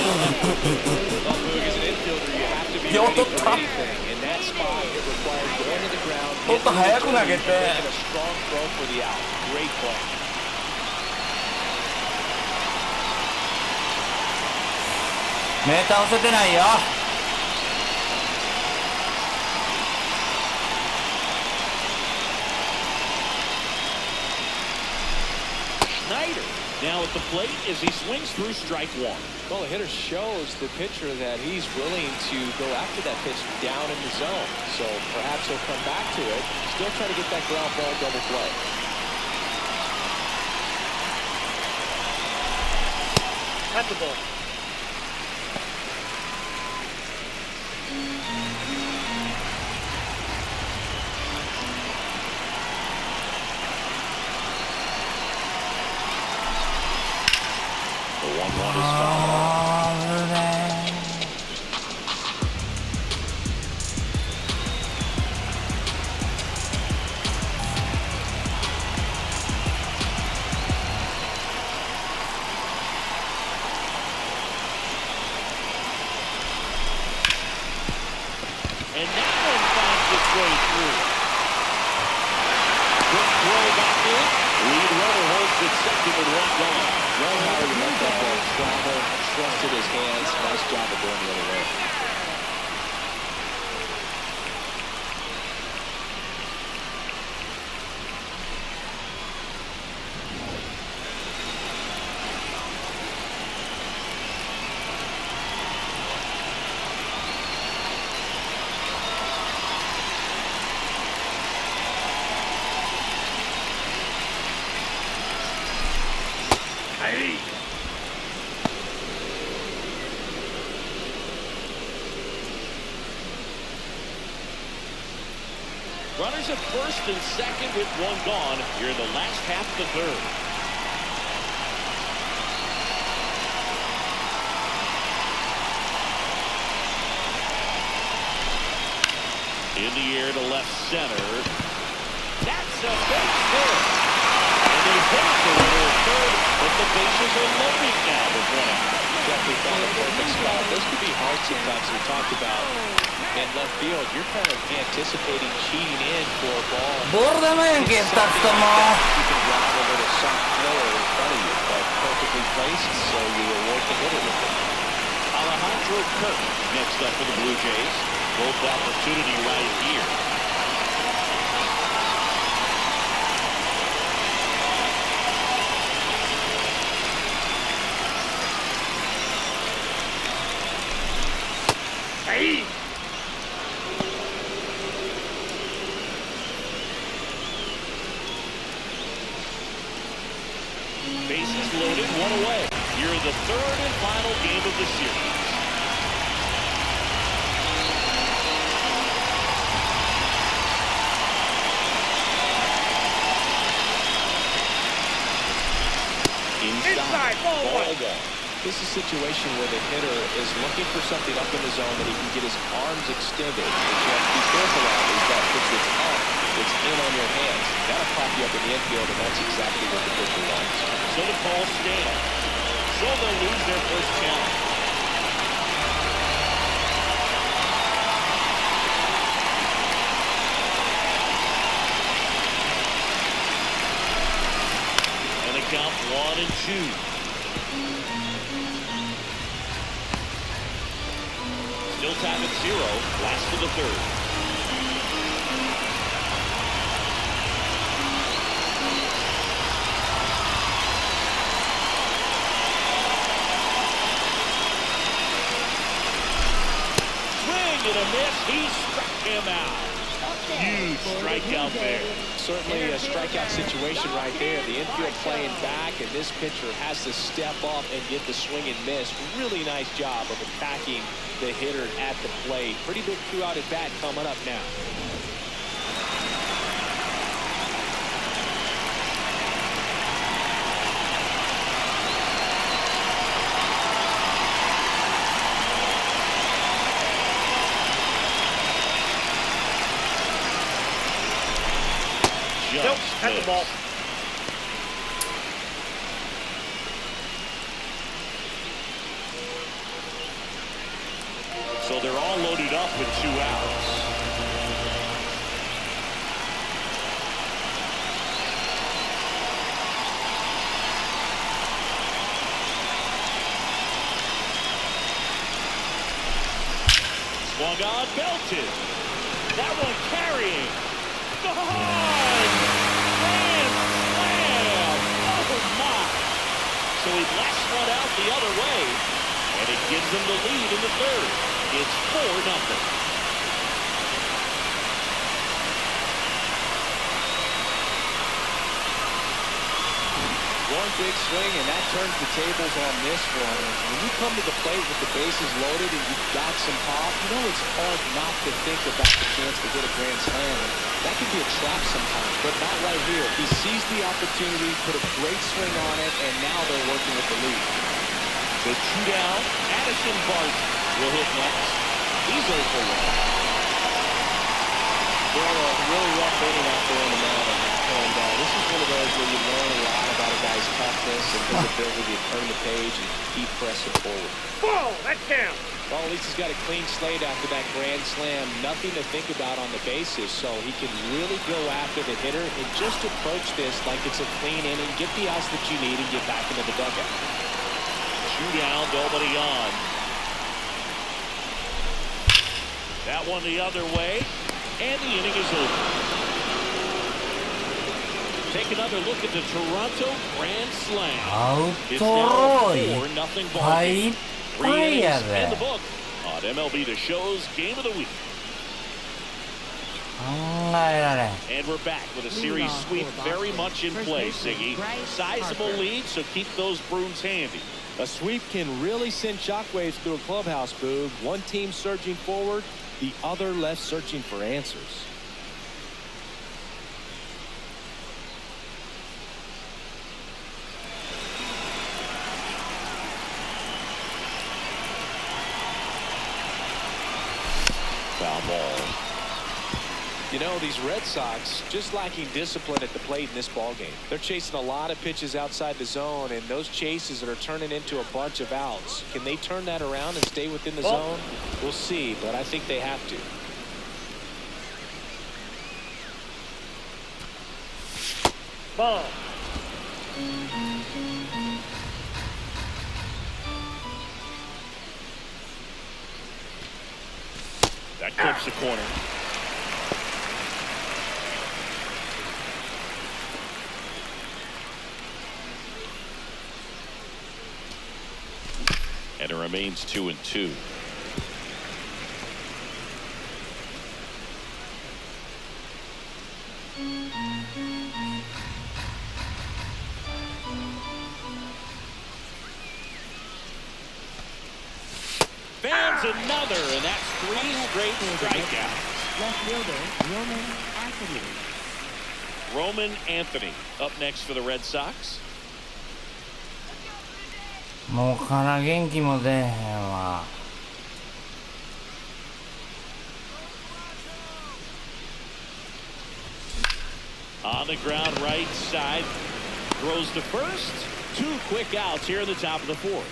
Well, Boog, as an infielder, you have to be ready for anything. In that spot, it requires going to the ground, hitting making a strong throw for the out. Great play. 目倒せてないよ。nighter. Now at the plate as he swings through strike one. Well, the hitter shows the pitcher that he's willing to go after that pitch down in the zone. So perhaps he'll come back to it. Still trying to get that ground ball double play. At the ball. The 1-1 is fouled. And that one finds its way through. Quick throw back in. Lead runner holds it second with one gone. Well, Howard let that ball travel, trusted his hands. Nice job of going the other way. Runners at first and second with one gone here in the last half of the third. In the air to left center. That's a base hit. And they hit the runner at third, but the bases are loaded now with one out. Definitely found a perfect spot. This could be hard sometimes. We talked about in left field, you're kind of anticipating cheating in for a ball. ボール球やんけ、2つとも。 You can drop a little soft floor in front of you, but perfectly placed, so you award the hitter with it. Alejandro Kirk next up for the Blue Jays. Both opportunity right here. Hey! Bases loaded, one away. Here in the third and final game of the series. Inside, ball one. This is a situation where the hitter is looking for something up in the zone that he can get his arms extended. What you have to be careful of is that pitch that's up, it's in on your hands. That'll pop you up in the infield, and that's exactly what the pitcher wants. So the call stands. So they'll lose their first challenge. And a count 1-2. Still tied at 0, last of the third. Swing and a miss, he struck him out. Huge strikeout there. Certainly a strikeout situation right there. The infield playing back, and this pitcher has to step up and get the swing and miss. Really nice job of attacking the hitter at the plate. Pretty big two-out at bat coming up now. Nope, at the ball. So they're all loaded up with 2 outs. Swung on, belted. That one carrying. Gone! Grand slam! Oh my! so he blasts one out the other way, and it gives them the lead in the third. It's 4-0. One big swing, and that turns the tables on this one. When you come to the plate with the bases loaded and you've got some pop, you know it's hard not to think about the chance to get a grand slam. That can be a trap sometimes, but not right here. He sees the opportunity, put a great swing on it, and now they're working with the lead. The two-down, Addison Barton will hit next. He's 0 for 1. They're a really rough inning out there in the mountain. And this is one of those where you learn a lot about a guy's toughness and his ability to turn the page and keep pressing forward. Whoa, that's down. Well, at least he's got a clean slate after that grand slam. Nothing to think about on the bases, so he can really go after the hitter and just approach this like it's a clean inning, get the outs that you need, and get back into the dugout. Two down, nobody on. That one the other way, and the inning is over. Take another look at the Toronto Grand Slam. It's now 4-0 ball game. 3 innings in the book on MLBTheShow's Game of the Week. And we're back with a series sweep very much in play, Siggy. Sizable lead, so keep those brooms handy. A sweep can really send shockwaves through a clubhouse, Boog. One team surging forward, the other left searching for answers. Foul ball. You know, these Red Sox just lacking discipline at the plate in this ballgame. They're chasing a lot of pitches outside the zone, and those chases are turning into a bunch of outs. Can they turn that around and stay within the zone? We'll see, but I think they have to. Ball. That clips the corner. And it remains 2-2. Fans another, and that's 3 straight strikeouts. Left fielder, Roman Anthony. Roman Anthony up next for the Red Sox. もうから元気も出へんわ。On the ground right side, throws to first. 2 quick outs here in the top of the 4th.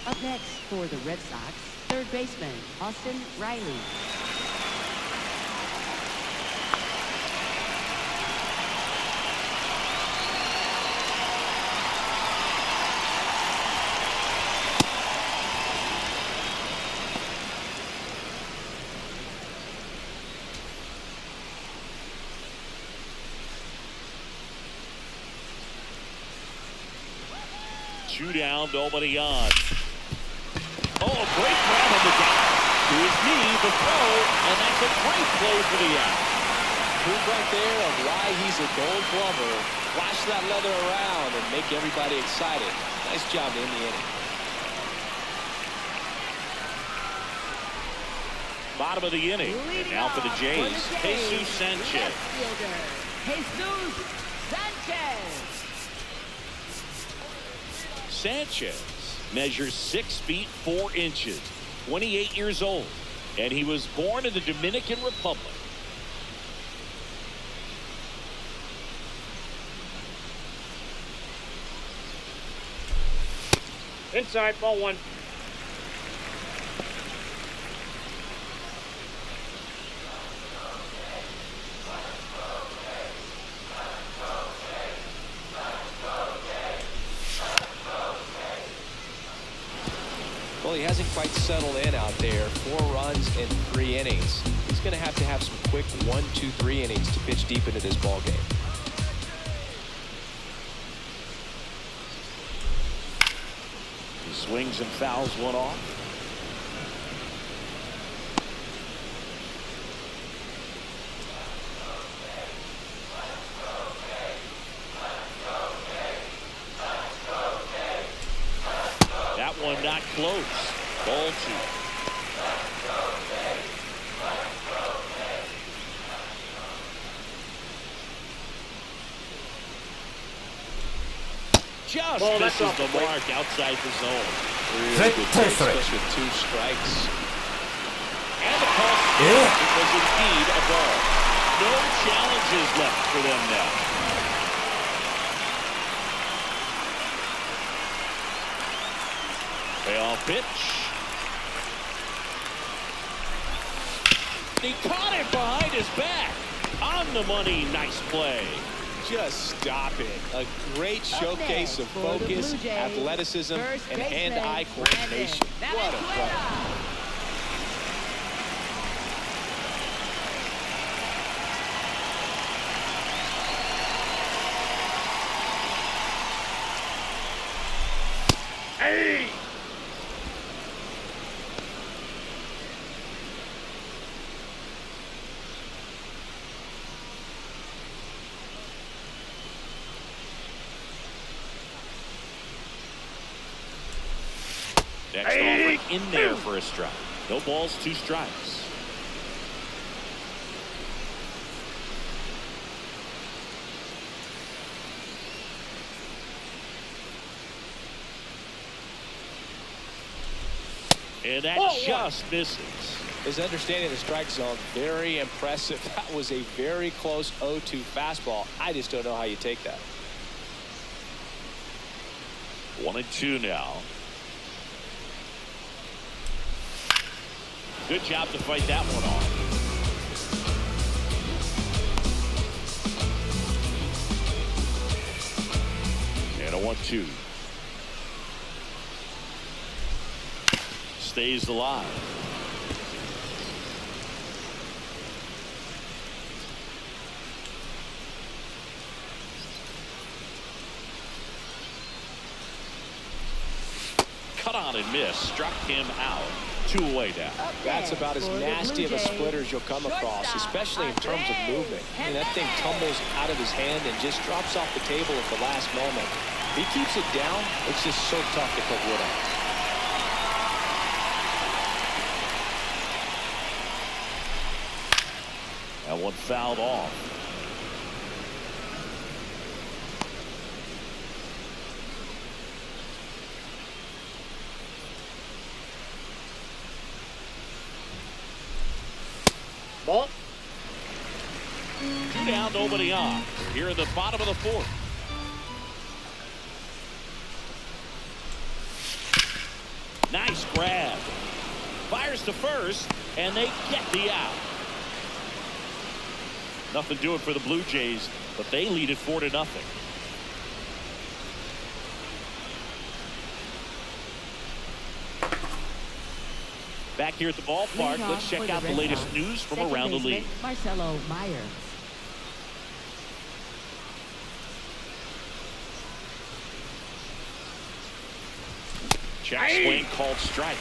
Up next for the Red Sox, third baseman, Austin Riley. Two down, nobody on. Oh, a great grab on the down. To his knee, the throw, and that's a great play for the out. Proof right there of why he's a Gold Glover. Flash that leather around and make everybody excited. Nice job to end the inning. Bottom of the inning. And now for the Jays, Jesus Sanchez. Left fielder, Jesus Sanchez. Sanchez measures 6 feet 4 inches, 28 years old, and he was born in the Dominican Republic. Inside, ball 1. Well, he hasn't quite settled in out there. 4 runs in 3 innings. He's going to have some quick 1, 2, 3 innings to pitch deep into this ball game. Swings and fouls one off. That one not close. Ball 2. Just misses the mark outside the zone. Really good pitch with 2 strikes. And the call it was indeed a ball. No challenges left for them now. Payoff pitch. He caught it behind his back. On the money, nice play. Just stop it. A great showcase of focus, athleticism, and hand-eye coordination. What a play. Hey! Next offering in there for a strike. No balls, 2 strikes. And that just misses. His understanding of the strike zone, very impressive. That was a very close 0-2 fastball. I just don't know how you take that. 1-2 now. Good job to fight that one off. And a 1-2. Stays alive. Cut on and miss. Struck him out. 2 away now. That's about as nasty of a splitter as you'll come across, especially in terms of movement. I mean, that thing tumbles out of his hand and just drops off the table at the last moment. If he keeps it down, it's just so tough to put wood on. That one fouled off. Ball. 2 down, nobody on. Here in the bottom of the 4th. Nice grab. Fires to first, and they get the out. Nothing doing for the Blue Jays, but they lead it 4-0. Back here at the ballpark, let's check out the latest news from around the league. Marcelo Meyer. Check swing called strike.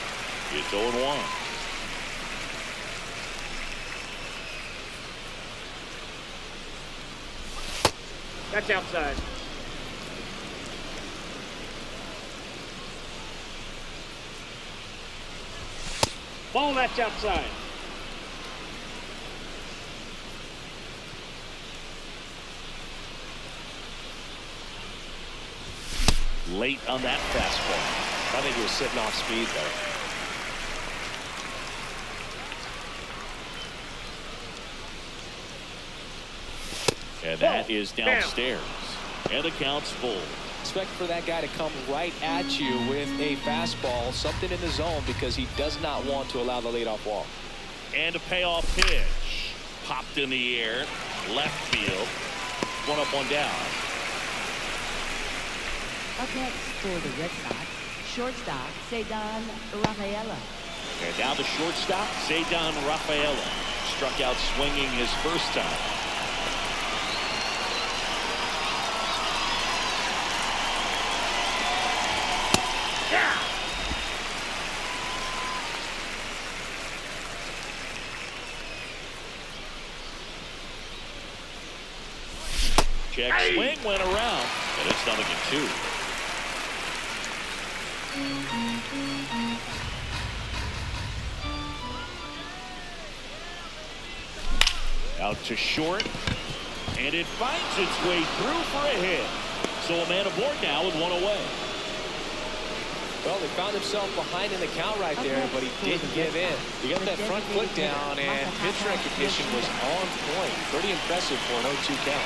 It's 0-1. That's outside. Ball, that's outside. Late on that fastball. I think he was sitting off speed there. And that is downstairs. And the count's full. Expect for that guy to come right at you with a fastball, something in the zone, because he does not want to allow the leadoff walk. And a payoff pitch. Popped in the air. Left field. 1 up, 1 down. Up next for the Red Sox, shortstop Cedar Rafaela. And now the shortstop, Cedar Rafaela. Struck out swinging his first time. Check swing went around, and it's 0-2. Out to short, and it finds its way through for a hit. So a man aboard now with one away. Well, they found himself behind in the count right there, but he didn't give in. He got that front foot down, and pitch recognition was on point. Pretty impressive for an 0-2 count.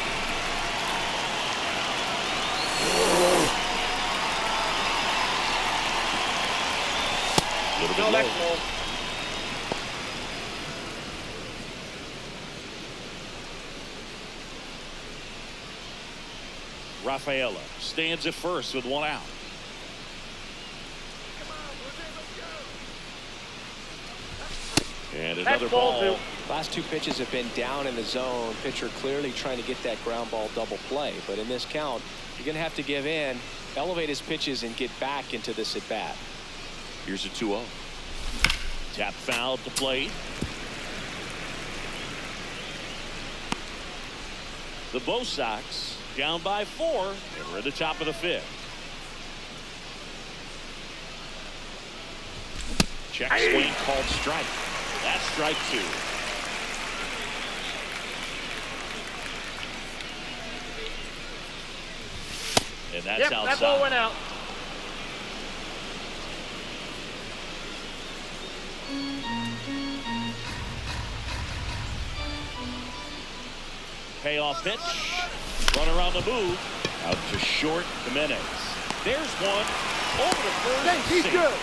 Little bit low. Rafaela stands at first with one out. And another ball. Last two pitches have been down in the zone. Pitcher clearly trying to get that ground ball double play. But in this count, you're going to have to give in, elevate his pitches, and get back into this at bat. Here's a 2-0. Tap foul to plate. The Bo Sox down by 4, and we're at the top of the 5th. Check swing called strike. That's strike 2. And that's outside. That ball went out. Payoff pitch. Runner on the move. Out to short, Jimenez. There's one. Over to first. He's good.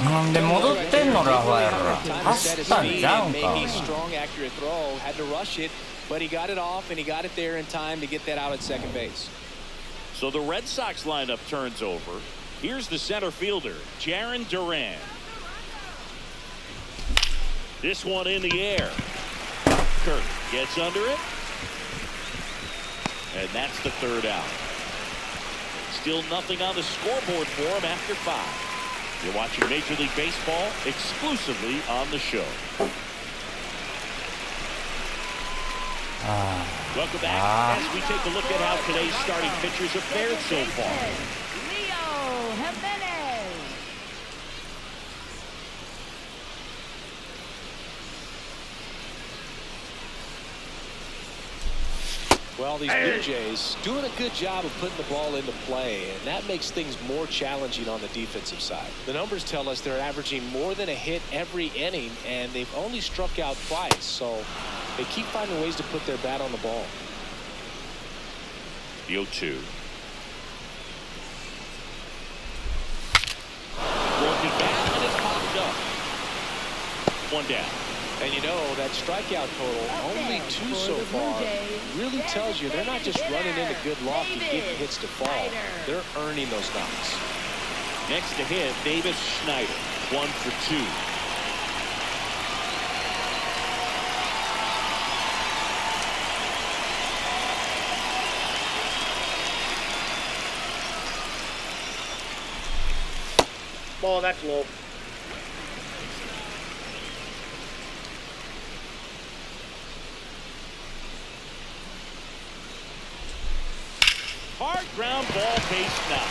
なんで戻ってんのラファエルら。走ったんちゃうんか。Strong, accurate throw. Had to rush it, but he got it off and he got it there in time to get that out at second base. So the Red Sox lineup turns over. Here's the center fielder, Jarren Duran. This one in the air. Kirk gets under it. And that's the third out. Still nothing on the scoreboard for him after 5. You're watching Major League Baseball exclusively on the show. Welcome back as we take a look at how today's starting pitchers have fared so far. Leo Jimenez. Well, these Blue Jays doing a good job of putting the ball into play, and that makes things more challenging on the defensive side. The numbers tell us they're averaging more than a hit every inning, and they've only struck out twice, so they keep finding ways to put their bat on the ball. The 0-2. Working back, and it's popped up. One down. And you know, that strikeout total, only 2 so far, really tells you they're not just running into good luck and getting hits to fall. They're earning those knocks. Next to hit, Davis Schneider. 1 for 2. Ball, that's low. Hard ground ball base now.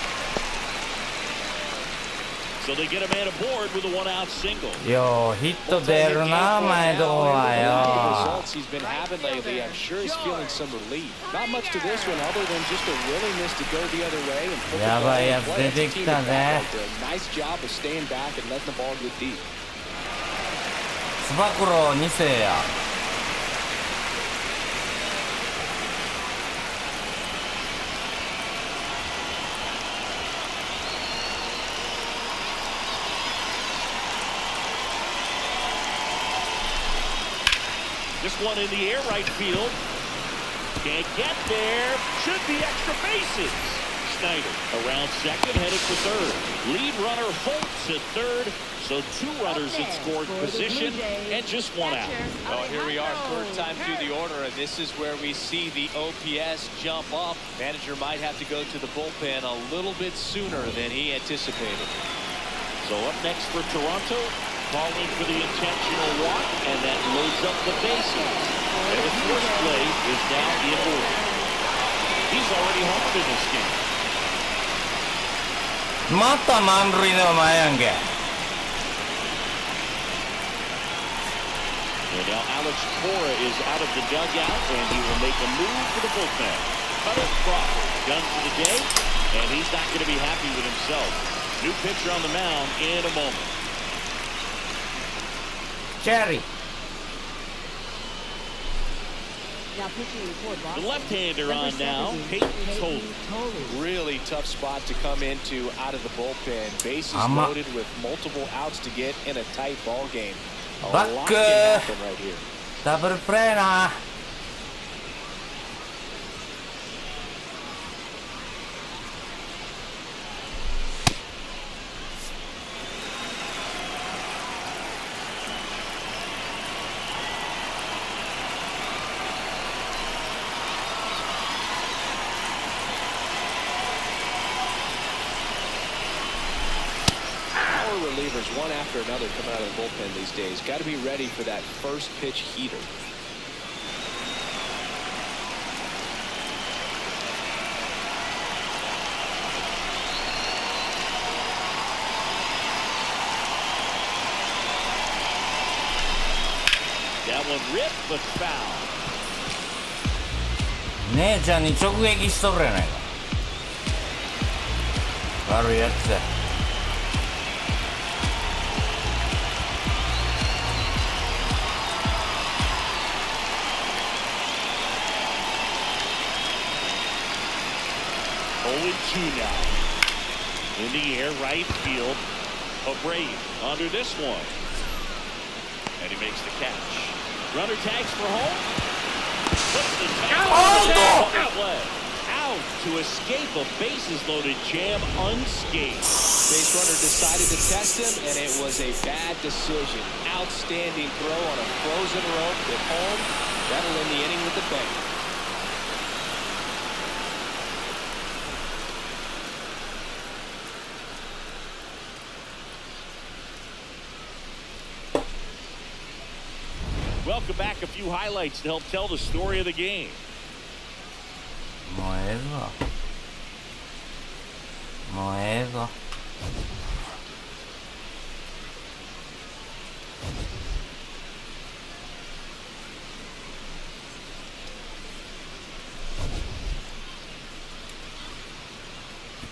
So they get a man aboard with a 1-out single. よーヒット出るな前どこはよ。 Results he's been having lately, I'm sure he's feeling some relief. Not much to this one other than just a willingness to go the other way and put the ball in play. 出てきたね。 Nice job of staying back and letting the ball get deep. つば九郎2世や。 This one in the air right field. Can't get there. Should be extra bases. Schneider around second, headed for third. Lead runner Holtz at third. So 2 runners in scored position and just 1 out. Well, here we are, third time through the order, and this is where we see the OPS jump up. Manager might have to go to the bullpen a little bit sooner than he anticipated. So up next for Toronto, calling for the intentional walk, and that loads up the bases. And the fourth play is now in order. He's already homed in this game. また満塁の前やんけ。And now Alex Cora is out of the dugout, and he will make a move for the bullpen. Cutter Crawford done for the day, and he's not going to be happy with himself. New pitcher on the mound in a moment. Cherry. Now pitching for Boston. The left-hander on now, Peyton Tolley. Really tough spot to come into out of the bullpen. Bases loaded with multiple outs to get in a tight ball game. A lot can happen right here. Double play な。Relievers one after another coming out of the bullpen these days. Got to be ready for that first pitch heater. That one ripped but foul. 姉ちゃんに直撃しとるやないか。悪いやつだ。2 now. In the air, right field. Abreu under this one. And he makes the catch. Runner tags for home. Puts the tag out to escape a bases-loaded jam unscathed. Base runner decided to test him, and it was a bad decision. Outstanding throw on a frozen rope at home. That'll end the inning with the bang. Welcome back. A few highlights to help tell the story of the game. もうええぞ。もうええぞ。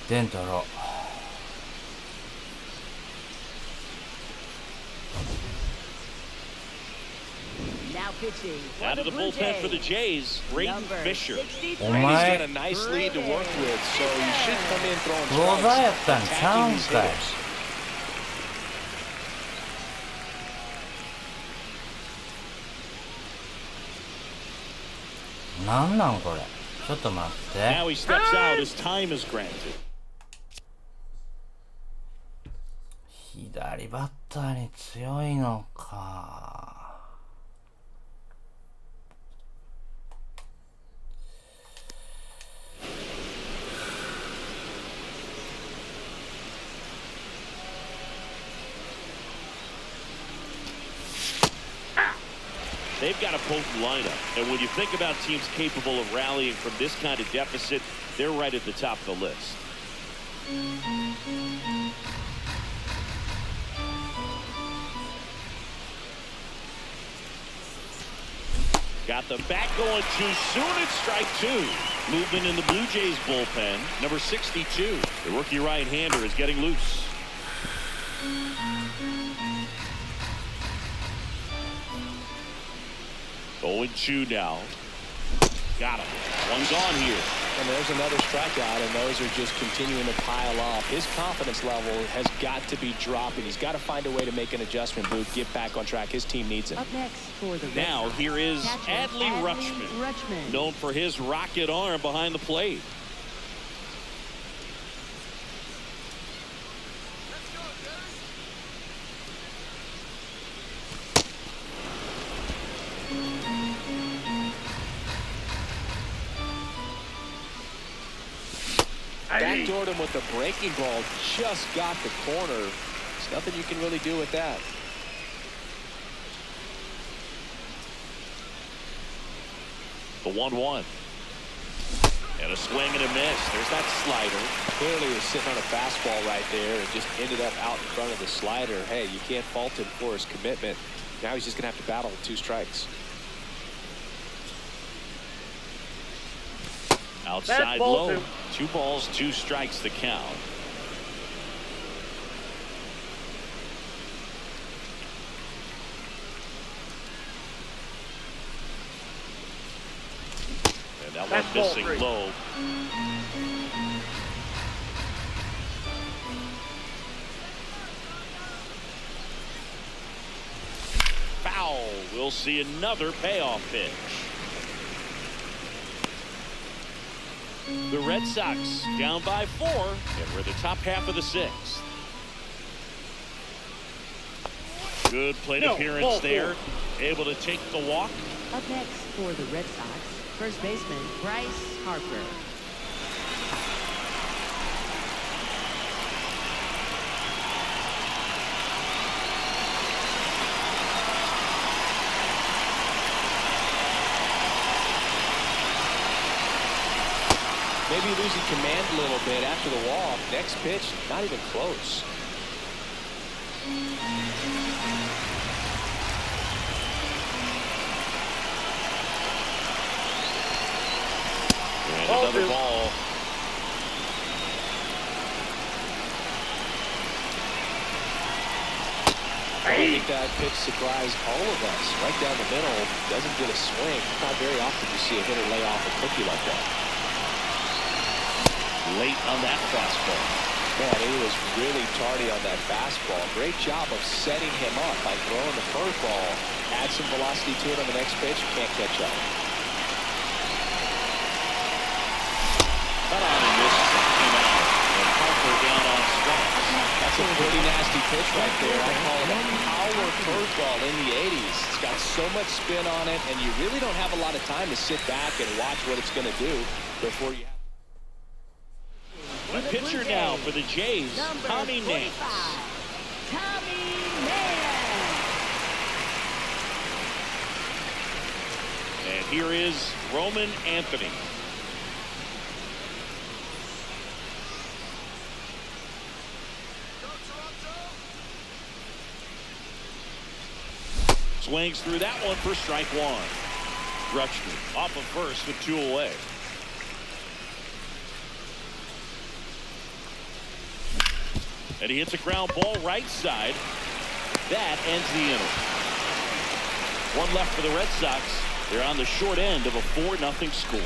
1点取ろう。Out of the bullpen for the Jays, Braden Fisher. He's got a nice lead to work with, so he should come in throwing strikes, attacking these hitters. なんなんこれ。ちょっと待って。Now he steps out as time is granted. 左バッターに強いのか。They've got a potent lineup, and when you think about teams capable of rallying from this kind of deficit, they're right at the top of the list. Got the bat going too soon. It's strike two. Movement in the Blue Jays bullpen. Number 62, the rookie right-hander, is getting loose. Going 2 now. Got him. One gone here. And there's another strikeout, and those are just continuing to pile up. His confidence level has got to be dropping. He's got to find a way to make an adjustment, Booth, get back on track. His team needs him. Up next for the Now here is Adley Rutschman, known for his rocket arm behind the plate. Backdoored him with a breaking ball, just got the corner. There's nothing you can really do with that. The 1-1. And a swing and a miss. There's that slider. Clearly was sitting on a fastball right there and just ended up out in front of the slider. Hey, you can't fault him for his commitment. Now he's just going to have to battle with 2 strikes. Outside low. 2 balls, 2 strikes the count. And that one missing low. Foul. We'll see another payoff pitch. The Red Sox down by 4, and we're the top half of the 6th. Good plate appearance there. Able to take the walk. Up next for the Red Sox, first baseman Bryce Harper. Maybe losing command a little bit after the walk. Next pitch, not even close. And another ball. I think that pitch surprised all of us. Right down the middle, doesn't get a swing. Not very often you see a hitter lay off a cookie like that. Late on that fastball. Man, he was really tardy on that fastball. Great job of setting him up by throwing the curveball. Add some velocity to it on the next pitch. Can't catch up. Cut on and missed. Came out. And Harper down on strikes. That's a pretty nasty pitch right there. I call it a power curveball in the 80s. It's got so much spin on it, and you really don't have a lot of time to sit back and watch what it's going to do before you have. The pitcher now for the Jays, Tommy Nance. Tommy Nance. And here is Roman Anthony. Swings through that one for strike 1. Rutschman off of first with 2 away. And he hits a ground ball right side. That ends the inning. 1 left for the Red Sox. They're on the short end of a 4-0 score.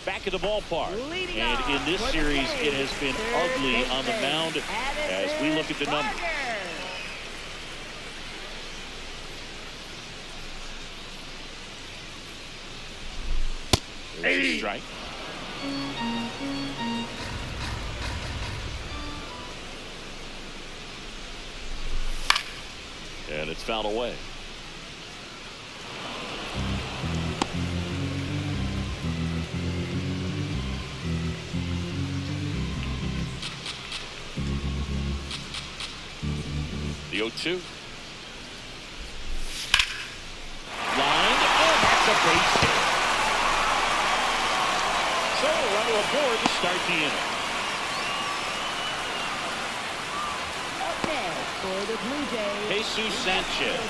Back at the ballpark. And in this series, it has been ugly on the mound as we look at the numbers. There's a strike. And it's fouled away. The 0-2. Line, and that's a base hit. So a runner aboard to start the inning. Up next for the Blue Jays, Jesus Sanchez,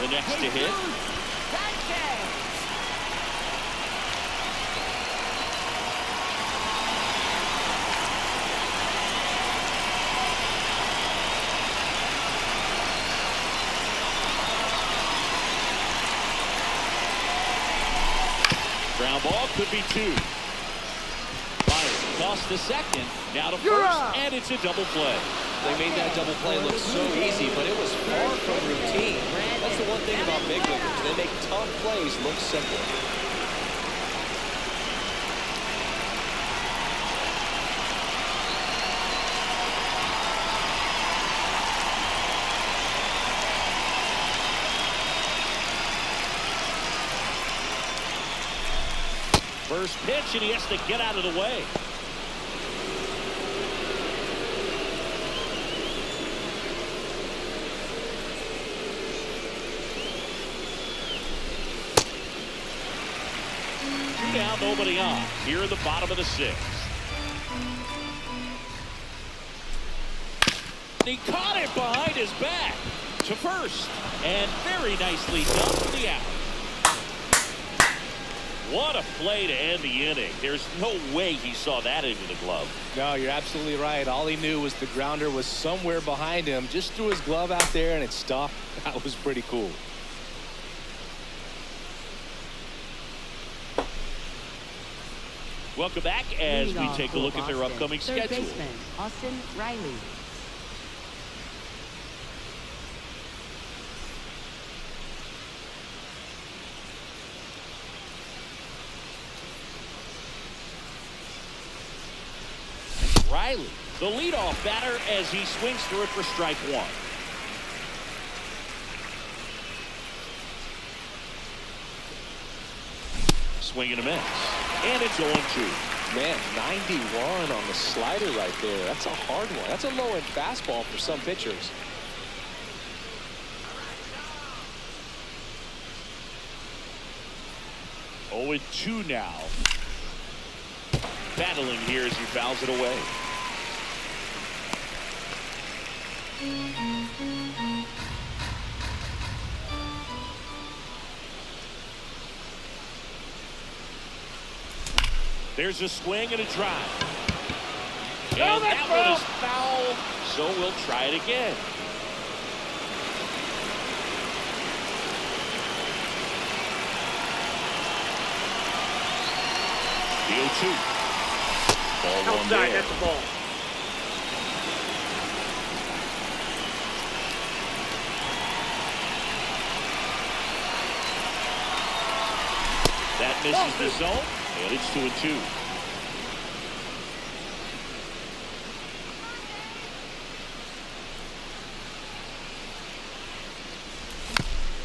the next to hit. Sanchez. Ground ball could be 2. Toss the second, now to first, and it's a double play. They made that double play look so easy, but it was far from routine. That's the one thing about big leaguers. They make tough plays look simple. First pitch, and he has to get out of the way. 2 down, nobody on. Here in the bottom of the 6th. He caught it behind his back to first, and very nicely done for the out. What a play to end the inning. There's no way he saw that into the glove. No, you're absolutely right. All he knew was the grounder was somewhere behind him. Just threw his glove out there and it stopped. That was pretty cool. Welcome back as we take a look at their upcoming Third schedule. baseman, Austin Riley. Riley, the leadoff batter, as he swings through it for strike 1. Swing and a miss. And it's 0-2. Man, 91 on the slider right there. That's a hard one. That's a low-end fastball for some pitchers. Oh, 2 now. Battling here as he fouls it away. There's a swing and a drive. And that one is foul, so we'll try it again. The 0-2. Ball one Outside, there. that's the ball. That misses the zone, and it's 2-2.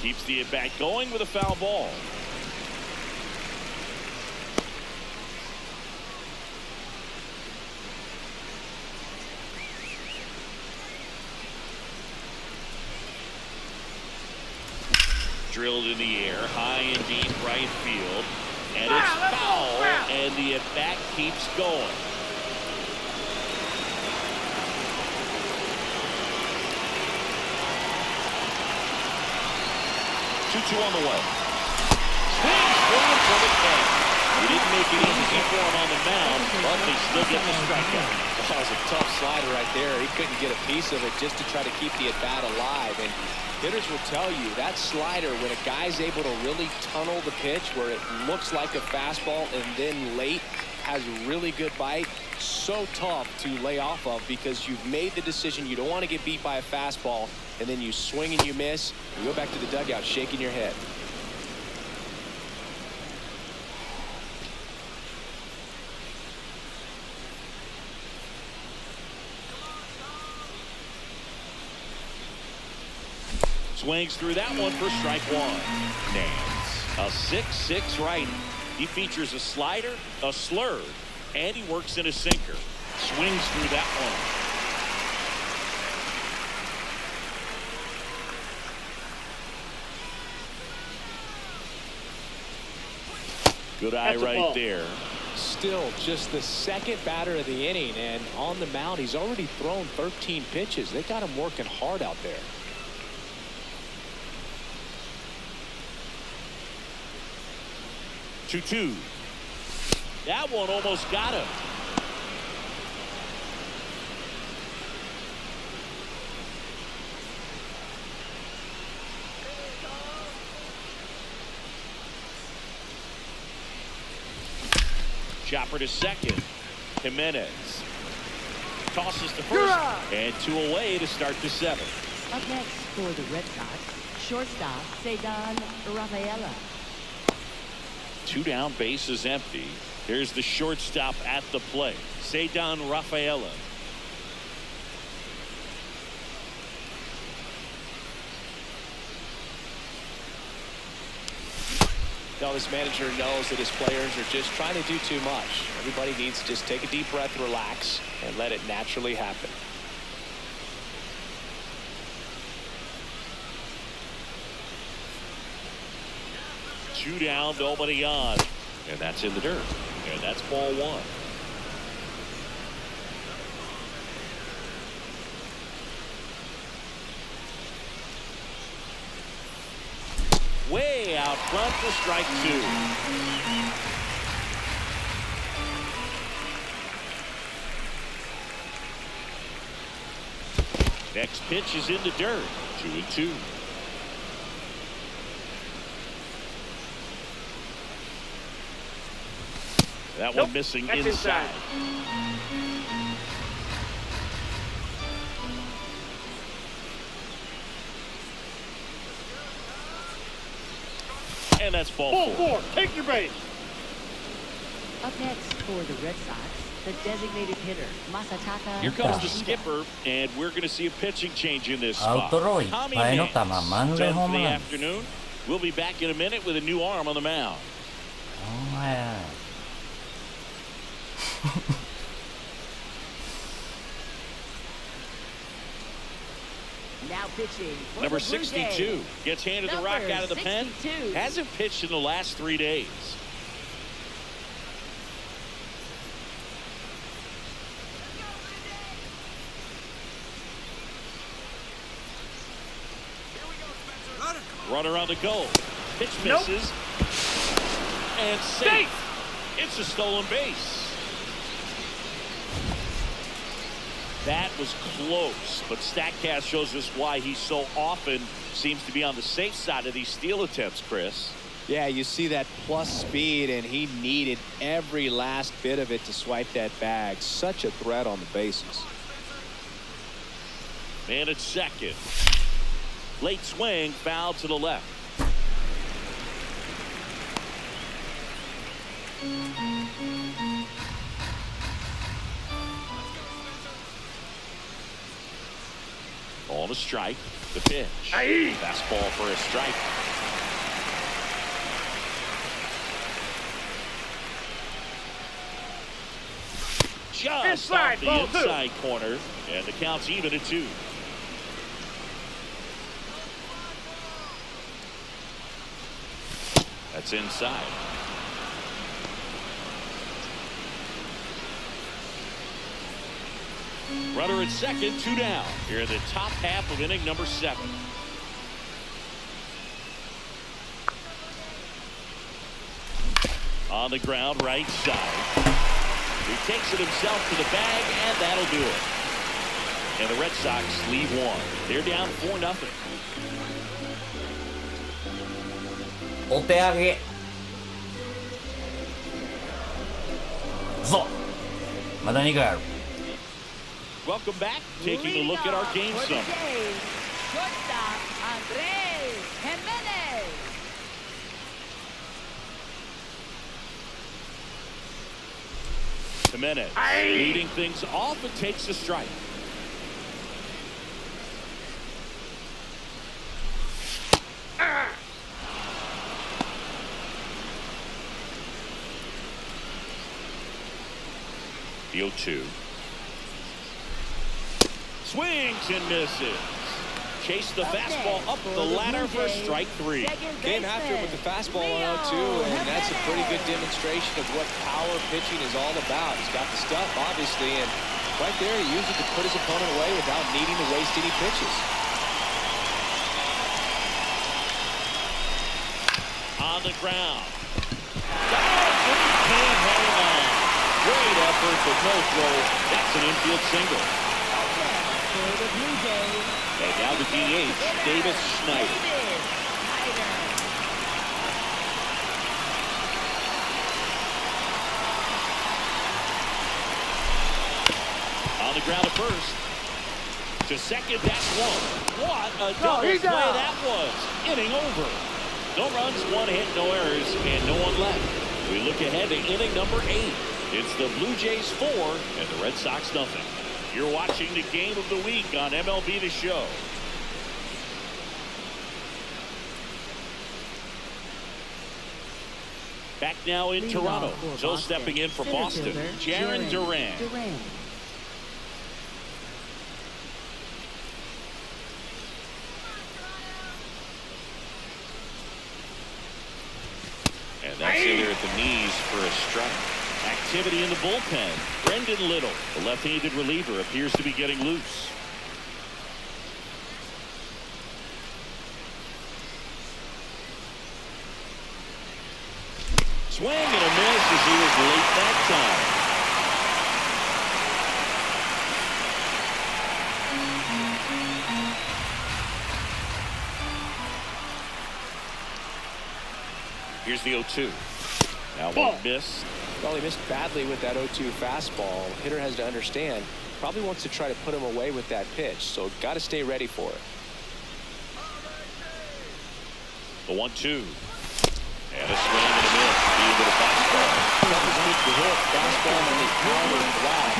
Keeps the at-bat going with a foul ball. Drilled in the air, high and deep right field, and it's foul, and the at-bat keeps going. Two on the way. Swings through for the catch. He didn't make it easy for him on the mound, but they still get the strikeout. That was a tough slider right there. He couldn't get a piece of it just to try to keep the at-bat alive. And hitters will tell you that slider, when a guy's able to really tunnel the pitch where it looks like a fastball and then late has really good bite, so tough to lay off of because you've made the decision you don't want to get beat by a fastball, and then you swing and you miss. You go back to the dugout shaking your head. Swings through that one for strike 1. Nance, a 6'6" righty. He features a slider, a slurve, and he works in a sinker. Swings through that one. Good eye right there. Still just the second batter of the inning, and on the mound he's already thrown 13 pitches. They got him working hard out there. 2-2. That one almost got him. Chopper to second. Jimenez tosses to first, and 2 away to start the 7th. Up next for the Red Sox, shortstop Cedar Rafaela. 2 down, base is empty. Here's the shortstop at the plate, Cedar Rafaela. Now this manager knows that his players are just trying to do too much. Everybody needs to just take a deep breath, relax, and let it naturally happen. Two down, nobody on. And that's in the dirt. And that's ball one. Way out front for strike two. Next pitch is in the dirt. 2-2. That one missing inside. And that's ball four. Take your base. Up next for the Red Sox, the designated hitter, Masataka. Here comes the skipper, and we're going to see a pitching change in this spot. アウトローいっ Tommy ぱいの Nance, 球満塁 10th ホー of ム the ラン。 afternoon. We'll be back in a minute with a new arm on the mound. お前 Now pitching for Number the Blue 62 Jays. gets handed the rock Number out of the pen. 62. Hasn't pitched in the last 3 days. Runner on the goal. Pitch misses. And safe. It's a stolen base. That was close, but StatCast shows us why he so often seems to be on the safe side of these steal attempts, Chris. Yeah, you see that plus speed, and he needed every last bit of it to swipe that bag. Such a threat on the bases. Man at second. Late swing, foul to the left. On a strike, the pitch. Fastball for a strike. Just Inside, off the ball two. inside corner, and the count's even at 2. That's inside. Runner at second, 2 down. Here in the top half of inning number 7. On the ground, right side. He takes it himself to the bag, and that'll do it. And the Red Sox leave one. They're down 4-0. お手上げそうまだ2回ある Welcome back. Taking a look at our game For the summary. Jays, shortstop, Andrés Jiménez. Jimenez leading things off and takes a strike. The 0-2. Swings and misses. Chase the fastball up the ladder for strike 3. Came after him with the fastball on 0-2, and that's a pretty good demonstration of what power pitching is all about. He's got the stuff, obviously, and right there he used it to put his opponent away without needing to waste any pitches. On the ground. Can't hang on. Great effort, but no throw. That's an infield single. For the Blue Jays, And now the DH, Davis Schneider. On the ground at first. To second, that's one. What a double play that was. Inning over. No runs, 1 hit, no errors, and no one left. We look ahead to inning number 8. It's the Blue Jays 4 and the Red Sox nothing. You're watching the game of the week on MLB The Show. Back now in Leading Toronto. off for So Boston, stepping in for center Boston, fielder, Jarren Duran. And And that's in there at the knees for a strike. Activity in the bullpen. Brendan Little, the left-handed reliever, appears to be getting loose. Swing and a miss as he was late that time. Here's the 0-2. Now one miss. Well, he missed badly with that 0-2 fastball. Hitter has to understand, probably wants to try to put him away with that pitch, so got to stay ready for it. The 1-2. And a swing and a miss. Even with a fastball. The hit, fastball, and the power and drive.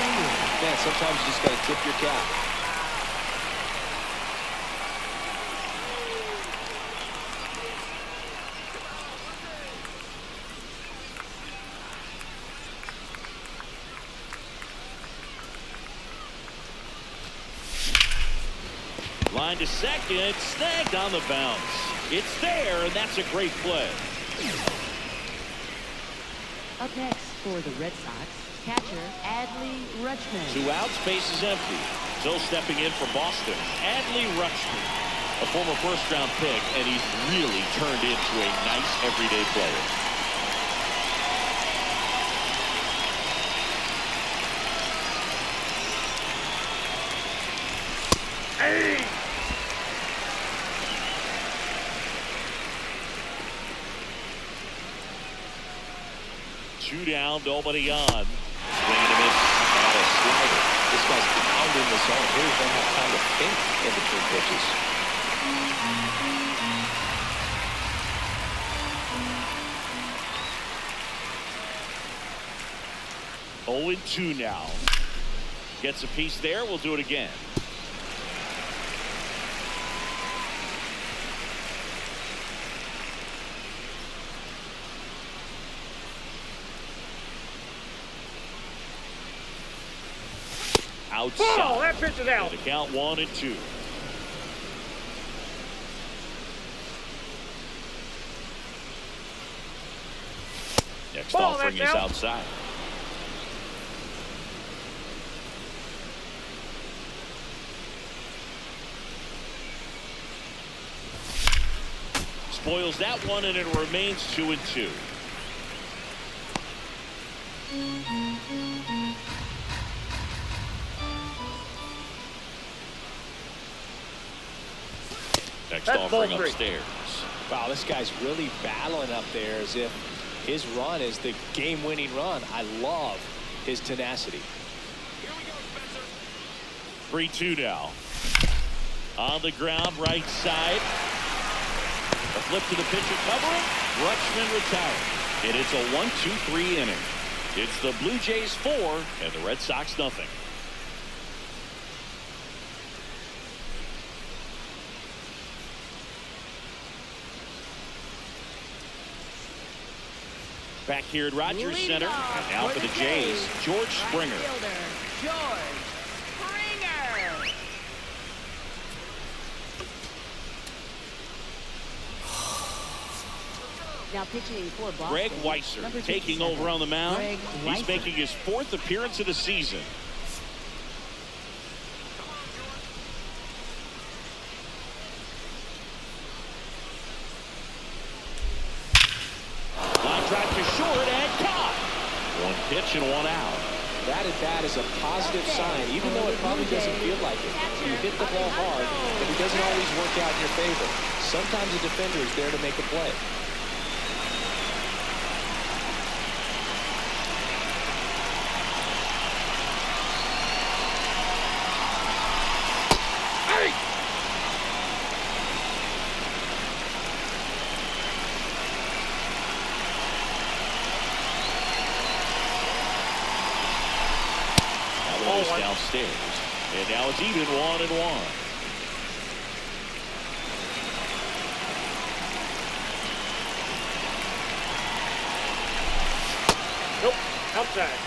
Man, sometimes you just got to tip your cap. Line to second, snagged on the bounce. It's there, and that's a great play. Up next for the Red Sox, catcher Adley Rutschman. 2 outs, base is empty. Still stepping in for Boston, Adley Rutschman, a former first-round pick, and he's really turned into a nice everyday player. Hey! 2 down, nobody on. Swing and a miss. And a slider. This guy's pounding the zone. Hitters don't have time to think in between pitches. Oh and 2 now. Gets a piece there. We'll do it again. Outside. Oh, that pitch is out. And the count 1 and 2. Next Ball, offering is that's out. outside. Spoils that one, and it remains 2 and 2. Next That's offering ball 3. upstairs. Wow, this guy's really battling up there as if his run is the game-winning run. I love his tenacity. 3-2 now. On the ground, right side. A flip to the pitcher covering. Rutschman retired. And it's a 1-2-3 inning. It's the Blue Jays 4 and the Red Sox nothing. Back here at Rogers Leading Center, off and now for the Jays, George Springer. Right fielder, George Springer. Now pitching for Boston. Greg Weisser number taking 57. over on the mound. Greg He's Weisser. making his 4th appearance of the season. Line drive to short and caught. 1 pitch and 1 out. That at bat is a positive sign, even though it probably doesn't feel like it. You hit the ball hard, but it doesn't always work out in your favor. Sometimes a defender is there to make a play. Downstairs, and now it's even 1 and 1. Nope. Outside.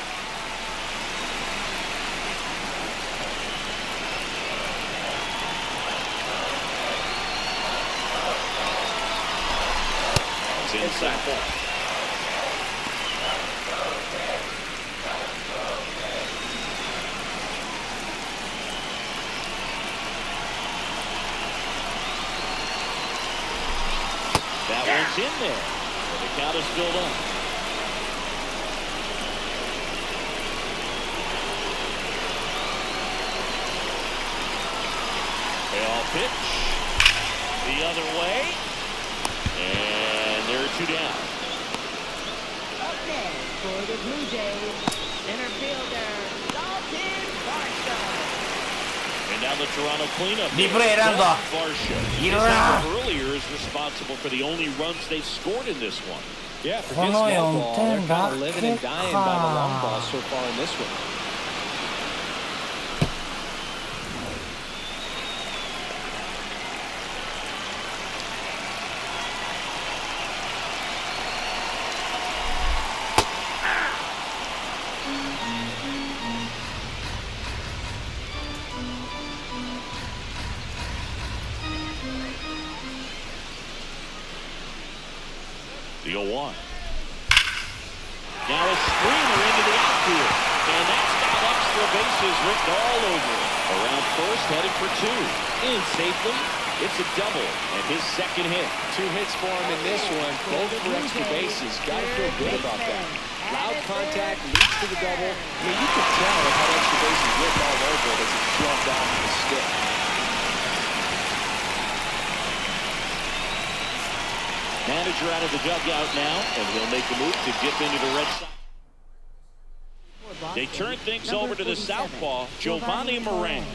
It's inside. Hangs in there. And the count is filled up. Payoff pitch. The other way. And there are 2 down. Up next for the Blue Jays, center fielder, Dalton Varsho. And now the Toronto cleanup. リプレイ選んだ。 Varsho. いるな。 Earlier is responsible for the only runs they've scored in this one. Yeah, for こ his の small 4 ball, they're 点 kind だ of living け and dying by the long ball か。 so far in this one. The 0-1. Now a screamer into the outfield. And that's got extra bases written all over it. Around first, headed for 2. In safely. It's a double. And his second hit. 2 hits for him in this one. Both for extra bases. Got to feel good about that. Loud contact leads to the double. I mean, you could tell it had extra bases written all over it as it jumped off the stick. Manager out of the dugout now, and he'll make a move to dip into the Red Sox. They turn things over to the southpaw, Giovanni Moran.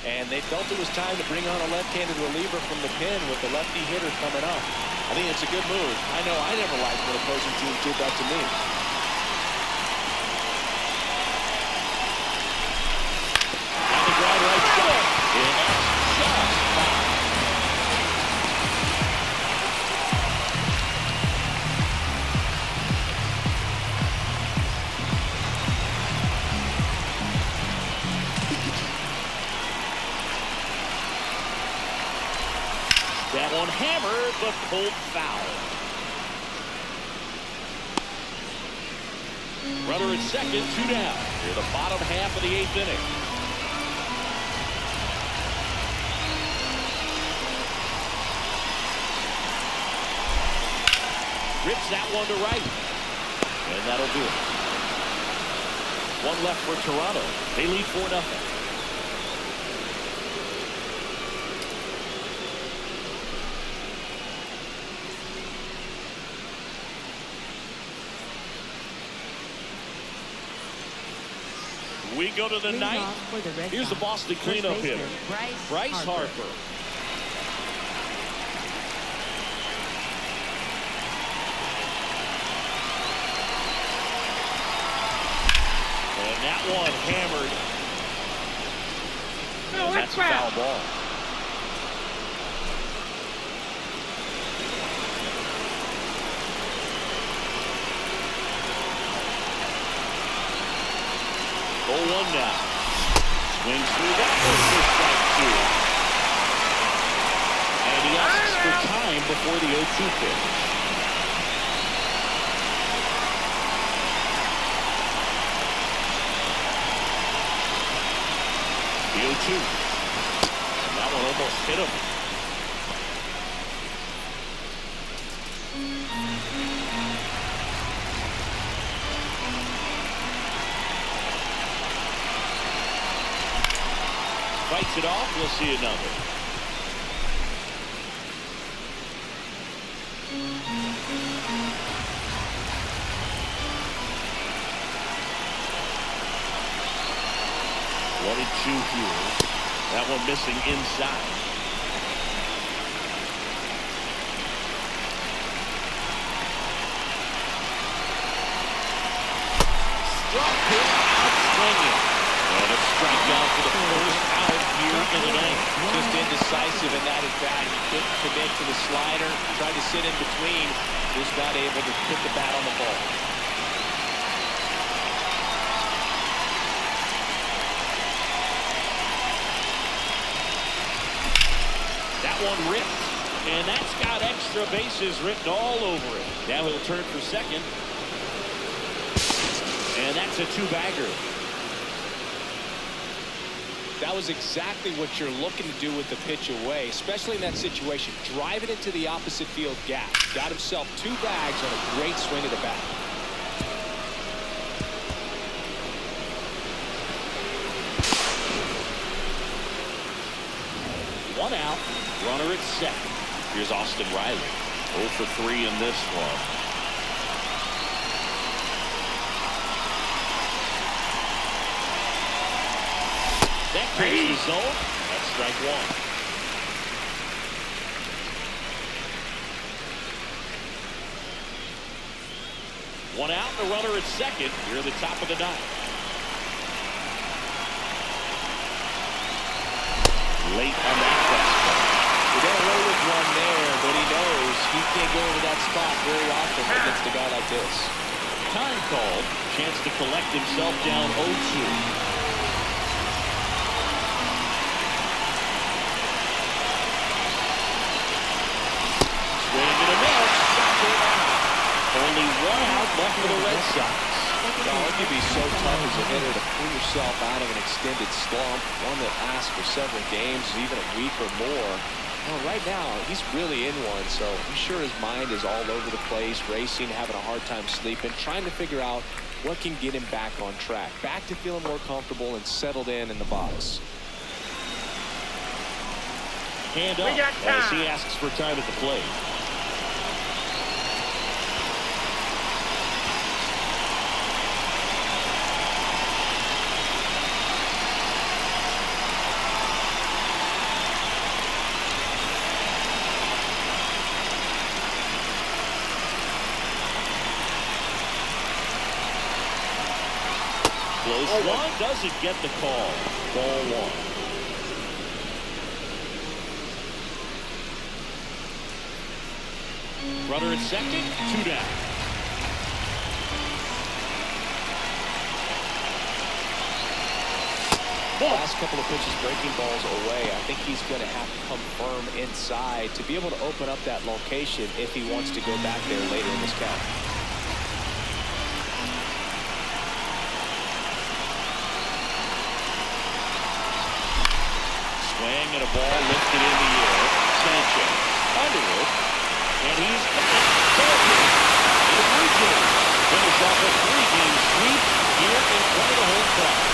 And they felt it was time to bring on a left-handed reliever from the pen with the lefty hitter coming up. I think it's a good move. I know I never liked when opposing teams did that to me. On the ground right shot. It's just foul. That one hammered, but pulled foul. Runner at second, 2 down. Near the bottom half of the 8th inning. Rips that one to right. And that'll do it. 1 left for Toronto. They lead 4-0. We go to the 9th. Here's the Boston cleanup hitter, Bryce Harper. And that one hammered. And that's a foul ball. Oh, 1 now. Swings through that one for strike 2. And he asks for time before the 0-2 pitch. The 0-2. And that one almost hit him. Fights it off. We'll see another. One and 2 here. That one missing inside. Struck him out swinging. And a strikeout for the first out here in the 9th. Just indecisive in that at bat. He couldn't commit to the slider. Tried to sit in between. Just not able to put the bat on the ball. That one ripped. And that's got extra bases written all over it. Now he'll turn for second. And that's a 2-bagger. That was exactly what you're looking to do with the pitch away, especially in that situation. Drive it into the opposite field gap. Got himself 2 bags on a great swing of the bat. One out, runner at second. Here's Austin Riley. 0 for 3 in this one. That takes the zone. That's strike 1. 1 out, the runner at second. Here at the top of the 9th. Late on that fastball. We got away with one there, but he knows he can't go into that spot very often against a guy like this. Time called. Chance to collect himself down 0-2. Only 1 out left for the Red Sox. It can be so tough as a hitter to pull yourself out of an extended slump, one that lasts for several games, even a week or more. Well, right now, he's really in one, so I'm sure his mind is all over the place, racing, having a hard time sleeping, trying to figure out what can get him back on track, back to feeling more comfortable and settled in the box. Hand up as he asks for time at the plate. Close one, doesn't get the call. Ball 1. Runner at second, 2 down. Last couple of pitches breaking balls away. I think he's going to have to come firm inside to be able to open up that location if he wants to go back there later in this count. Swing and a ball lifted in the air. Sanchez under it, and he's got it. The Blue Jays finish off a 3-game sweep here in front of the home crowd.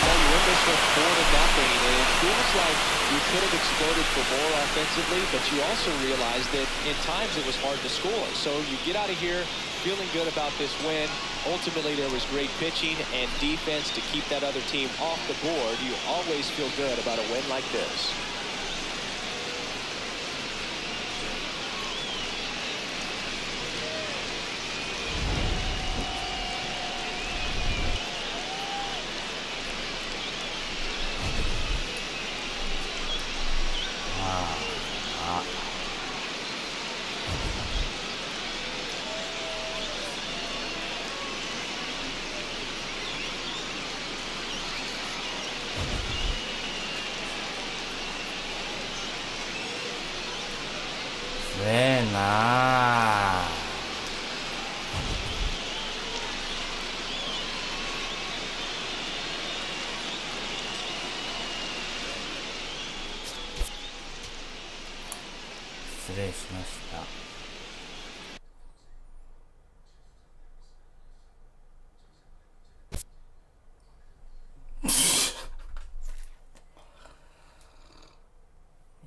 Well, you win this one 4-0, and it feels like you could have exploded for more offensively, but you also realized that in times it was hard to score. So you get out of here feeling good about this win. Ultimately, there was great pitching and defense to keep that other team off the board. You always feel good about a win like this.失礼しました。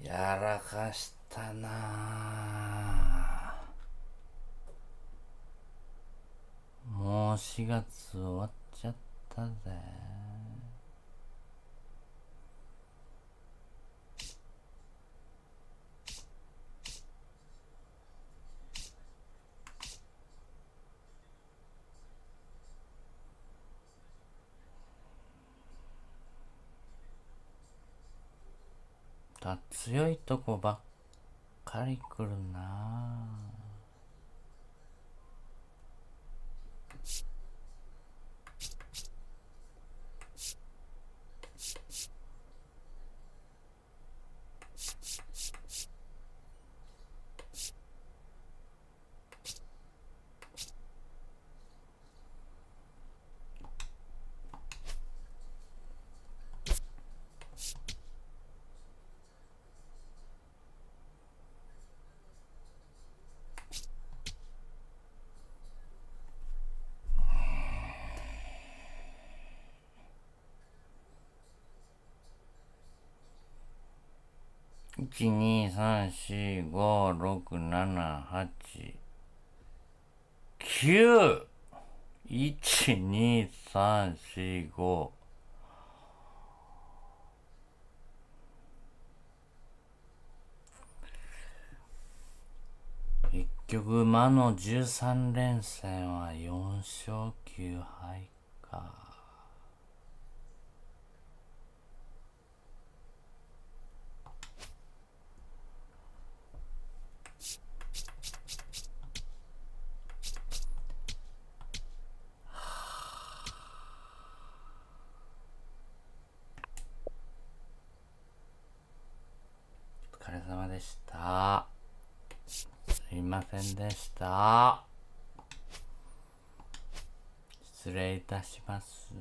やらかしたなあ。もう4月終わっちゃったぜ。強いとこばっかり来るなあ。123456789 12345結局魔の13連戦は4勝9敗か。お疲れ様でした。すいませんでした。失礼いたします。